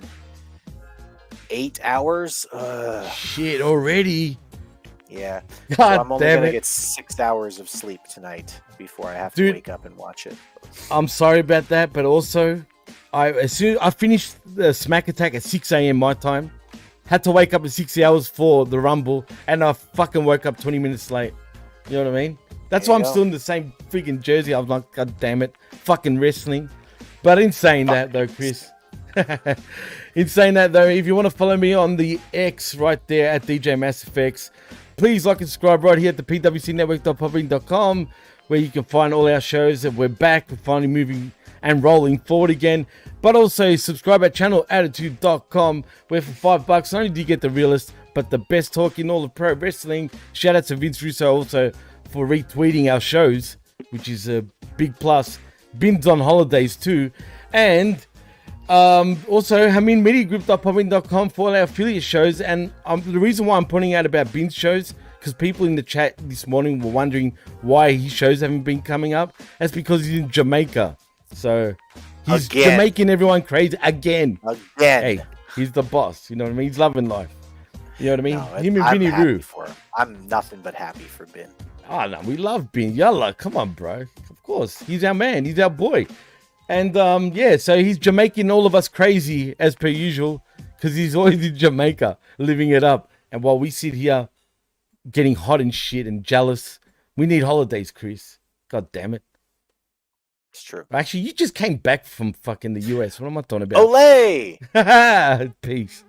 8 hours. Shit, already. Yeah. God so I'm only damn going to it. get 6 hours of sleep tonight before I have to wake up and watch it. I'm sorry about that, but also... as soon I finished the Smack Attack at 6 a.m. my time, had to wake up at 6 hours for the Rumble, and I fucking woke up 20 minutes late. You know what I mean? That's why I'm still in the same freaking jersey. I was like, God damn it, fucking wrestling. But in saying that though, Chris, if you want to follow me on the X right there at DJ MassFX, please like and subscribe right here at the PWCNetwork.popping.com, where you can find all our shows. And we're back. We're finally moving and rolling forward again. But also subscribe at channelattitude.com, where for $5 not only do you get the realest but the best talk in all of pro wrestling. Shout out to Vince Russo also for retweeting our shows, which is a big plus. Bin's on holidays too. And also HaminMediaGroup.popping.com for all our affiliate shows. And the reason why I'm pointing out about Bin's shows, because people in the chat this morning were wondering why his shows haven't been coming up. That's because he's in Jamaica. So he's Jamaican everyone crazy again. Again. Hey, he's the boss. You know what I mean? He's loving life. You know what I mean? No, Him and I'm Vinny happy Roo. for him. I'm nothing but happy for Ben. Oh, no, we love Ben. Yalla, come on, bro. Of course. He's our man. He's our boy. And, yeah, so he's Jamaican all of us crazy, as per usual, because he's always in Jamaica, living it up. And while we sit here getting hot and shit and jealous, we need holidays, Chris. God damn it. It's true. Actually, you just came back from fucking the US. What am I talking about? Olay! Peace.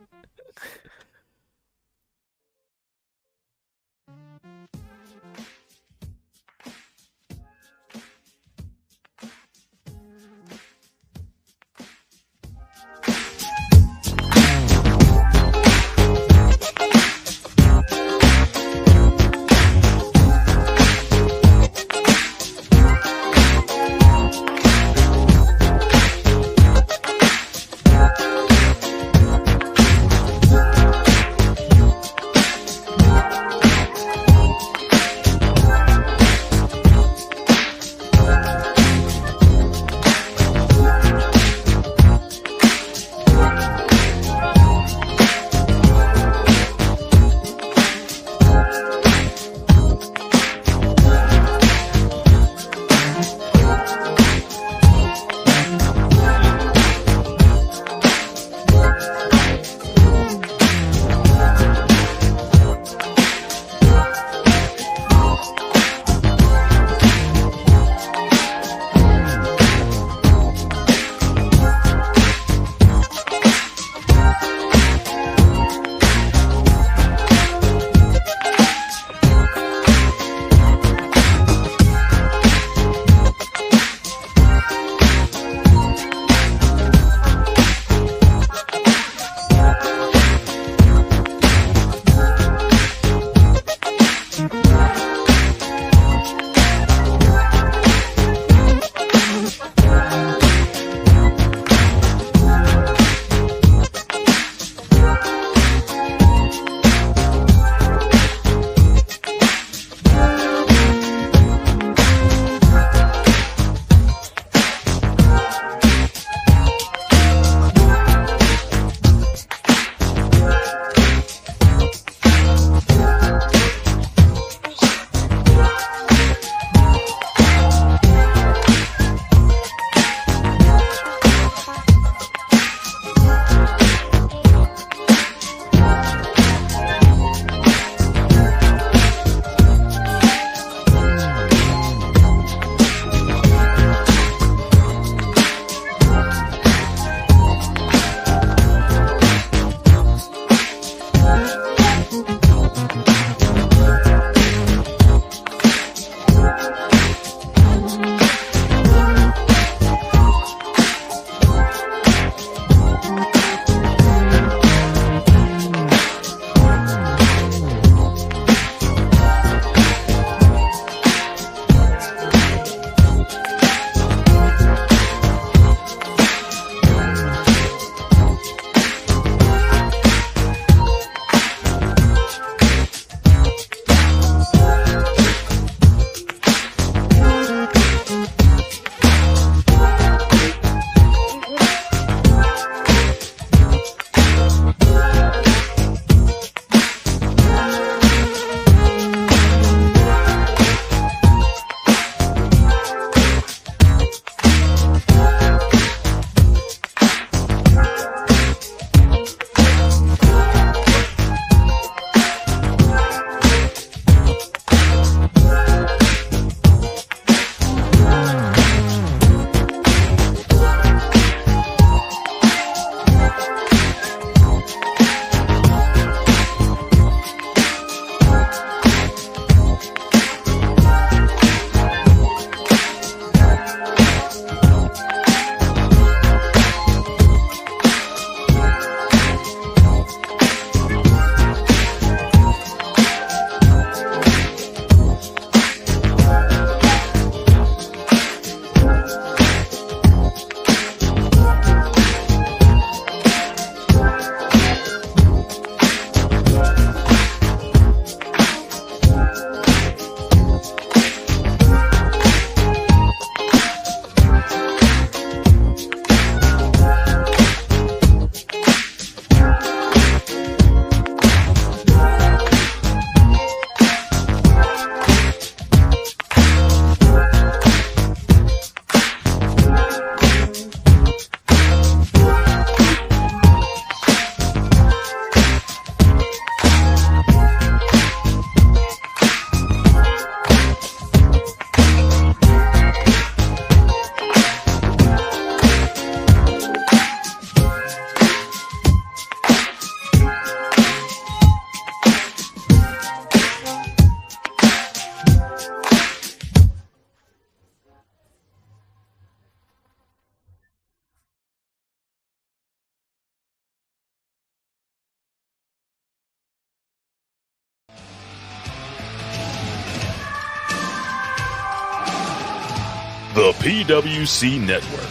The PWC Network.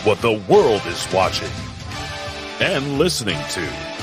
What the world is watching and listening to.